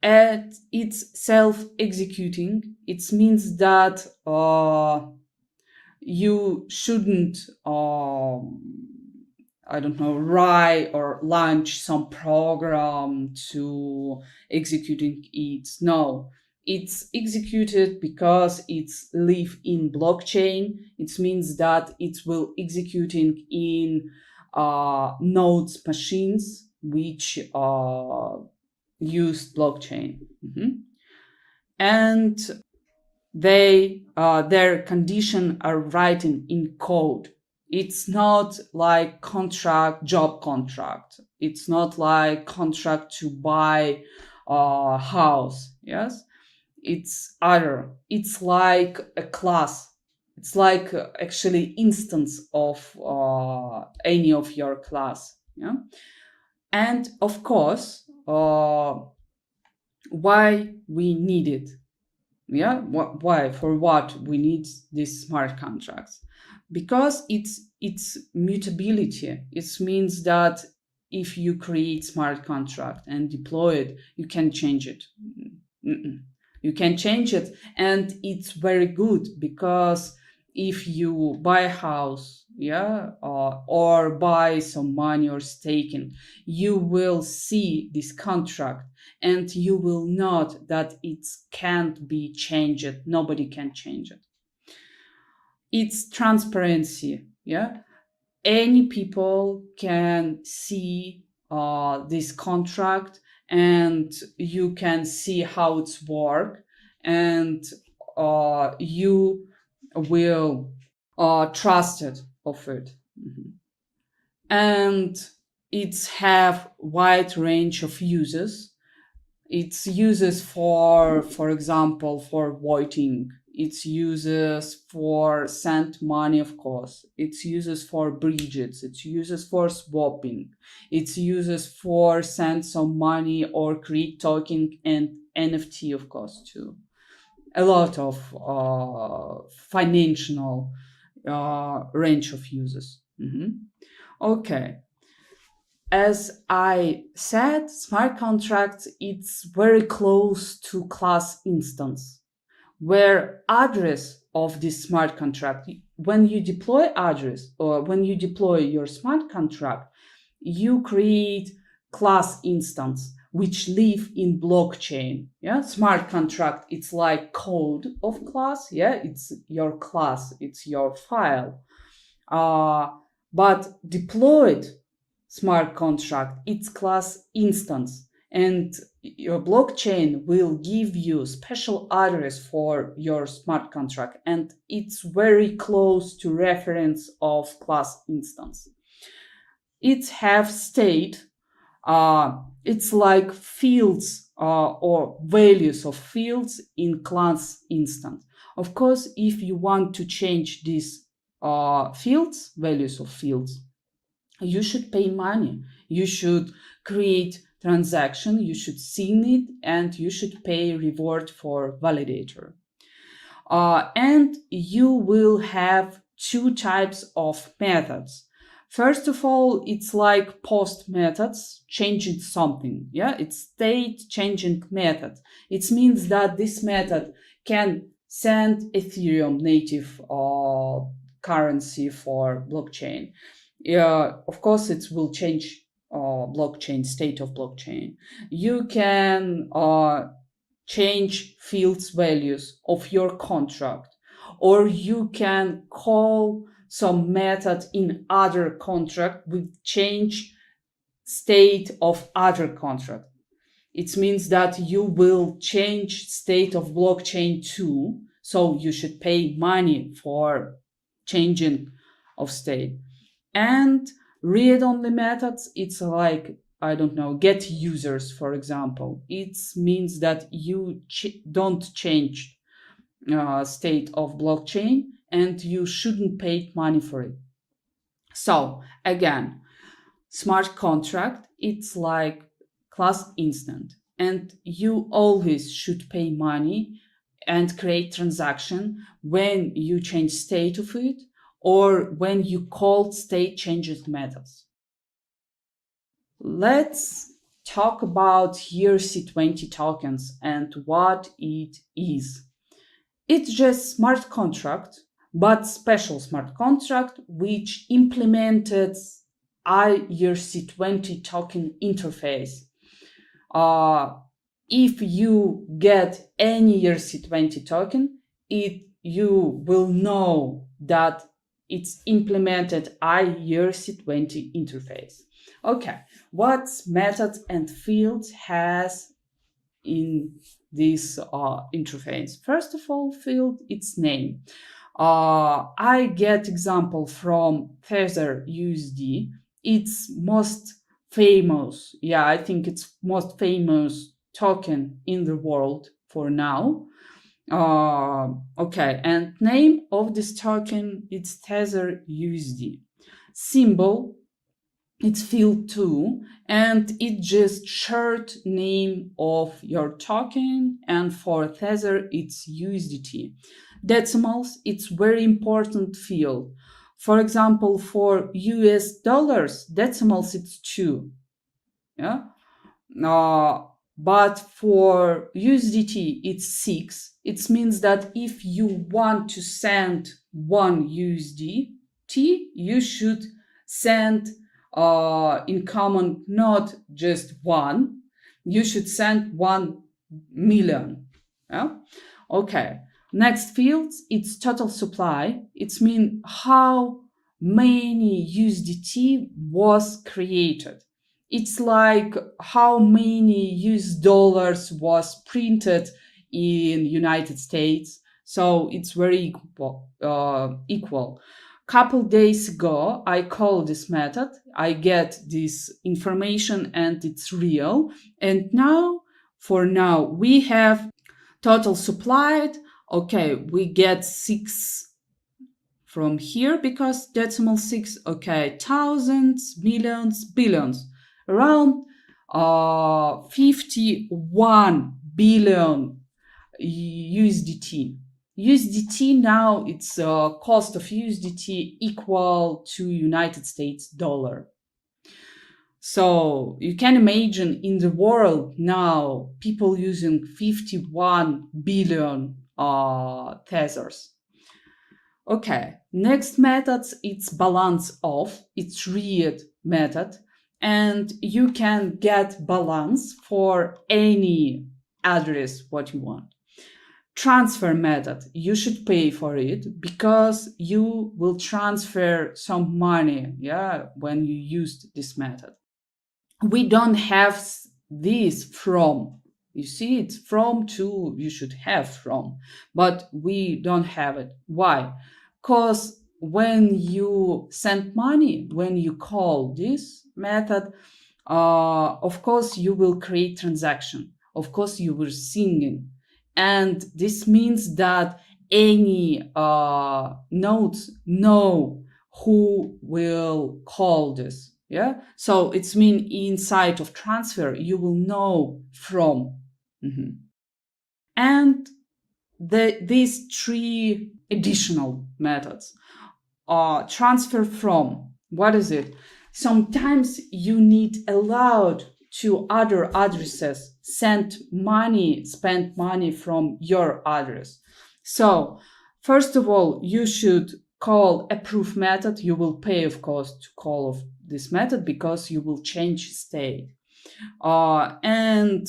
And it's self-executing. It means that you shouldn't write or launch some program to executing it. No, it's executed because it's live in blockchain. It means that it will executing in nodes machines which use blockchain. And they their condition are written in code. It's not like job contract. It's not like contract to buy a house. Yes, it's other. It's like a class. It's like actually instance of any of your class. Yeah, and of course, why we need it. Yeah, why? For what we need these smart contracts? Because it's mutability. It means that if you create smart contract and deploy it, you can change it. You can change it, and it's very good because if you buy a house, or buy some money or staking, you will see this contract and you will note that it can't be changed. Nobody can change it. It's transparency. Yeah, any people can see this contract, and you can see how it's work, and you will trust it of it. And it's have wide range of uses. It's uses for example, for voting. It's uses for send money, of course. It's uses for bridges. It's uses for swapping. It's uses for send some money or create token and NFT, of course, too. A lot of financial range of uses. Okay. As I said, smart contracts, it's very close to class instance, where address of this smart contract, when you deploy address or when you deploy your smart contract, you create class instance which live in blockchain. Yeah, smart contract, it's like code of class. Yeah, it's your class, it's your file. But deployed smart contract, it's class instance, and your blockchain will give you special address for your smart contract, and it's very close to reference of class instance. It have state. It's like fields or values of fields in class instance. Of course, if you want to change these fields, values of fields, you should pay money. You should create transaction, you should sign it, and you should pay reward for validator. And you will have two types of methods. First of all, it's like post methods, changing something. Yeah, it's state changing method. It means that this method can send Ethereum native currency for blockchain. Of course, it will change blockchain, state of blockchain. You can change fields values of your contract, or you can call some method in other contract with change state of other contract. It means that you will change state of blockchain too, so you should pay money for changing of state. And read-only methods, it's like, I don't know, get users, for example. It means that you don't change state of blockchain, and you shouldn't pay money for it. So again, smart contract, it's like class instant, and you always should pay money and create transaction when you change state of it, or when you call state changes methods. Let's talk about ERC20 tokens and what it is. It's just smart contract, but special smart contract which implemented ERC20 token interface. If you get any ERC20 token, you will know that it's implemented ERC20 interface. Okay, what methods and fields has in this interface? First of all, field, its name. I get example from Tether USD. It's most famous, I think it's most famous token in the world for now. Okay, and name of this token, it's Tether USD. Symbol, it's field 2, and it's just short name of your token, and for Tether, it's USDT. Decimals, it's very important field. For example, for US dollars, decimals, it's 2. Yeah. But for USDT, it's 6. It means that if you want to send 1 USDT, you should send in common not just 1, you should send 1 million. Yeah? Okay. Next field, it's total supply. It means how many USDT was created. It's like how many US dollars was printed in United States. So it's very equal. Couple days ago, I called this method. I get this information and it's real. And now, for now, we have total supplied. Okay, we get 6 from here because decimal 6. Okay, thousands, millions, billions. Around 51 billion USDT. USDT now, it's cost of USDT equal to United States dollar. So you can imagine in the world now, people using 51 billion tethers. Okay, next method, it's balance of, it's read method. and you can get balance for any address what you want. Transfer method, you should pay for it because you will transfer some money, when you used this method. We don't have this from. You see, it's from to, you should have from, but we don't have it. Why? Because when you send money, when you call this method, of course you will create transaction. Of course you will singing. And this means that any nodes know who will call this. Yeah. So it's mean inside of transfer, you will know from. And these three additional methods are transfer from. What is it? Sometimes you need allowed to other addresses send money, spend money from your address. So first of all, you should call approve method. You will pay, of course, to call of this method because you will change state. And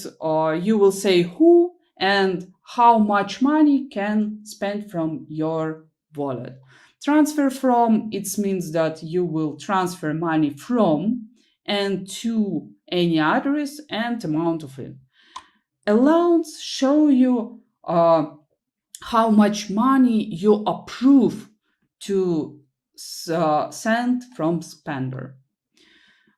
you will say who and how much money can spend from your wallet. Transfer from, it means that you will transfer money from and to any address and amount of it. Allowance show you how much money you approve to send from spender.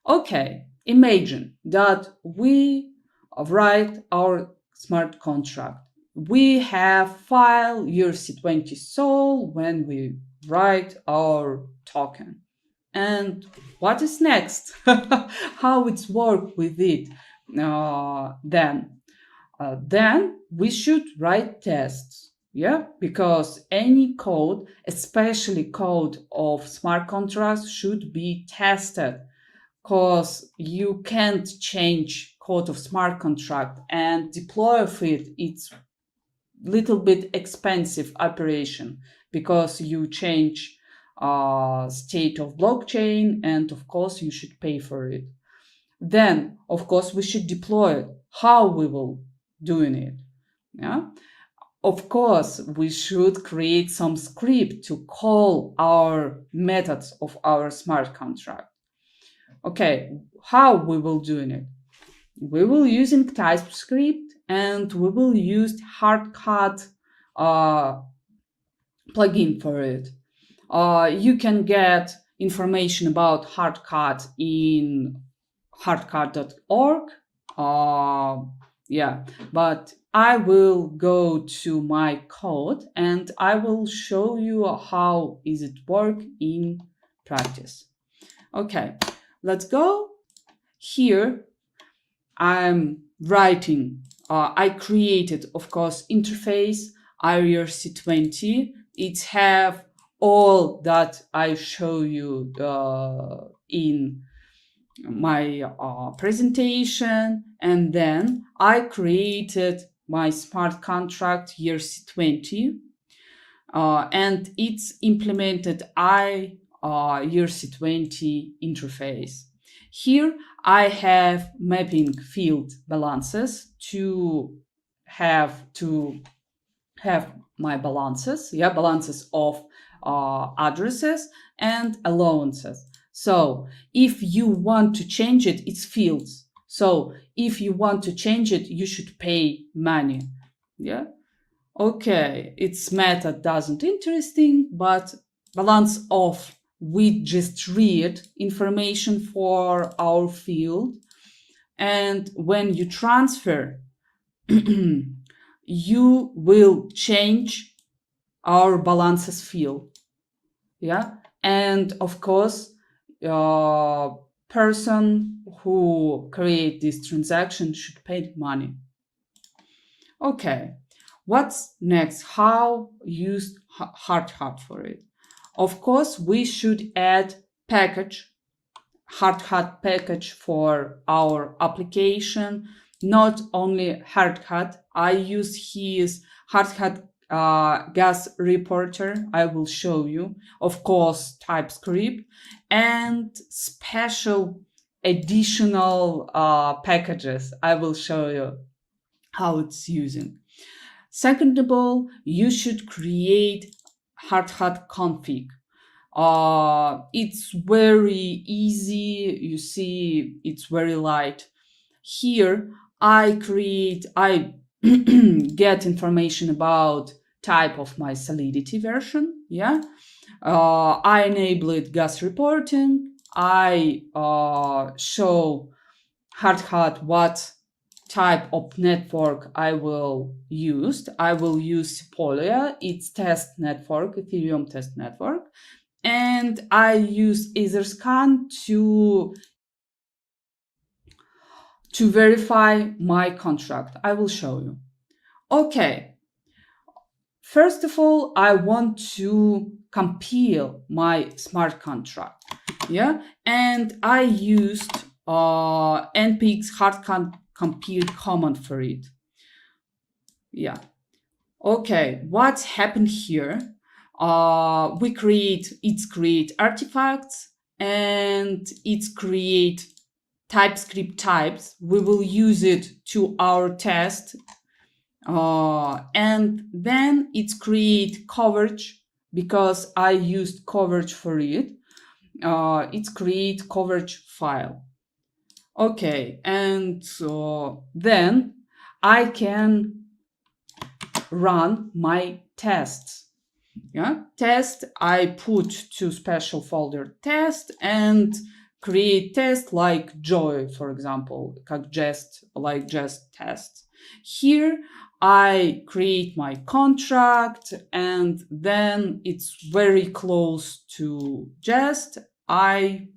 Okay, imagine that we write our smart contract. We have file ERC20 sol when we write our token. And what is next? How it's work with it? Then we should write tests. Because any code, especially code of smart contracts, should be tested. Because you can't change code of smart contract and deploy of it. It's little bit expensive operation because you change state of blockchain, and of course you should pay for it. Then of course we should deploy it. How we will doing it? Of course we should create some script to call our methods of our smart contract. Okay, how we will doing it? We will using Typescript, and we will use hardcut plugin for it. You can get information about hardcut in hardcut.org. But I will go to my code and I will show you how is it work in practice. Okay, let's go. Here I'm writing. I created, of course, interface ERC20. It have all that I show you in my presentation, and then I created my smart contract ERC20, and it's implemented ERC20 interface. Here I have mapping field balances to have my balances, balances of addresses and allowances. So if you want to change it, it's fields. So if you want to change it, you should pay money. Okay, its method doesn't interesting, but balance of, we just read information for our field, and when you transfer, you will change our balances field. And of course, person who create this transaction should pay money. Okay, what's next? How use hardhat for it? Of course, we should add package, hardhat package for our application. Not only hardhat, I use his hardhat gas reporter. I will show you. Of course, Typescript and special additional packages. I will show you how it's using. Second of all, you should create hard hat config. It's very easy. You see, it's very light. Here, I get information about type of my Solidity version. Yeah, I enabled gas reporting. I show hard hat what type of network I will use. I will use Sepolia. It's test network, Ethereum test network. And I use Etherscan to verify my contract. I will show you. Okay. First of all, I want to compile my smart contract. Yeah. And I used npx hard compile command for it. Yeah. Okay. What's happened here? It's create artifacts and it's create Typescript types. We will use it to our test. And then it's create coverage because I used coverage for it. It's create coverage file. Okay, and then I can run my tests. Yeah, test, I put to special folder test and create test like joy, for example, just test. Here I create my contract and then it's very close to jest. I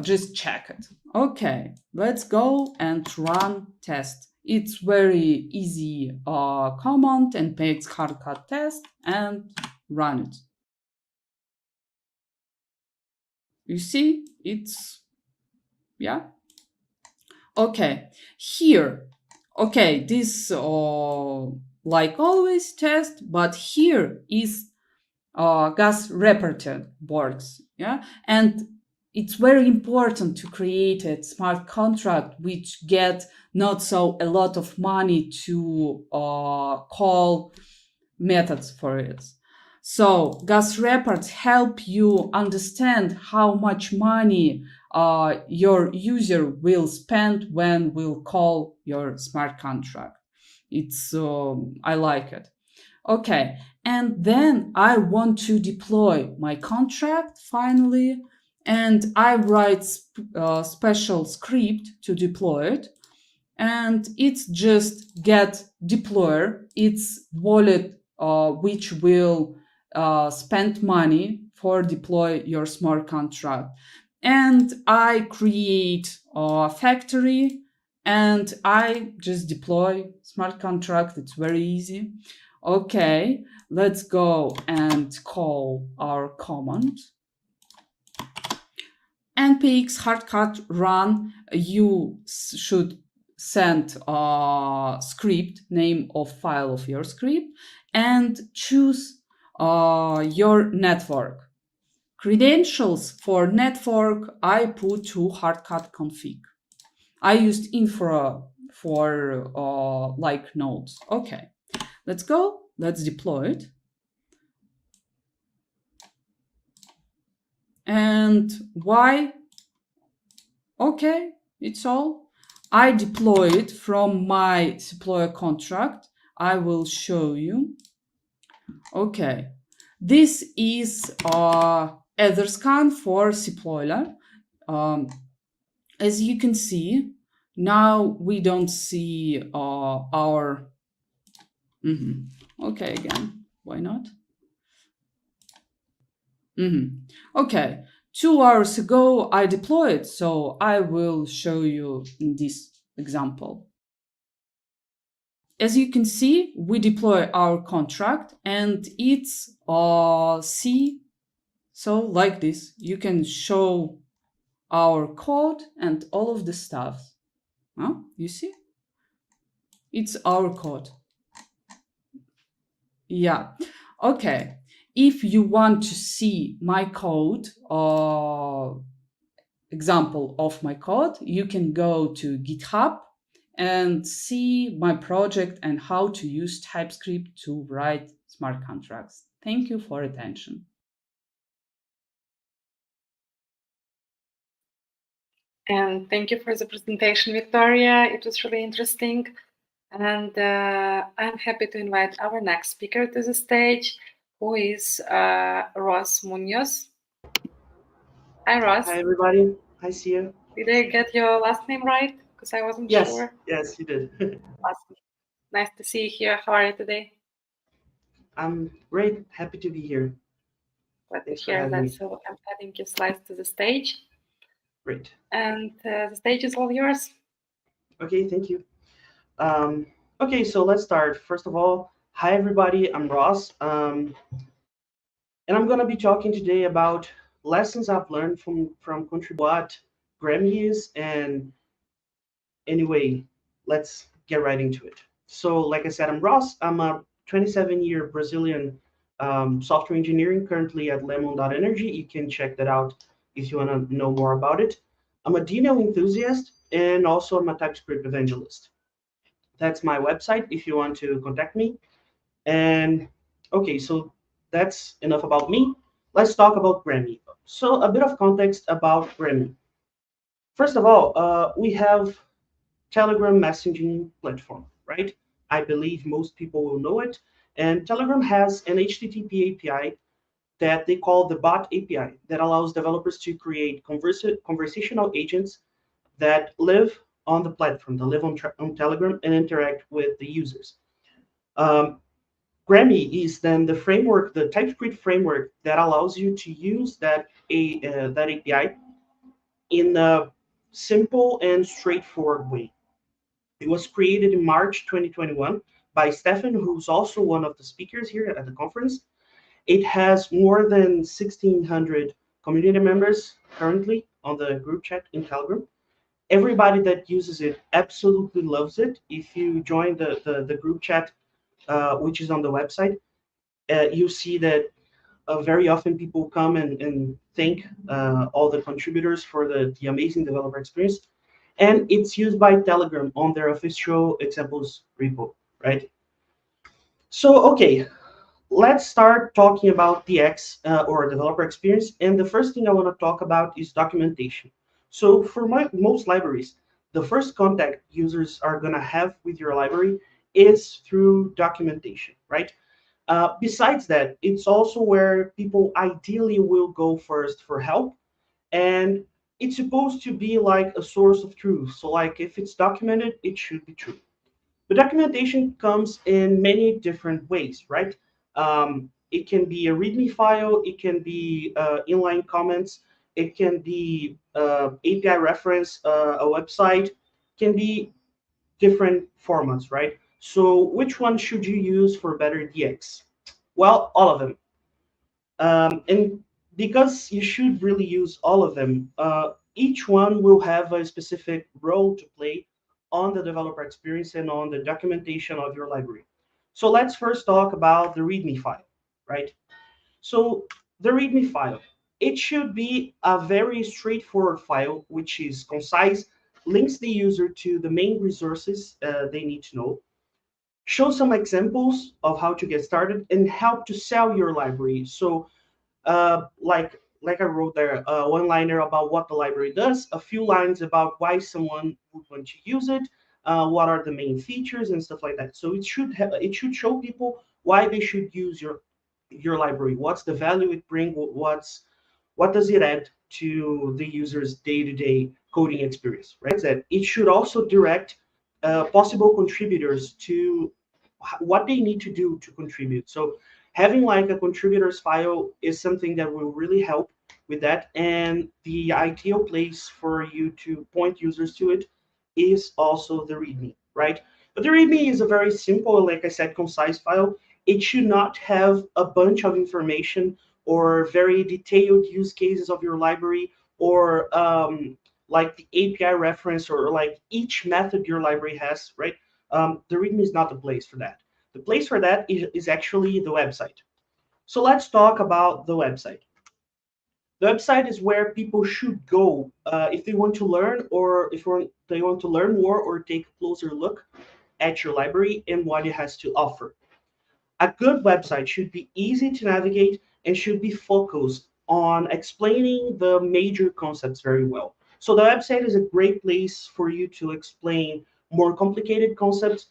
just check it. Okay, let's go and run test. It's very easy command npx hardcut test and run it. You see, it's, yeah. Okay, here, okay, this like always test, but here is gas reported works, yeah, and it's very important to create a smart contract which get not so a lot of money to call methods for it. So gas reports help you understand how much money your user will spend when will call your smart contract. It's I like it. Okay, and then I want to deploy my contract finally, and I write special script to deploy it, and it's just get deployer. It's wallet which will spend money for deploy your smart contract. And I create a factory and I just deploy smart contract. It's very easy. Okay, let's go and call our command. npx hardcut run, you should send a script, name of file of your script, and choose your network. Credentials for network, I put to hardcut config. I used infra for like nodes. Okay, let's go. Let's deploy it. And why? Okay, it's all. I deploy it from my Sepolia contract. I will show you. Okay, this is Etherscan for Sepolia. As you can see, now we don't see our. Okay, again, why not? Okay, 2 hours ago I deployed, so I will show you in this example. As you can see, we deploy our contract and it's C. So like this, you can show our code and all of the stuff. Huh? You see? It's our code. Yeah. Okay. If you want to see my code example of my code, you can go to GitHub and see my project and how to use TypeScript to write smart contracts. Thank you for attention. And thank you for the presentation, Victoria. It was really interesting. And I'm happy to invite our next speaker to the stage, who is Ross Munoz. Hi, Ross. Hi, everybody. Hi, Sia. Did I get your last name right? Because I wasn't Yes, sure. yes, you did. Awesome. Nice to see you here. How are you today? I'm great. Happy to be here. Glad to Thanks for hear having that. me. So I'm adding your slides to the stage. Great. And the stage is all yours. Okay, thank you. Okay, so let's start. First of all, hi, everybody. I'm Ross. And I'm going to be talking today about lessons I've learned from what Grammy is. And anyway, let's get right into it. So, like I said, I'm Ross. I'm a 27-year Brazilian software engineering, currently at Lemon.energy. You can check that out if you want to know more about it. I'm a Dino enthusiast, and also I'm a TypeScript evangelist. That's my website if you want to contact me. And okay, so that's enough about me. Let's talk about Grammy. So a bit of context about Grammy. First of all, we have Telegram messaging platform, right? I believe most people will know it. And Telegram has an HTTP API that they call the bot API that allows developers to create conversational agents that live on the platform, that live on Telegram and interact with the users. Grammy is then the framework, the TypeScript framework that allows you to use that API in a simple and straightforward way. It was created in March 2021 by Stefan, who's also one of the speakers here at the conference. It has more than 1,600 community members currently on the group chat in Telegram. Everybody that uses it absolutely loves it. If you join the group chat, which is on the website, you see that very often people come and thank all the contributors for the amazing developer experience. And it's used by Telegram on their official examples repo, right? So, okay, let's start talking about DX or developer experience. And the first thing I want to talk about is documentation. So for most libraries, the first contact users are going to have with your library is through documentation, right? Besides that, it's also where people ideally will go first for help. And it's supposed to be like a source of truth. So like if it's documented, it should be true. But documentation comes in many different ways, right? It can be a README file, it can be inline comments, it can be API reference, a website, can be different formats, right? So which one should you use for better DX? Well, all of them. And because you should really use all of them, each one will have a specific role to play on the developer experience and on the documentation of your library. So let's first talk about the README file, right? So the README file, it should be a very straightforward file, which is concise, links the user to the main resources they need to know, show some examples of how to get started, and help to sell your library. So like I wrote there, one liner about what the library does, a few lines about why someone would want to use it, what are the main features and stuff like that. So it should show people why they should use your library. What's the value it brings? What does it add to the user's day-to-day coding experience? Right. That it should also direct possible contributors to what they need to do to contribute. So having like a contributors file is something that will really help with that. And the ideal place for you to point users to it is also the README, right? But the README is a very simple, like I said, concise file. It should not have a bunch of information or very detailed use cases of your library or like the API reference or like each method your library has, right? The README is not the place for that. The place for that is actually the website. So let's talk about the website. The website is where people should go if they want to learn, or if they want to learn more or take a closer look at your library and what it has to offer. A good website should be easy to navigate and should be focused on explaining the major concepts very well. So the website is a great place for you to explain more complicated concepts,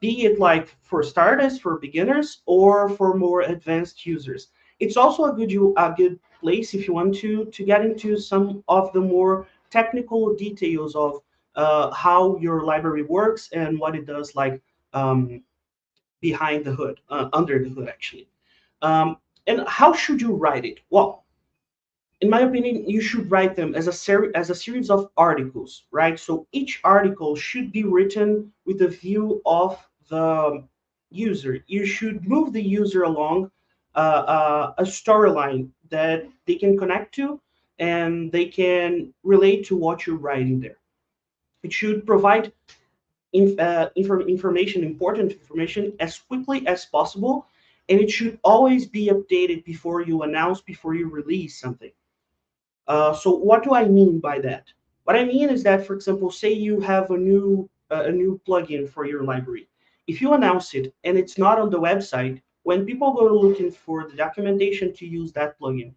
be it like for starters, for beginners, or for more advanced users. It's also a good place if you want to get into some of the more technical details of how your library works and what it does, like um, behind the hood, under the hood, actually. Um, and how should you write it? Well, in my opinion, you should write them as as a series of articles, right? So each article should be written with the view of the user. You should move the user along a storyline that they can connect to and they can relate to what you're writing there. It should provide information, important information, as quickly as possible, and it should always be updated before you announce, before you release something. So what do I mean by that? What I mean is that, for example, say you have a new plugin for your library. If you announce it and it's not on the website, when people go looking for the documentation to use that plugin,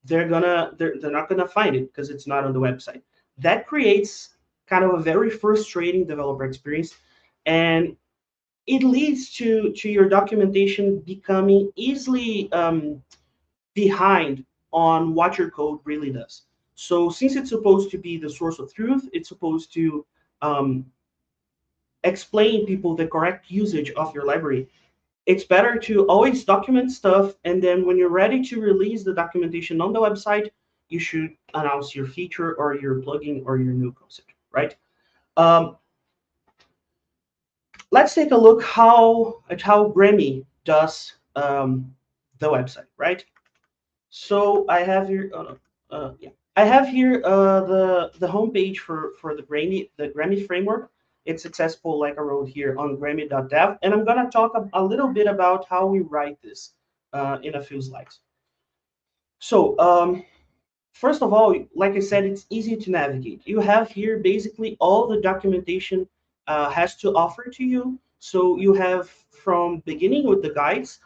they're not gonna find it because it's not on the website. That creates kind of a very frustrating developer experience, and it leads to your documentation becoming easily behind on what your code really does. So since it's supposed to be the source of truth, it's supposed to um, explain people the correct usage of your library. It's better to always document stuff, and then when you're ready to release the documentation on the website, you should announce your feature or your plugin or your new concept, right? Um, let's take a look at how Grammy does the website, right? So I have here, yeah, I have here the homepage for the Grammy framework. It's accessible, like I wrote here, on Grammy.dev, and I'm gonna talk a little bit about how we write this in a few slides. So first of all, like I said, it's easy to navigate. You have here basically all the documentation has to offer to you. So you have from beginning with the guides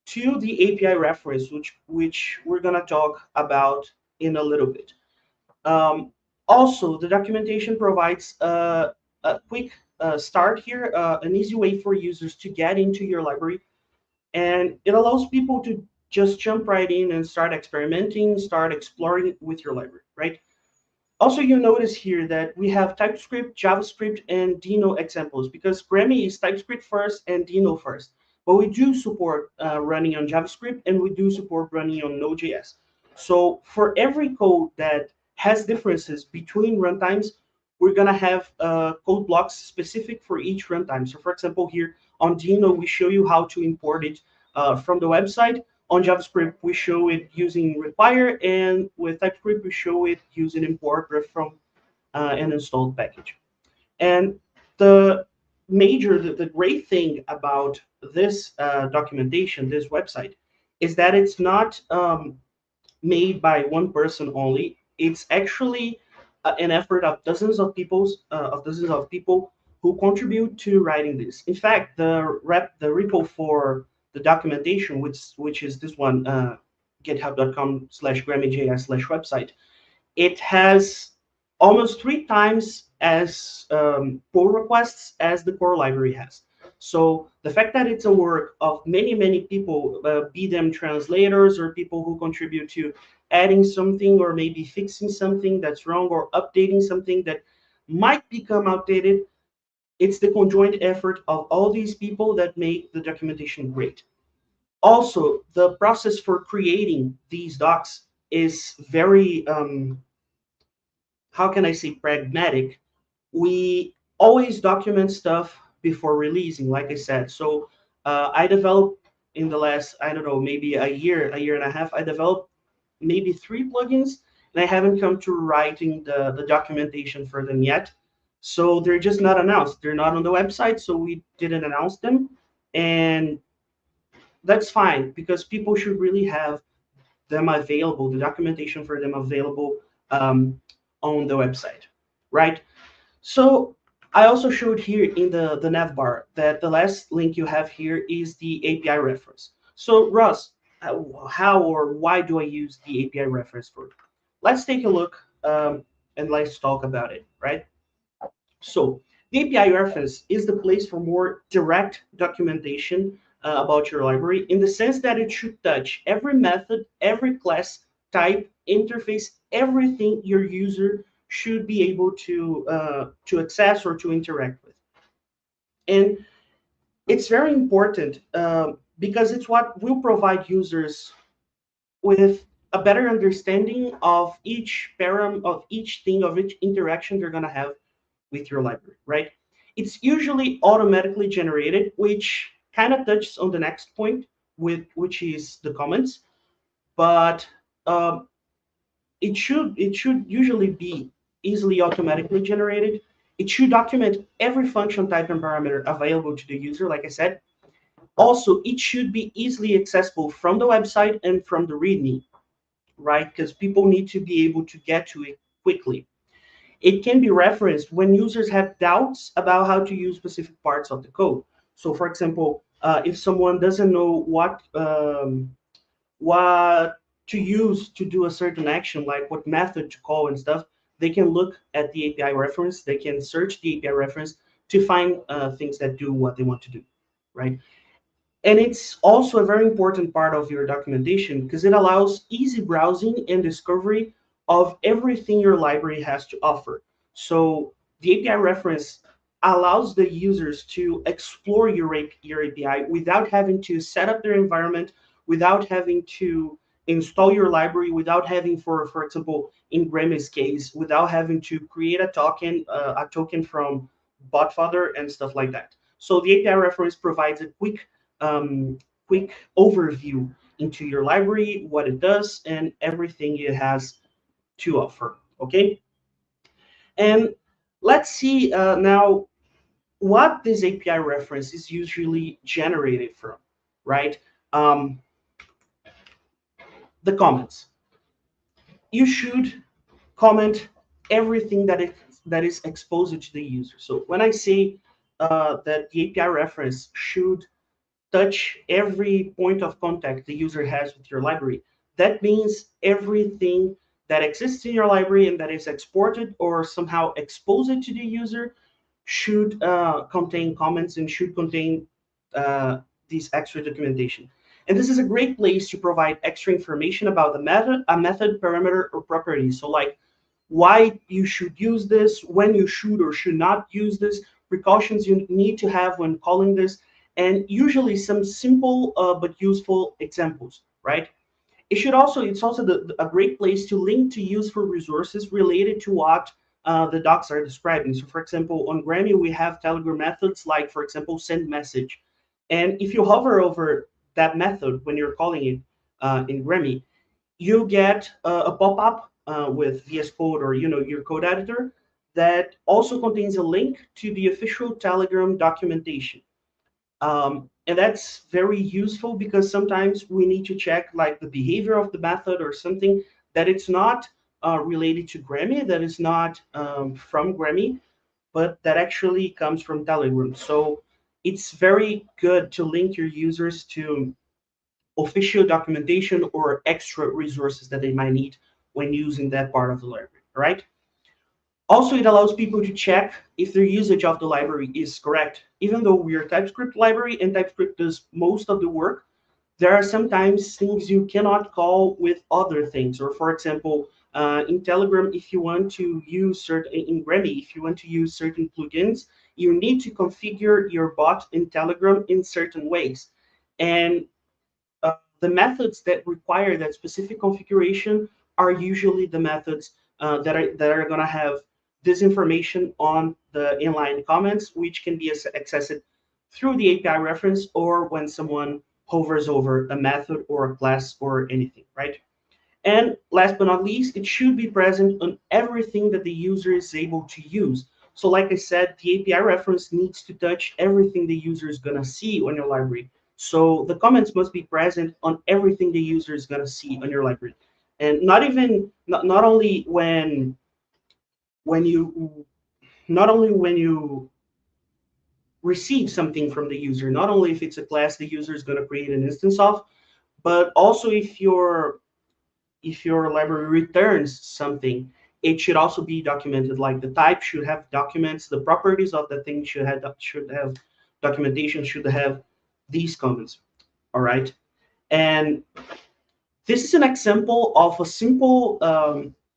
to the API reference, which we're gonna talk about in a little bit. Also, the documentation provides a quick start here, an easy way for users to get into your library, and it allows people to just jump right in and start experimenting, start exploring with your library, right? Also, you notice here that we have TypeScript, JavaScript, and Dino examples because Grammy is TypeScript first and Dino first. But we do support running on JavaScript, and we do support running on Node.js. So for every code that has differences between runtimes, we're going to have code blocks specific for each runtime. So for example, here on Dino, we show you how to import it from the website. On JavaScript, we show it using require, and with TypeScript, we show it using import from an installed package. And the the great thing about this documentation, this website, is that it's not made by one person only. It's actually an effort of dozens of people who contribute to writing this. In fact, the repo for the documentation, which is this one, github.com/grammyjs/website, it has almost 3 times as pull requests as the core library has. So the fact that it's a work of many people, be them translators or people who contribute to adding something or maybe fixing something that's wrong or updating something that might become outdated, it's the conjoined effort of all these people that make the documentation great. Also, the process for creating these docs is very how can I say, pragmatic. We always document stuff before releasing, like I said. So I developed in the last, I don't know, maybe a year and a half, I developed maybe 3 plugins, and I haven't come to writing the documentation for them yet. So they're just not announced. They're not on the website, so we didn't announce them. And that's fine because people should really have them available, the documentation for them available on the website, right? So I also showed here in the navbar that the last link you have here is the API reference. So Ross, how or why do I use the API reference for? Let's take a look and let's talk about it, right? So the API reference is the place for more direct documentation about your library in the sense that it should touch every method, every class, type, interface, everything your user should be able to access or to interact with. And it's very important because it's what will provide users with a better understanding of each param, of each thing, of each interaction they're going to have with your library, right? It's usually automatically generated, which kind of touches on the next point, which is the comments. But um, it should usually be easily automatically generated. It should document every function type and parameter available to the user, like I said. Also, it should be easily accessible from the website and from the README, right? Because people need to be able to get to it quickly. It can be referenced when users have doubts about how to use specific parts of the code. So, for example, if someone doesn't know what to use to do a certain action, like what method to call and stuff, they can look at the API reference. They can search the API reference to find things that do what they want to do, right? And it's also a very important part of your documentation because it allows easy browsing and discovery of everything your library has to offer. So the API reference allows the users to explore your API without having to set up their environment, without having to install your library, without having, for example, in Grammy's case, without having to create a token from Botfather and stuff like that. So the API reference provides a um, quick overview into your library, what it does, and everything it has to offer. Okay, and let's see now what this API reference is usually generated from, right? Um, the comments. You should comment everything that is exposed to the user. So when I say that the API reference should touch every point of contact the user has with your library, that means everything that exists in your library and that is exported or somehow exposed to the user should contain comments and should contain this extra documentation. And this is a great place to provide extra information about the method, a method, parameter, or property. So like why you should use this, when you should or should not use this, precautions you need to have when calling this, and usually some simple but useful examples, right? It's also a great place to link to useful resources related to what the docs are describing. So for example, on Grammy, we have Telegram methods like, for example, send message. And if you hover over that method when you're calling it in Grammy, you get a pop-up with VS Code or your code editor that also contains a link to the official Telegram documentation. And that's very useful because sometimes we need to check like the behavior of the method or something that it's not related to Grammy, that is not from Grammy, but that actually comes from Telegram. So it's very good to link your users to official documentation or extra resources that they might need when using that part of the library, right? Also, it allows people to check if their usage of the library is correct. Even though we're a TypeScript library and TypeScript does most of the work, there are sometimes things you cannot call with other things. Or for example, in Telegram, if you want to use in Grammy, if you want to use certain plugins, you need to configure your bot in Telegram in certain ways. And the methods that require that specific configuration are usually the methods that are going to have this information on the inline comments, which can be accessed through the API reference or when someone hovers over a method or a class or anything, right? And last but not least, it should be present on everything that the user is able to use. So like I said, the API reference needs to touch everything the user is going to see on your library. So the comments must be present on everything the user is going to see on your library, and not only when you not only when you receive something from the user, not only if it's a class the user is going to create an instance of, but also if your library returns something, it should also be documented. Like the type should have documents, the properties of the thing should have documentation, should have these comments. All right, and this is an example of a simple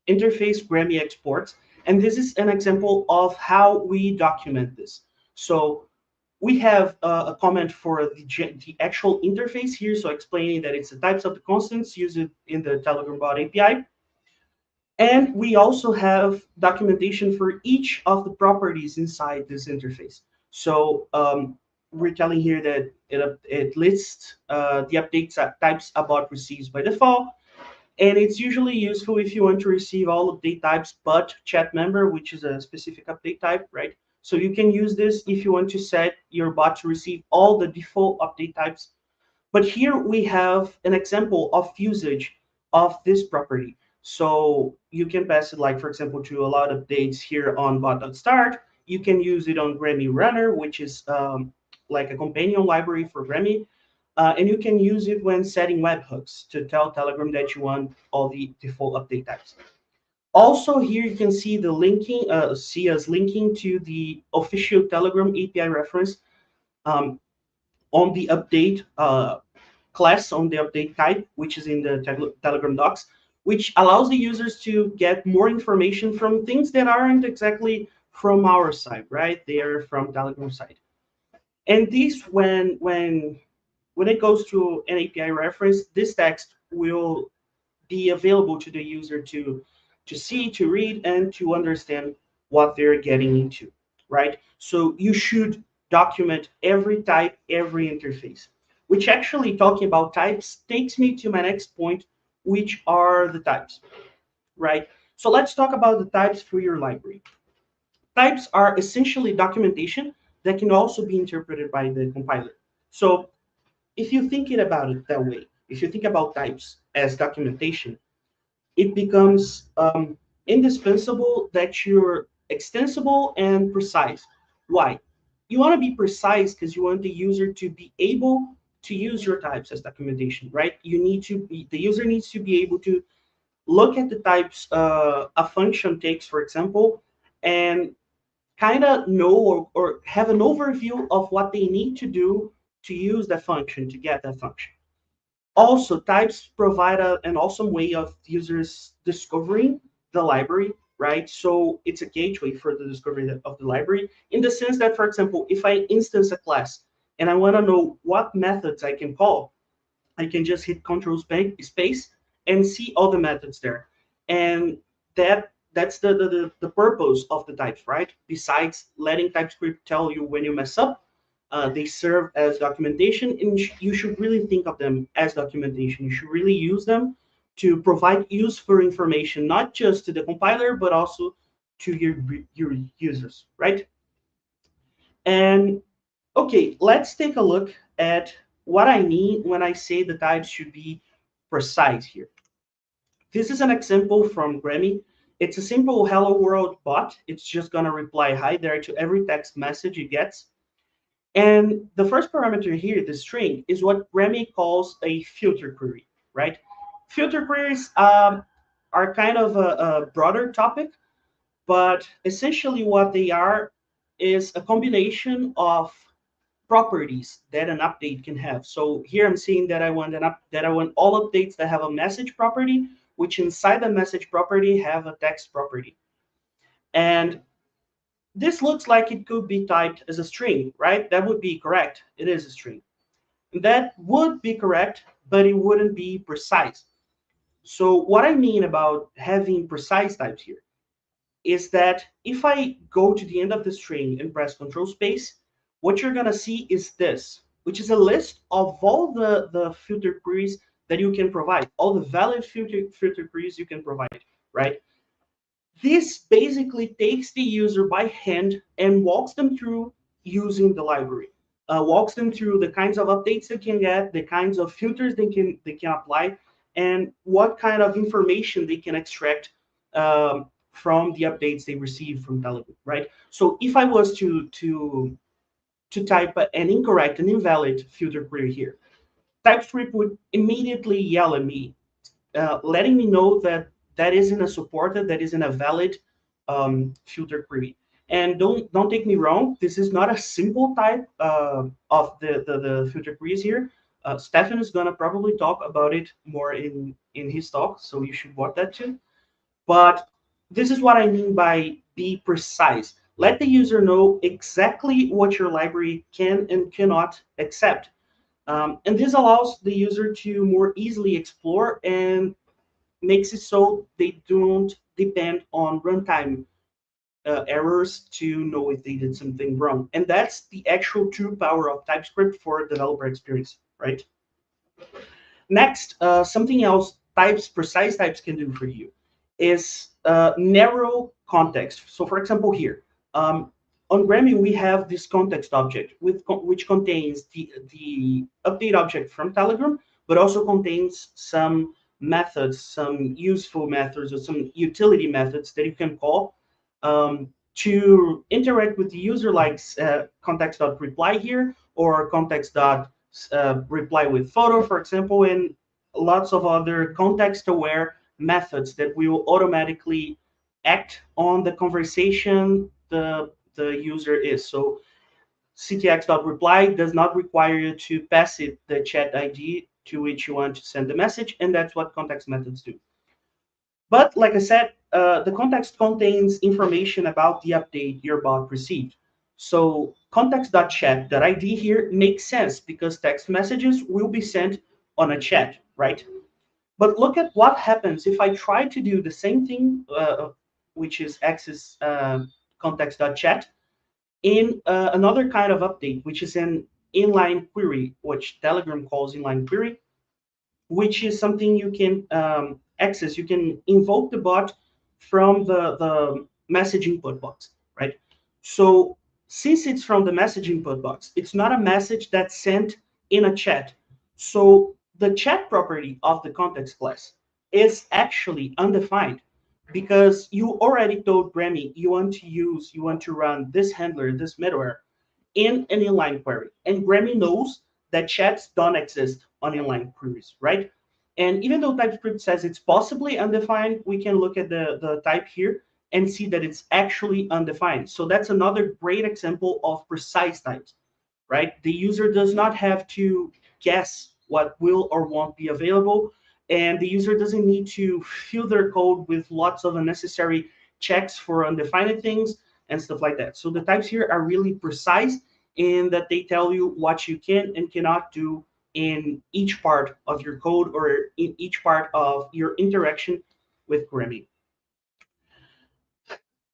interface Grammy exports, and this is an example of how we document this. So we have a comment for the actual interface here, so explaining that it's the types of the constants used in the Telegram bot API. And we also have documentation for each of the properties inside this interface. So we're telling here that it lists the update types about receives by default. And it's usually useful if you want to receive all update types but chat member, which is a specific update type, right? So you can use this if you want to set your bot to receive all the default update types. But here we have an example of usage of this property. So you can pass it, like, for example, to allow updates here on bot.start. You can use it on Grammy Runner, which is like a companion library for Grammy. And you can use it when setting webhooks to tell Telegram that you want all the default update types. Also, here you can see the linking, see us linking to the official Telegram API reference on the update class, on the update type, which is in the Telegram docs, which allows the users to get more information from things that aren't exactly from our side, right? They are from Telegram side. And this, when it goes to an API reference, this text will be available to the user to see, to read, and to understand what they're getting into, right? So you should document every type, every interface, which actually, talking about types, takes me to my next point, which are the types, right? So let's talk about the types for your library. Types are essentially documentation that can also be interpreted by the compiler. So if you think it about it that way, if you think about types as documentation, it becomes indispensable that you're extensible and precise. Why? You want to be precise because you want the user to be able to use your types as documentation, right? The user needs to be able to look at the types a function takes, for example, and kind of know or have an overview of what they need to do to use that function, to get that function. Also, types provide an awesome way of users discovering the library, right? So it's a gateway for the discovery of the library, in the sense that, for example, if I instance a class and I want to know what methods I can call, I can just hit Control space and see all the methods there. And that's the purpose of the types, right? Besides letting TypeScript tell you when you mess up, they serve as documentation, and you should really think of them as documentation. You should really use them to provide useful information, not just to the compiler, but also to your users, right? And okay, let's take a look at what I mean when I say the types should be precise here. This is an example from Grammy. It's a simple hello world bot. It's just going to reply hi there to every text message it gets. And the first parameter here, the string, is what Grammy calls a filter query, right? Filter queries are kind of a broader topic, but essentially what they are is a combination of properties that an update can have. So here I'm seeing that I want all updates that have a message property, which inside the message property have a text property. And this looks like it could be typed as a string, right? That would be correct. It is a string. That would be correct, but it wouldn't be precise. So what I mean about having precise types here is that if I go to the end of the string and press Control space, what you're going to see is this, which is a list of all the filter queries that you can provide, all the valid filter queries you can provide, right? This basically takes the user by hand and walks them through using the library. walks them through the kinds of updates they can get, the kinds of filters they can apply, and what kind of information they can extract from the updates they receive from Telegram, right? So if I was to type an incorrect and invalid filter query here, TypeScript would immediately yell at me, letting me know that that isn't a supported, that isn't a valid filter query. And don't take me wrong, this is not a simple type of the filter queries here. Stefan is gonna probably talk about it more in his talk, so you should watch that too. But this is what I mean by be precise. Let the user know exactly what your library can and cannot accept. And this allows the user to more easily explore and makes it so they don't depend on runtime errors to know if they did something wrong. And that's the actual true power of TypeScript for developer experience, right? Next, something else precise types can do for you is narrow context. So for example, here, on Grammy, we have this context object which contains the update object from Telegram, but also contains some methods, some useful methods, or some utility methods that you can call to interact with the user, like context.reply here, or context.reply with photo, for example, and lots of other context-aware methods that will automatically act on the conversation the user is. So ctx.reply does not require you to pass it the chat ID to which you want to send the message, and that's what context methods do. But like I said, the context contains information about the update your bot received. So context.chat.id here makes sense because text messages will be sent on a chat, right? But look at what happens if I try to do the same thing, which is access context.chat, in another kind of update, which is an inline query, which Telegram calls inline query, which is something you can access. You can invoke the bot from the message input box, right? So since it's from the message input box, it's not a message that's sent in a chat. So the chat property of the context class is actually undefined because you already told Grammy you want to run this handler, this middleware in an inline query. And Grammy knows that chats don't exist on inline queries, right? And even though TypeScript says it's possibly undefined, we can look at the type here and see that it's actually undefined. So that's another great example of precise types, right? The user does not have to guess what will or won't be available, and the user doesn't need to fill their code with lots of unnecessary checks for undefined things and stuff like that. So the types here are really precise in that they tell you what you can and cannot do in each part of your code or in each part of your interaction with Grammy.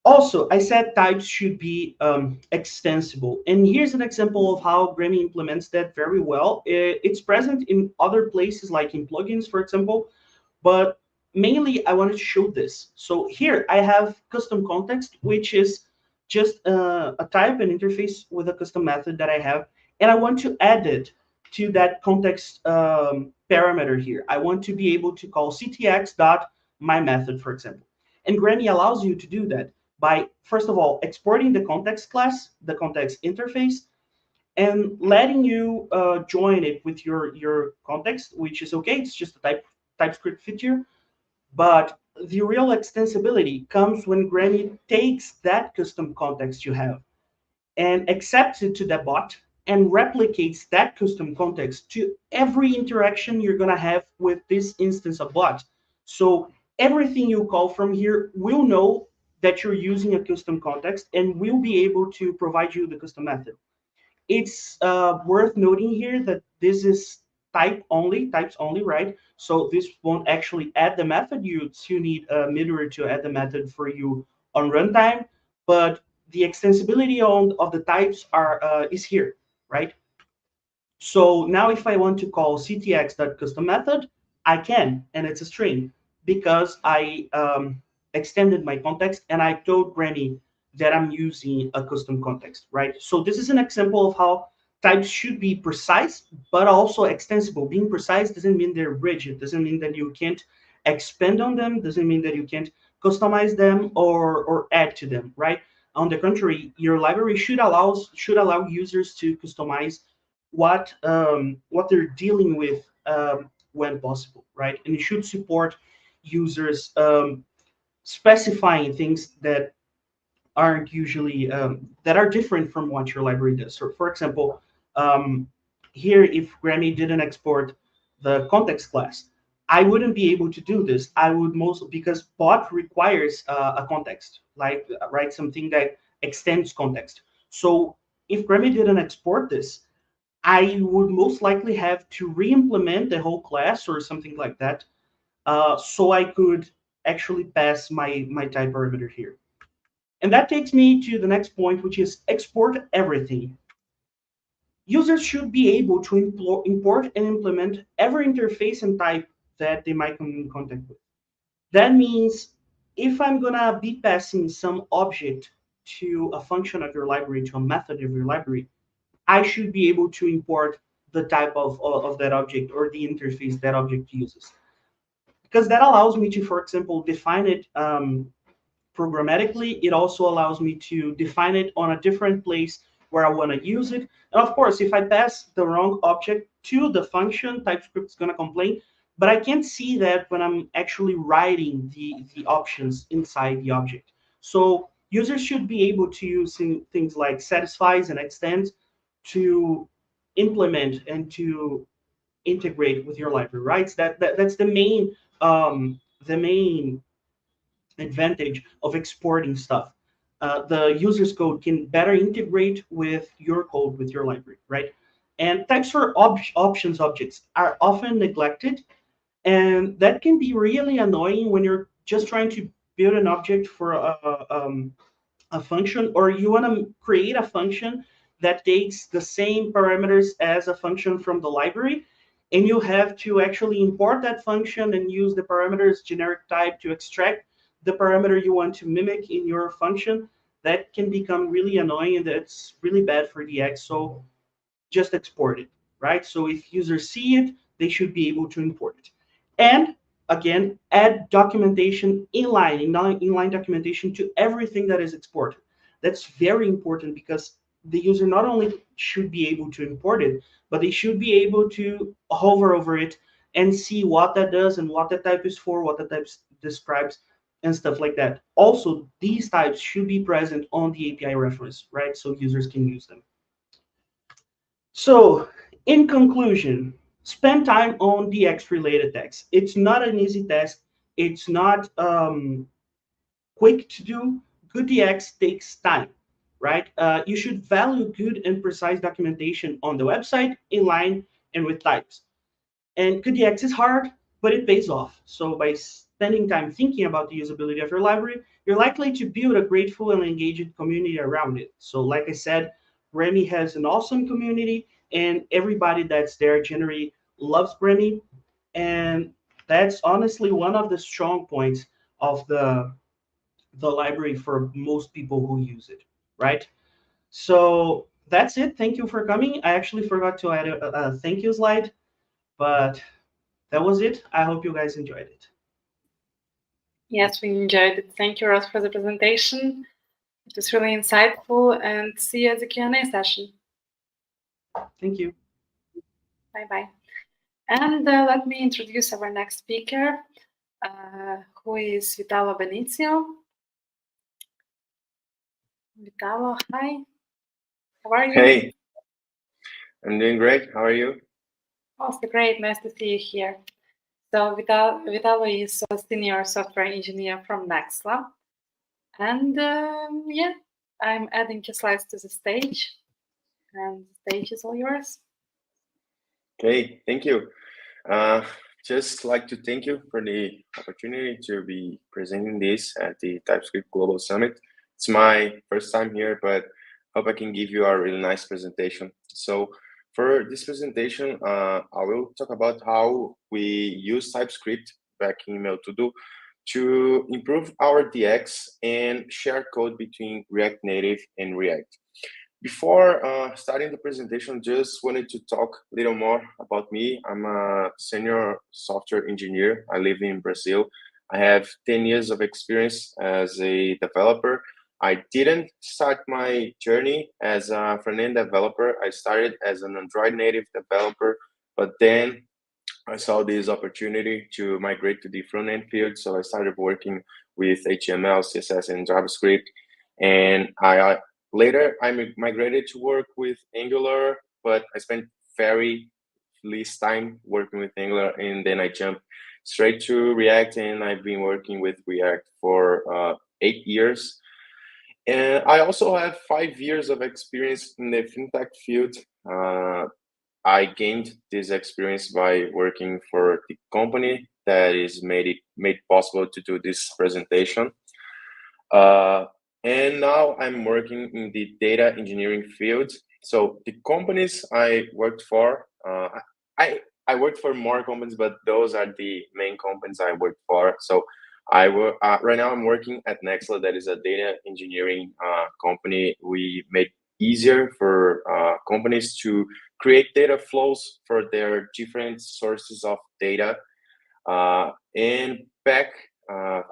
Also, I said types should be extensible. And here's an example of how Grammy implements that very well. It's present in other places, like in plugins, for example, but mainly I wanted to show this. So here I have custom context, which is just a type, an interface with a custom method that I have, and I want to add it to that context parameter here. I want to be able to call ctx.myMethod, for example. And Grammy allows you to do that by, first of all, exporting the context class, the context interface, and letting you join it with your context, which is okay. It's just a TypeScript feature. But the real extensibility comes when Grammy takes that custom context you have and accepts it to the bot and replicates that custom context to every interaction you're going to have with this instance of bot. So everything you call from here will know that you're using a custom context and will be able to provide you the custom method. It's worth noting here that this is types only, right? So this won't actually add the method. You still need a middleware to add the method for you on runtime, but the extensibility of the types is here, right? So now if I want to call ctx.custom_method, I can, and it's a string because I extended my context and I told Granny that I'm using a custom context, right? So this is an example of how types should be precise, but also extensible. Being precise doesn't mean they're rigid, doesn't mean that you can't expand on them, doesn't mean that you can't customize them or add to them, right? On the contrary, your library should allow users to customize what they're dealing with when possible, right? And it should support users specifying things that aren't usually that are different from what your library does. So, for example, um, here, if Grammy didn't export the context class, I wouldn't be able to do this. I would most because bot requires a context, like right something that extends context. So if Grammy didn't export this, I would most likely have to re-implement the whole class or something like that, so I could actually pass my type parameter here. And that takes me to the next point, which is export everything. Users should be able to import and implement every interface and type that they might come in contact with. That means if I'm gonna be passing some object to a function of your library, to a method of your library, I should be able to import the type of that object or the interface that object uses. Because that allows me to, for example, define it programmatically. It also allows me to define it on a different place where I want to use it. And of course, if I pass the wrong object to the function, TypeScript is going to complain. But I can't see that when I'm actually writing the options inside the object. So users should be able to use things like satisfies and extends to implement and to integrate with your library, right? That's the main advantage of exporting stuff. The user's code can better integrate with your code, with your library, right? And types for options objects are often neglected, and that can be really annoying when you're just trying to build an object for a function, or you want to create a function that takes the same parameters as a function from the library, and you have to actually import that function and use the parameters generic type to extract the parameter you want to mimic in your function. That can become really annoying, and that's really bad for DX. So just export it, right? So if users see it, they should be able to import it. And again, add documentation inline documentation to everything that is exported. That's very important because the user not only should be able to import it, but they should be able to hover over it and see what that does and what the type is for, what the type describes, and stuff like that. Also, these types should be present on the API reference, right? So users can use them. So, in conclusion, spend time on DX related tasks. It's not an easy task. It's not quick to do. Good DX takes time, right? You should value good and precise documentation on the website, inline, and with types. And good DX is hard, but it pays off. So by spending time thinking about the usability of your library, you're likely to build a grateful and engaged community around it. So like I said, Remy has an awesome community, and everybody that's there generally loves Remy. And that's honestly one of the strong points of the library for most people who use it, right? So that's it. Thank you for coming. I actually forgot to add a thank you slide, but that was it. I hope you guys enjoyed it. Yes, we enjoyed it. Thank you, Ross, for the presentation. It was really insightful, and see you at the Q&A session. Thank you. Bye-bye. And let me introduce our next speaker, who is Vitalo Benizio. Vitalo, hi. How are you? Hey, I'm doing great. How are you? Also great. Nice to see you here. So Vitalo is a senior software engineer from Nexla. And yeah, I'm adding your slides to the stage. And the stage is all yours. Okay, thank you. Just like to thank you for the opportunity to be presenting this at the TypeScript Global Summit. It's my first time here, but hope I can give you a really nice presentation. So for this presentation, I will talk about how we use TypeScript back in Email To Do to improve our DX and share code between React Native and React. Before starting the presentation, just wanted to talk a little more about me. I'm a senior software engineer. I live in Brazil. I have 10 years of experience as a developer. I didn't start my journey as a front-end developer. I started as an Android native developer, but then I saw this opportunity to migrate to the front-end field. So I started working with HTML, CSS, and JavaScript. And later I migrated to work with Angular, but I spent very least time working with Angular, and then I jumped straight to React, and I've been working with React for 8 years. And I also have 5 years of experience in the fintech field. I gained this experience by working for the company that is made possible to do this presentation. And now I'm working in the data engineering field. So the companies I worked for, I worked for more companies, but those are the main companies I worked for. So right now I'm working at Nexla, that is a data engineering company. We make easier for companies to create data flows for their different sources of data. And back,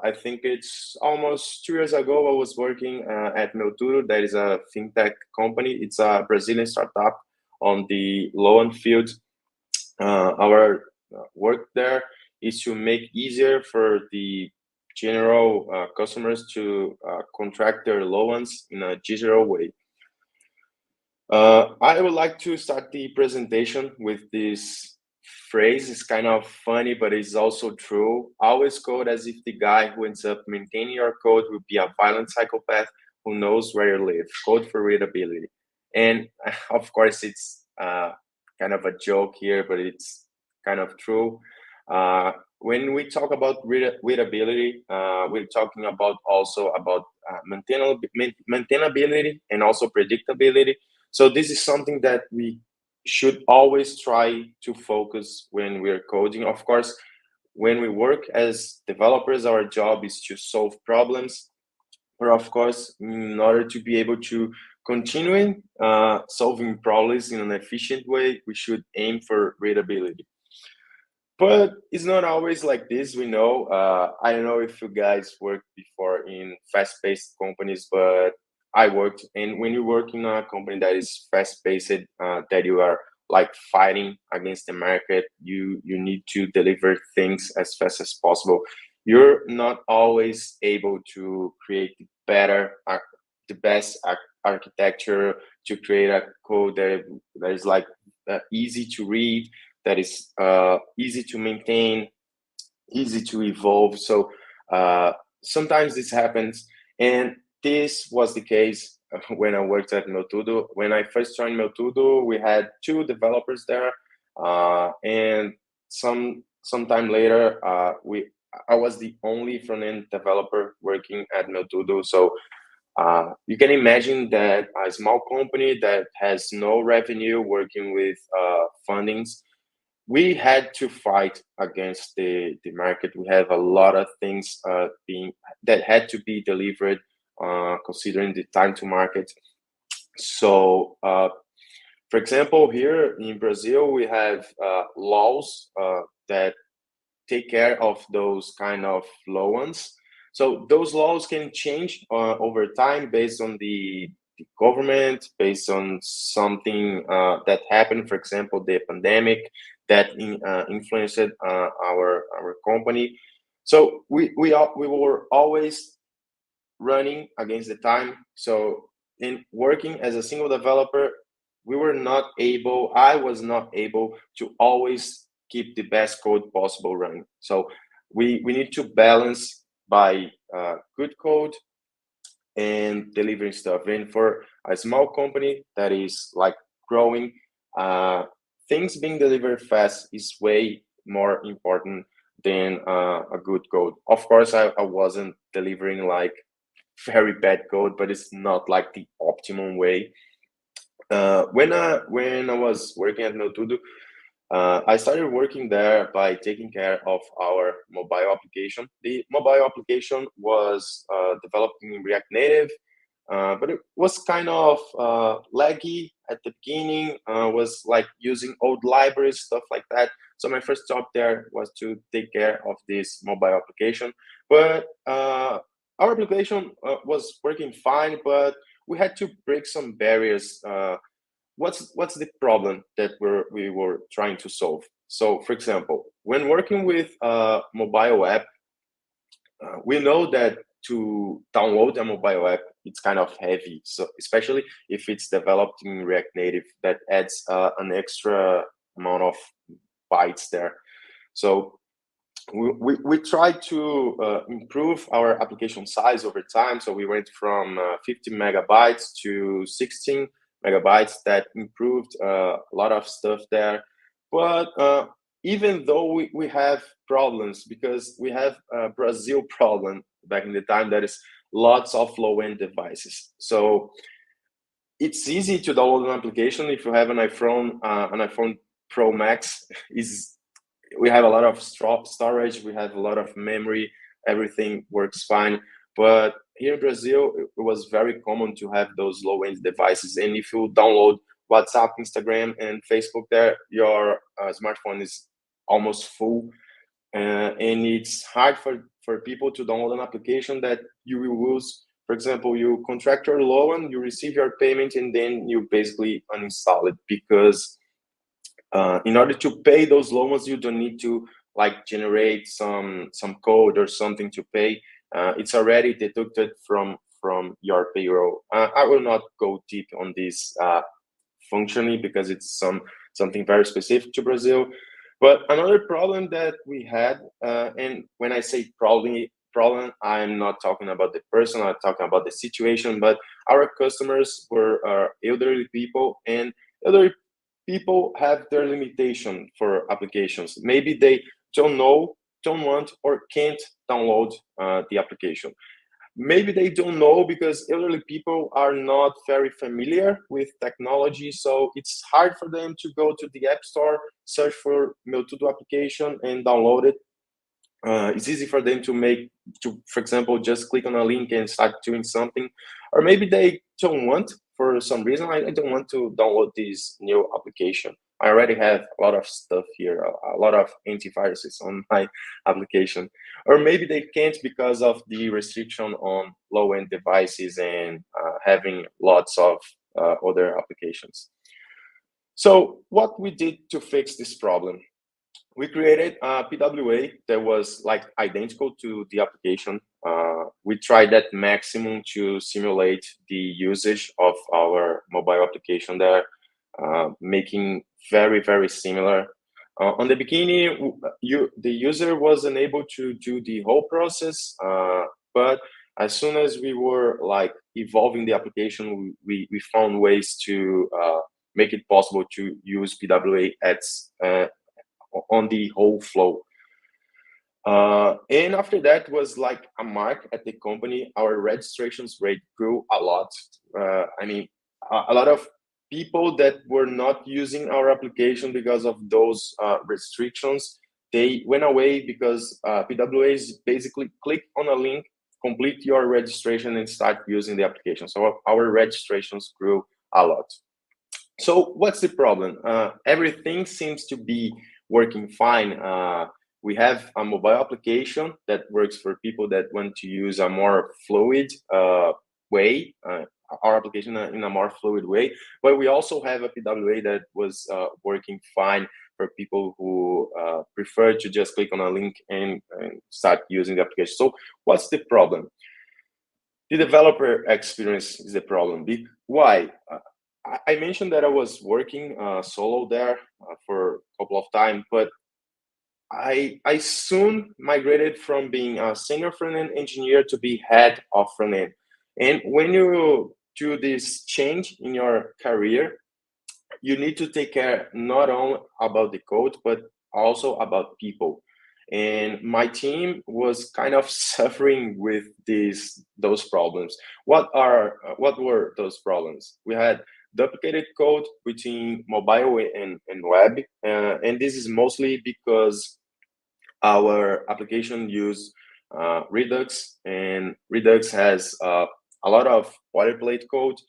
I think it's almost 2 years ago, I was working at Melturo. That is a fintech company. It's a Brazilian startup on the loan field. Our work there is to make easier for the general customers to contract their loans in a digital way. I would like to start the presentation with this phrase. It's kind of funny, but it's also true. Always code as if the guy who ends up maintaining your code will be a violent psychopath who knows where you live. Code for readability. And of course, it's kind of a joke here, but it's kind of true. When we talk about readability, we're talking about also about maintainability and also predictability. So this is something that we should always try to focus when we're coding. Of course, when we work as developers, our job is to solve problems. But of course, in order to be able to continue solving problems in an efficient way, we should aim for readability. But it's not always like this, we know. I don't know if you guys worked before in fast-paced companies, but I worked. And when you work in a company that is fast-paced, that you are like fighting against the market, you need to deliver things as fast as possible. You're not always able to create the best architecture, to create a code that is like easy to read, that is easy to maintain, easy to evolve. So sometimes this happens, and this was the case when I worked at Meltudo. When I first joined Meltudo, we had 2 developers there, and sometime later, I was the only front-end developer working at Meltudo. So you can imagine that a small company that has no revenue, working with fundings, we had to fight against the market. We have a lot of things that had to be delivered, considering the time to market. So, for example, here in Brazil, we have laws that take care of those kind of loans. So those laws can change over time based on the government, based on something that happened. For example, the pandemic that influenced our company. So we were always running against the time. So in working as a single developer, I was not able to always keep the best code possible running. So we need to balance by good code and delivering stuff. And for a small company that is like growing, things being delivered fast is way more important than a good code. Of course, I wasn't delivering like very bad code, but it's not like the optimum way. When I was working at Meltudo, I started working there by taking care of our mobile application. The mobile application was developed in React Native. but it was kind of laggy at the beginning, was like using old libraries, stuff like that. So my first job there was to take care of this mobile application. But our application was working fine, but we had to break some barriers. What's the problem that we were trying to solve? So, for example, when working with a mobile app, we know that to download a mobile app, it's kind of heavy. So especially if it's developed in React Native, that adds an extra amount of bytes there. So we tried to improve our application size over time. So we went from 50 megabytes to 16 megabytes. That improved a lot of stuff there. But even though we have problems, because we have a Brazil problem back in the time, that is lots of low-end devices. So it's easy to download an application if you have an iPhone Pro Max. We have a lot of storage, we have a lot of memory, everything works fine. But here in Brazil, it was very common to have those low-end devices. And if you download WhatsApp, Instagram, and Facebook there, your smartphone is almost full. And it's hard for people to download an application that you will use. For example, you contract your loan, you receive your payment, and then you basically uninstall it, because in order to pay those loans, you don't need to like generate some code or something to pay. It's already deducted from your payroll. I will not go deep on this functionally, because it's something very specific to Brazil. But another problem that we had, and when I say problem, I'm not talking about the person, I'm talking about the situation, but our customers were elderly people, and elderly people have their limitation for applications. Maybe they don't know, don't want, or can't download the application. Maybe they don't know because elderly people are not very familiar with technology, so it's hard for them to go to the App Store, search for Meutudo application, and download it. It's easy for them for example, just click on a link and start doing something. Or maybe they don't want, for some reason, I don't want to download this new application. I already have a lot of stuff here, a lot of antiviruses on my application. Or maybe they can't because of the restriction on low-end devices and having lots of other applications. So what we did to fix this problem? We created a PWA that was like identical to the application. We tried that maximum to simulate the usage of our mobile application there, making very, very similar. On the beginning, the user was unable to do the whole process, but as soon as we were like evolving the application, we found ways to make it possible to use PWA on the whole flow. And after that was like a mark at the company. Our registrations rate grew a lot. I mean, a lot of people that were not using our application because of those restrictions, they went away, because PWA is basically click on a link, complete your registration, and start using the application. So our registrations grew a lot. So what's the problem? Everything seems to be working fine. We have a mobile application that works for people that want to use a more fluid way, our application in a more fluid way. But we also have a PWA that was working fine for people who prefer to just click on a link and start using the application. So what's the problem? The developer experience is the problem. Why? I mentioned that I was working solo there for a couple of times, but I soon migrated from being a senior front-end engineer to be head of front-end. And when you do this change in your career, you need to take care not only about the code, but also about people. And my team was kind of suffering with those problems. What were those problems? We had duplicated code between mobile and web, and this is mostly because our application use Redux, and Redux has a a lot of boilerplate code.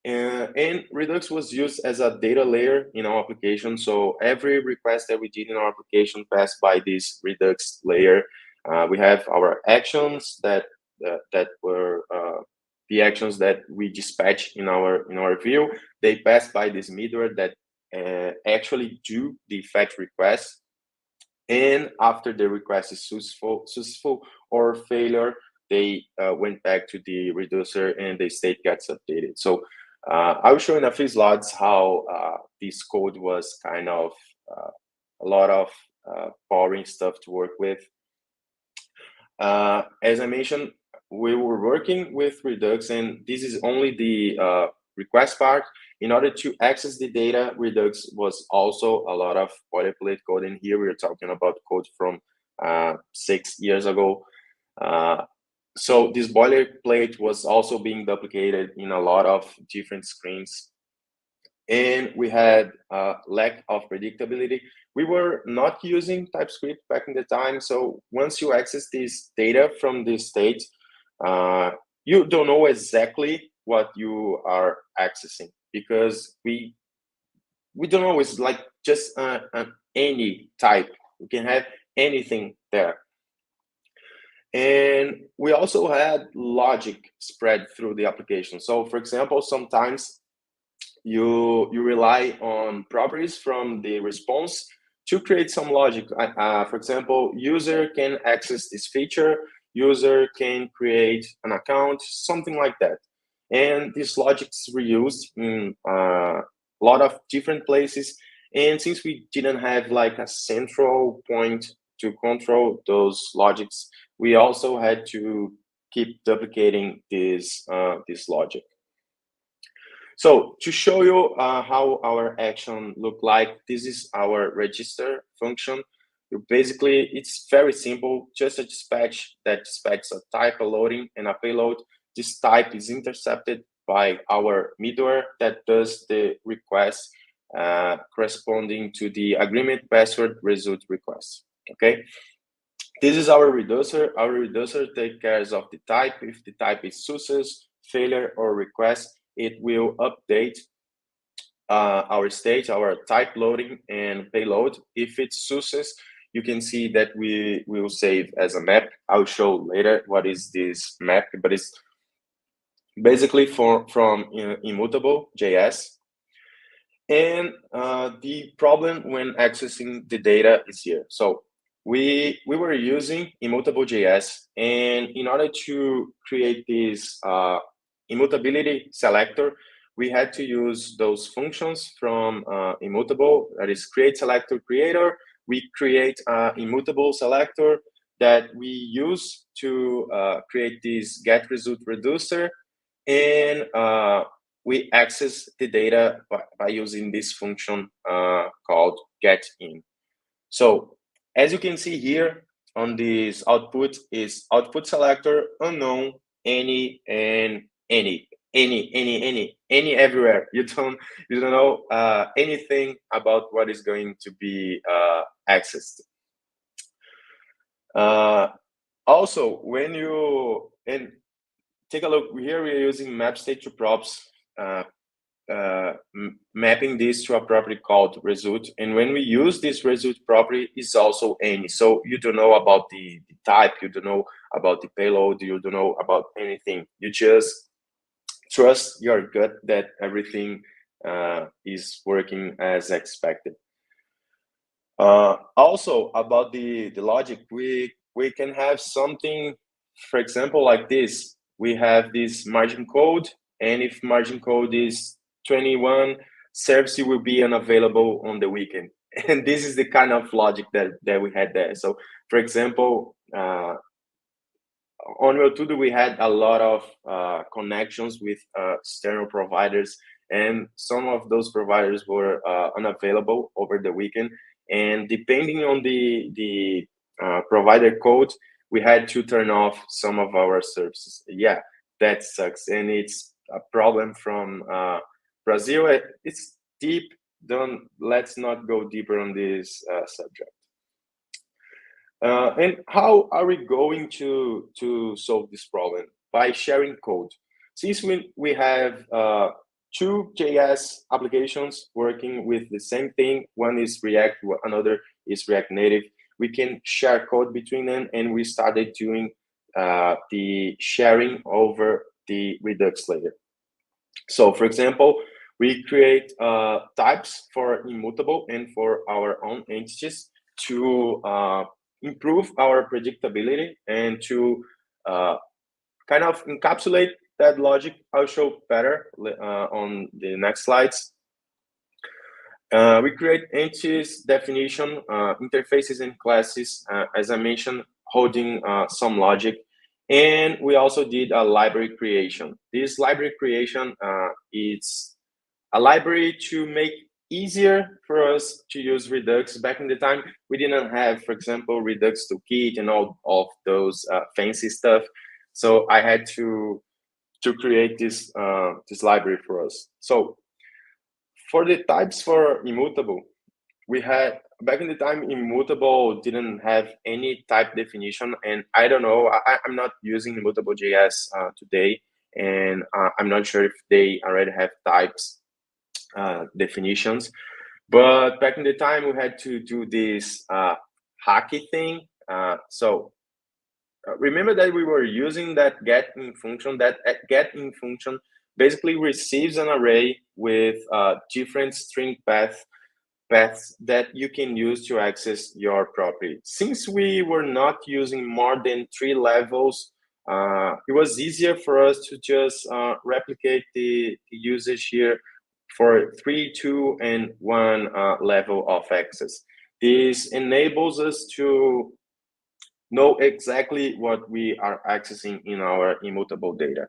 And Redux was used as a data layer in our application. So every request that we did in our application passed by this Redux layer. We have our actions that were the actions that we dispatch in our view. They pass by this middleware that actually do the fetch request. And after the request is successful or failure, they went back to the reducer and the state gets updated. So I will show in a few slides how this code was kind of a lot of boring stuff to work with. As I mentioned, we were working with Redux, and this is only the request part. In order to access the data, Redux was also a lot of boilerplate code. And here we're talking about code from 6 years ago. So this boilerplate was also being duplicated in a lot of different screens. And we had a lack of predictability. We were not using TypeScript back in the time. So once you access this data from this state, you don't know exactly what you are accessing, because we don't always like just any type. We can have anything there. And we also had logic spread through the application. So for example, sometimes you rely on properties from the response to create some logic. For example, user can access this feature, user can create an account, something like that. And this logic is reused in a lot of different places. And since we didn't have like a central point to control those logics, we also had to keep duplicating this logic. So to show you how our action look like, this is our register function. Basically, it's very simple, just a dispatch that dispatches a type, a loading, and a payload. This type is intercepted by our middleware that does the request corresponding to the agreement password result request. Okay, this is our reducer. Our reducer takes care of the type. If the type is success, failure, or request, it will update our state, our type loading and payload. If it's success, you can see that we will save as a map. I'll show later what is this map, but it's basically from immutable JS. And the problem when accessing the data is here. So we were using immutable JS, and in order to create this immutability selector, we had to use those functions from immutable, that is create selector creator. We create an immutable selector that we use to create this get result reducer, and we access the data by using this function called getIn. So as you can see here on this output is output selector unknown any and any everywhere. You don't know anything about what is going to be accessed. Also, when you take a look here, we are using map state to props, mapping this to a property called result. And when we use this result property, is also any. So you don't know about the type, you don't know about the payload, you don't know about anything. You just trust your gut that everything is working as expected. Also about the logic, we can have something, for example, like this. We have this margin code, and if margin code is 21, service will be unavailable on the weekend. And this is the kind of logic that we had there. So for example, on Rotudo, we had a lot of connections with external providers, and some of those providers were unavailable over the weekend. And depending on the provider code, we had to turn off some of our services. Yeah, that sucks. And it's a problem from Brazil. It's deep. Let's not go deeper on this subject. And how are we going to solve this problem? By sharing code. Since we have two JS applications working with the same thing, one is React, another is React Native, we can share code between them, and we started doing the sharing over the Redux layer. So for example, we create types for immutable and for our own entities to improve our predictability and to kind of encapsulate that logic. I'll show better on the next slides. We create entities, definition, interfaces, and classes, as I mentioned, holding some logic. And we also did a library creation. This library creation is a library to make easier for us to use Redux. Back in the time, we didn't have, for example, Redux toolkit and all of those fancy stuff. So I had to create this this library for us. So for the types for immutable, we had, back in the time, immutable didn't have any type definition, and I don't know, I'm not using immutable JS today, and I'm not sure if they already have types definitions. But back in the time, we had to do this hacky thing. So remember that we were using that getIn function. That getIn function basically receives an array with different string paths that you can use to access your property. Since we were not using more than 3 levels, it was easier for us to just replicate the usage here for 3, 2, and 1 level of access. This enables us to know exactly what we are accessing in our immutable data.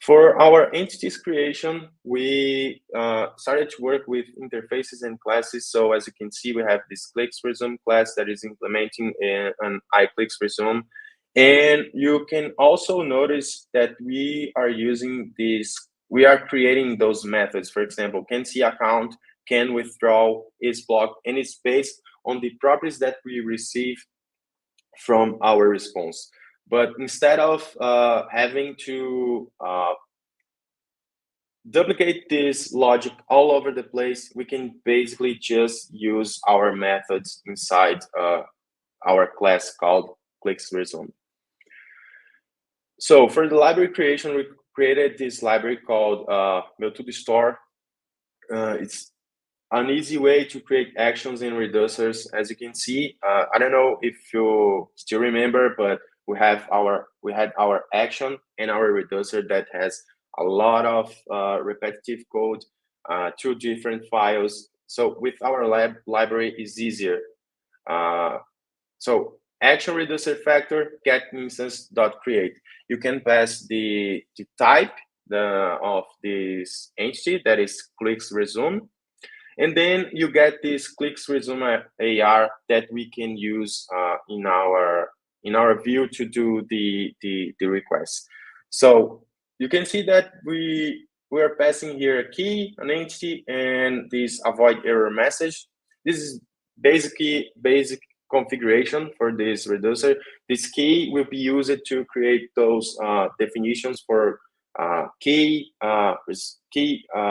For our entities creation, we started to work with interfaces and classes. So as you can see, we have this ClicksResume class that is implementing an iClicksResume. And you can also notice that we are using this, we are creating those methods. For example, can see account, can withdraw, is blocked, and it's based on the properties that we receive from our response. But instead of having to duplicate this logic all over the place, we can basically just use our methods inside our class called ClicksResume. So for the library creation, we created this library called MeuTubeStore. It's an easy way to create actions in reducers. As you can see, I don't know if you still remember, but we had our action and our reducer that has a lot of repetitive code, 2 different files. So with our library is easier. So action reducer factor get instance.create. You can pass the type of this entity, that is ClicksResume. And then you get this ClicksResume AR that we can use in our view to do the request. So you can see that we are passing here a key, an entity, and this avoid error message. This is basically basic configuration for this reducer. This key will be used to create those definitions for key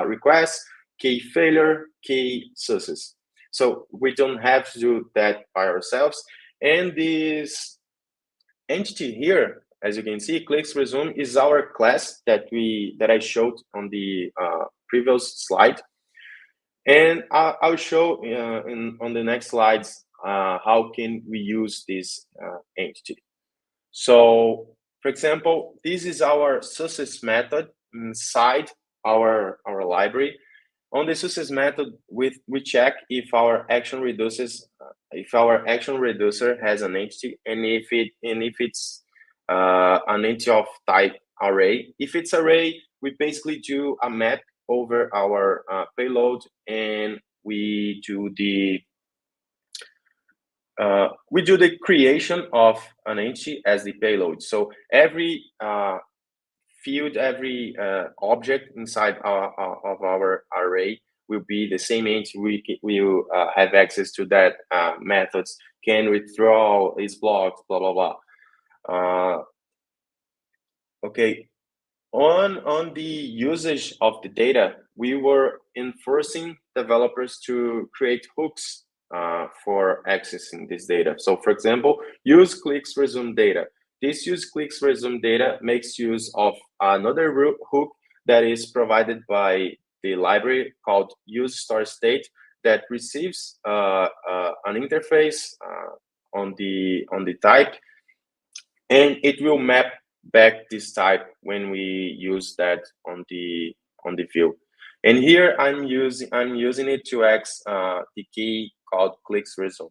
requests, key failure, key success. So we don't have to do that by ourselves. And this entity here, as you can see, ClicksResume is our class that I showed on the previous slide. And I'll show on the next slides how can we use this entity. So, for example, this is our success method inside our library. On the success method, we check if our action reducer has an entity, and if it's an entity of type array. If it's array, we basically do a map over our payload, and we do the creation of an entity as the payload. So every field, every object inside of our array will be the same entity. We will have access to that methods, can withdraw, is blocked, blah, blah, blah. Okay, On the usage of the data, we were enforcing developers to create hooks for accessing this data. So for example, use clicks resume data. This use clicks resume data makes use of another hook that is provided by the library called use store state that receives an interface on the type, and it will map back this type when we use that on the view. And here I'm using it to access the key called clicks resume.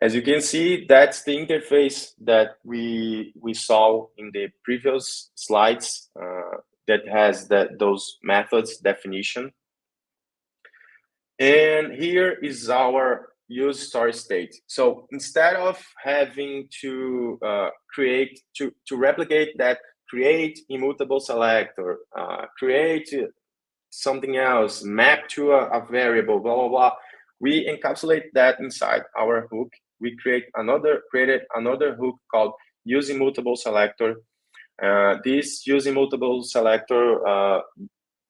As you can see, that's the interface that we saw in the previous slides that has those methods definition. And here is our use store state. So instead of having to replicate that, create immutable selector, create something else, map to a variable, blah, blah, blah, we encapsulate that inside our hook. We created another hook called use immutable selector. This use immutable selector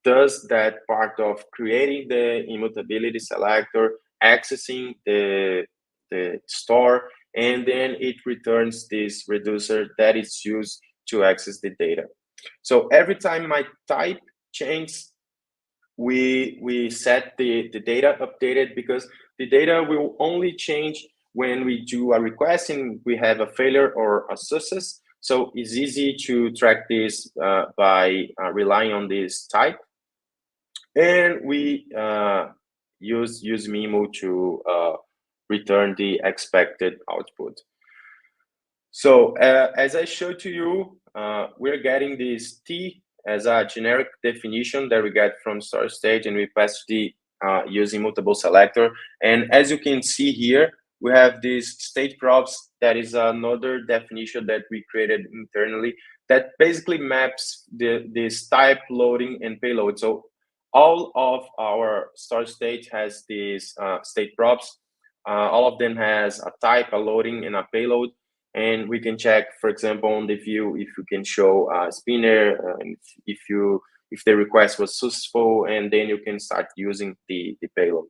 does that part of creating the immutability selector, accessing the store, and then it returns this reducer that is used to access the data. So every time my type changes, we set the data updated, because the data will only change when we do a request and we have a failure or a success. So it's easy to track this by relying on this type. And we use memo to return the expected output. So as I showed to you, we're getting this T as a generic definition that we get from store state, and we pass the use immutable selector. And as you can see here, we have this state props that is another definition that we created internally that basically maps this type, loading, and payload. So all of our store state has these state props. All of them has a type, a loading, and a payload. And we can check, for example, on the view if you can show a spinner, if the request was successful, and then you can start using the payload.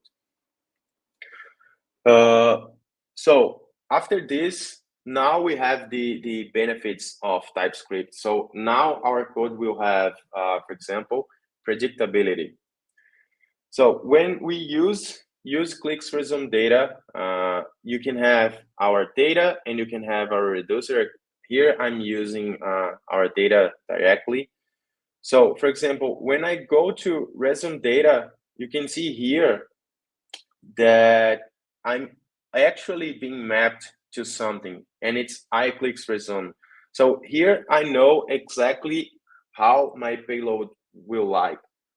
So after this, now we have the benefits of TypeScript. So now our code will have, for example, predictability. So when we use clicks resume data, you can have our data and you can have our reducer. Here I'm using our data directly. So for example, when I go to resume data, you can see here that I'm actually being mapped to something, and it's iClicks resume. So here I know exactly how my payload will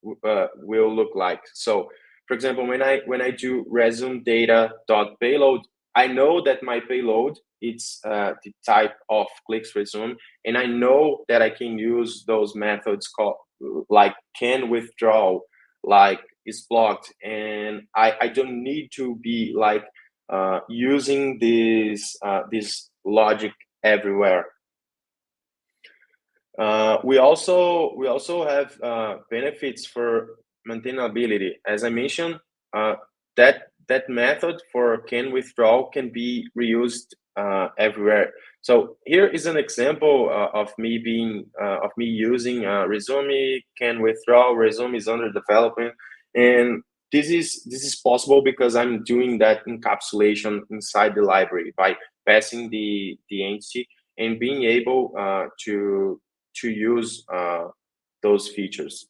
look like. So for example, when I do resume data dot payload, I know that my payload it's the type of clicks resume, and I know that I can use those methods called like can withdraw, like is blocked, and I don't need to be like using this logic everywhere. We also have benefits for maintainability. As I mentioned, that method for can withdraw can be reused everywhere. So here is an example of me using resume can withdraw. Resume is under development, and this is possible because I'm doing that encapsulation inside the library by passing the entity and being able to use those features.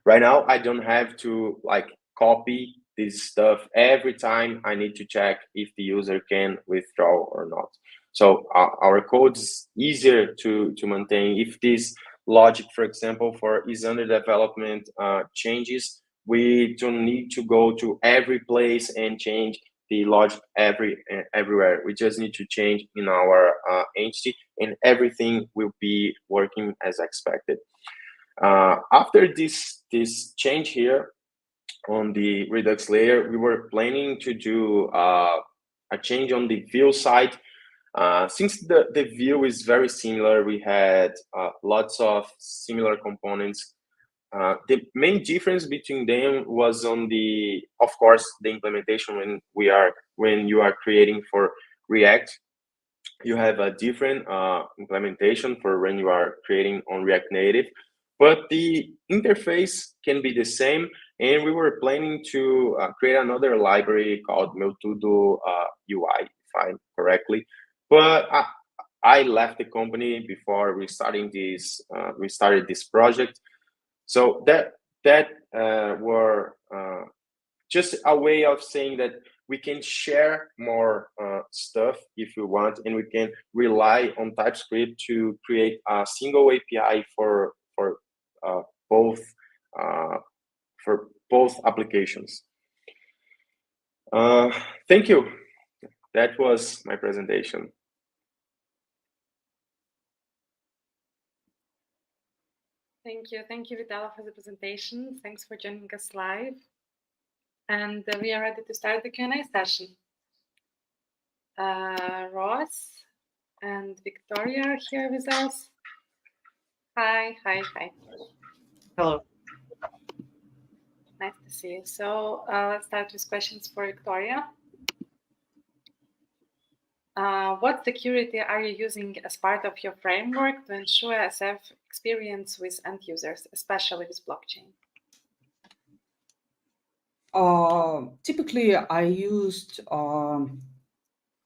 Right now, I don't have to like copy this stuff every time I need to check if the user can withdraw or not. So our code is easier to maintain. If this logic, for example, for is under development changes, we don't need to go to every place and change the logic everywhere. We just need to change in our entity, and everything will be working as expected. After this change here on the Redux layer, we were planning to do a change on the view side. Since the view is very similar, we had lots of similar components. The main difference between them was on of course, the implementation. When you are creating for React, you have a different implementation for when you are creating on React Native, but the interface can be the same. And we were planning to create another library called Meltudo UI, if I'm correctly. But I left the company before we started this project. So that were just a way of saying that we can share more stuff if we want, and we can rely on TypeScript to create a single API for both applications. Thank you. That was my presentation. Thank you, Vitala, for the presentation. Thanks for joining us live. And we are ready to start the Q&A session. Ross and Victoria are here with us. Hi. Hello. Nice to see you. So let's start with questions for Victoria. What security are you using as part of your framework to ensure a safe experience with end users, especially with blockchain? Typically, I used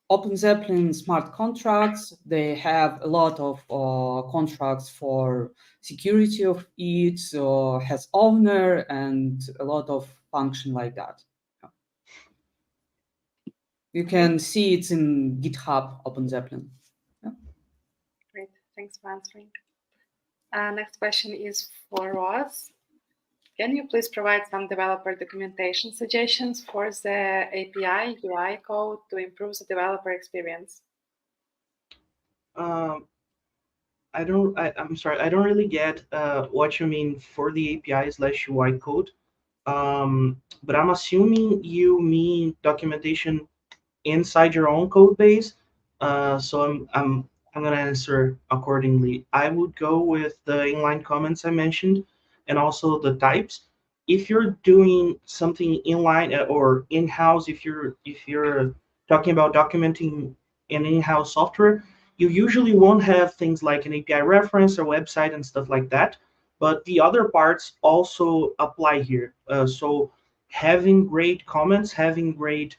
OpenZeppelin smart contracts. They have a lot of contracts for security of it, has owner and a lot of function like that. You can see it's in GitHub, OpenZeppelin. Yeah. Great, thanks for answering. Next question is for Ross. Can you please provide some developer documentation suggestions for the API UI code to improve the developer experience? I'm sorry, I don't really get what you mean for the API/UI code. But I'm assuming you mean documentation inside your own code base. So I'm gonna answer accordingly. I would go with the inline comments I mentioned, and also the types. If you're doing something inline or in-house, if you're talking about documenting an in-house software, you usually won't have things like an API reference or website and stuff like that. But the other parts also apply here. So having great comments, having great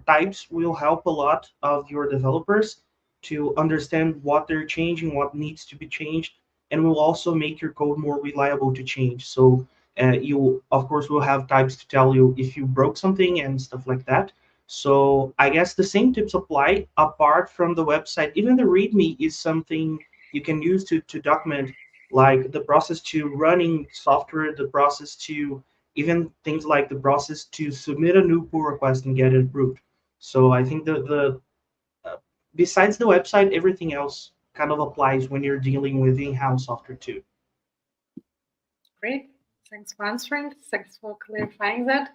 types will help a lot of your developers to understand what they're changing, what needs to be changed, and will also make your code more reliable to change. So you, of course, will have types to tell you if you broke something and stuff like that. So I guess the same tips apply apart from the website. Even the README is something you can use to document, like the process to running software, the process to even things like the process to submit a new pull request and get it approved. So I think the besides the website, everything else kind of applies when you're dealing with in-house software too. Great, thanks for answering. Thanks for clarifying that.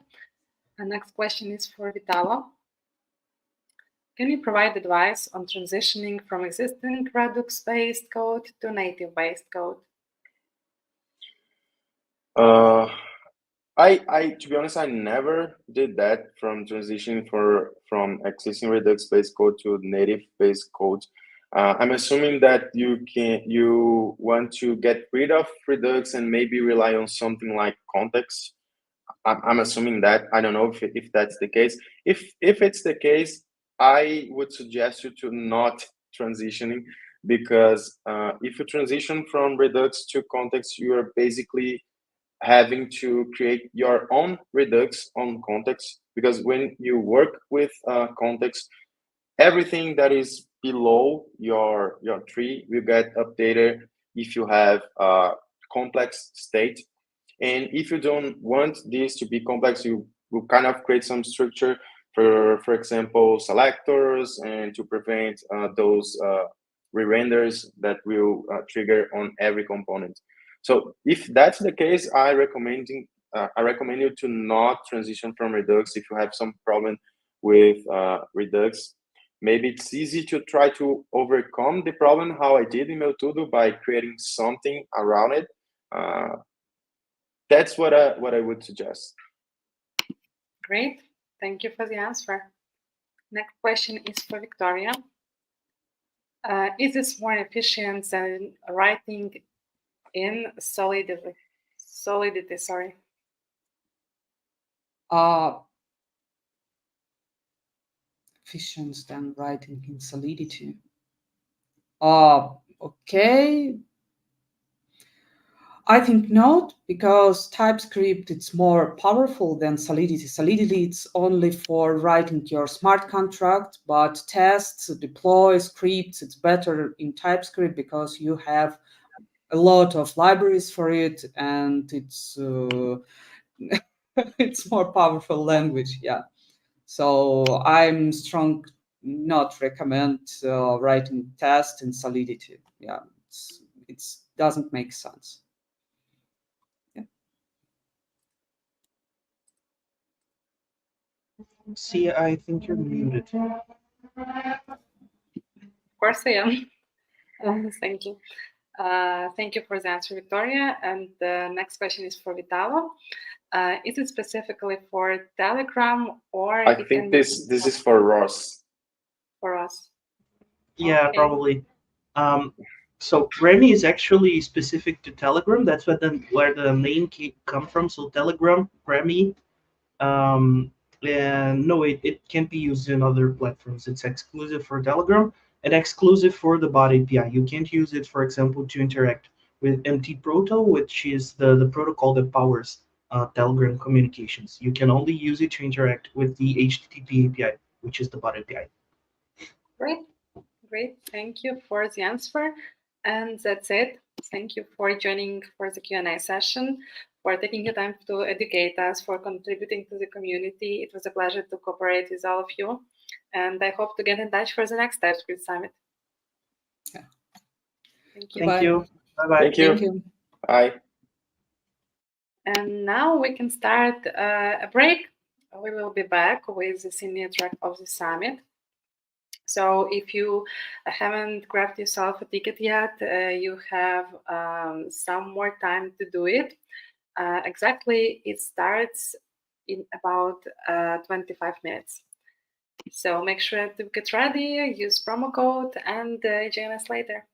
The next question is for Vitala. Can you provide advice on transitioning from existing Redux-based code to native-based code? To be honest, I never did that from transitioning from existing Redux-based code to native-based code. I'm assuming that you want to get rid of Redux and maybe rely on something like context. I'm assuming that. I don't know if that's the case. If it's the case, I would suggest you to not transitioning, because if you transition from Redux to context, you are basically having to create your own Redux on context, because when you work with context, everything that is below your tree will get updated if you have a complex state. And if you don't want this to be complex, you will kind of create some structure for example, selectors, and to prevent those re-renders that will trigger on every component. So if that's the case, I recommend you to not transition from Redux if you have some problem with Redux. maybe it's easy to try to overcome the problem how I did in Meutudo by creating something around it. That's what I would suggest. Great. Thank you for the answer. Next question is for Victoria. Is this more efficient than writing in Solidity? Sorry. Efficient than writing in Solidity. Okay. I think not, because TypeScript it's more powerful than Solidity. Solidity it's only for writing your smart contract, but tests, deploy, scripts, it's better in TypeScript because you have a lot of libraries for it, and it's it's more powerful language. Yeah. So I'm strong not recommend writing tests in Solidity. Yeah, it doesn't make sense. See, I think you're muted. Of course I am. Thank you. Thank you for the answer, Victoria. And the next question is for Vitalo. Is it specifically for Telegram, or I think this is for Ross. For us? Yeah, Okay. probably. So Remy is actually specific to Telegram. That's where the name come from. So Telegram, Remy. And no, it can't be used in other platforms. It's exclusive for Telegram and exclusive for the bot API. You can't use it, for example, to interact with MT-Proto, which is the protocol that powers Telegram communications. You can only use it to interact with the HTTP API, which is the bot API. Great. Thank you for the answer. And that's it. Thank you for joining for the Q&A session, for taking the time to educate us, for contributing to the community. It was a pleasure to cooperate with all of you. And I hope to get in touch for the next TypeScript Summit. Yeah. Thank you. Thank you. Bye-bye. Thank you. Thank you. Bye. And now we can start a break. We will be back with the senior track of the summit. So if you haven't grabbed yourself a ticket yet, you have some more time to do it. Exactly, it starts in about 25 minutes. So make sure to get ready, use promo code, and join us later.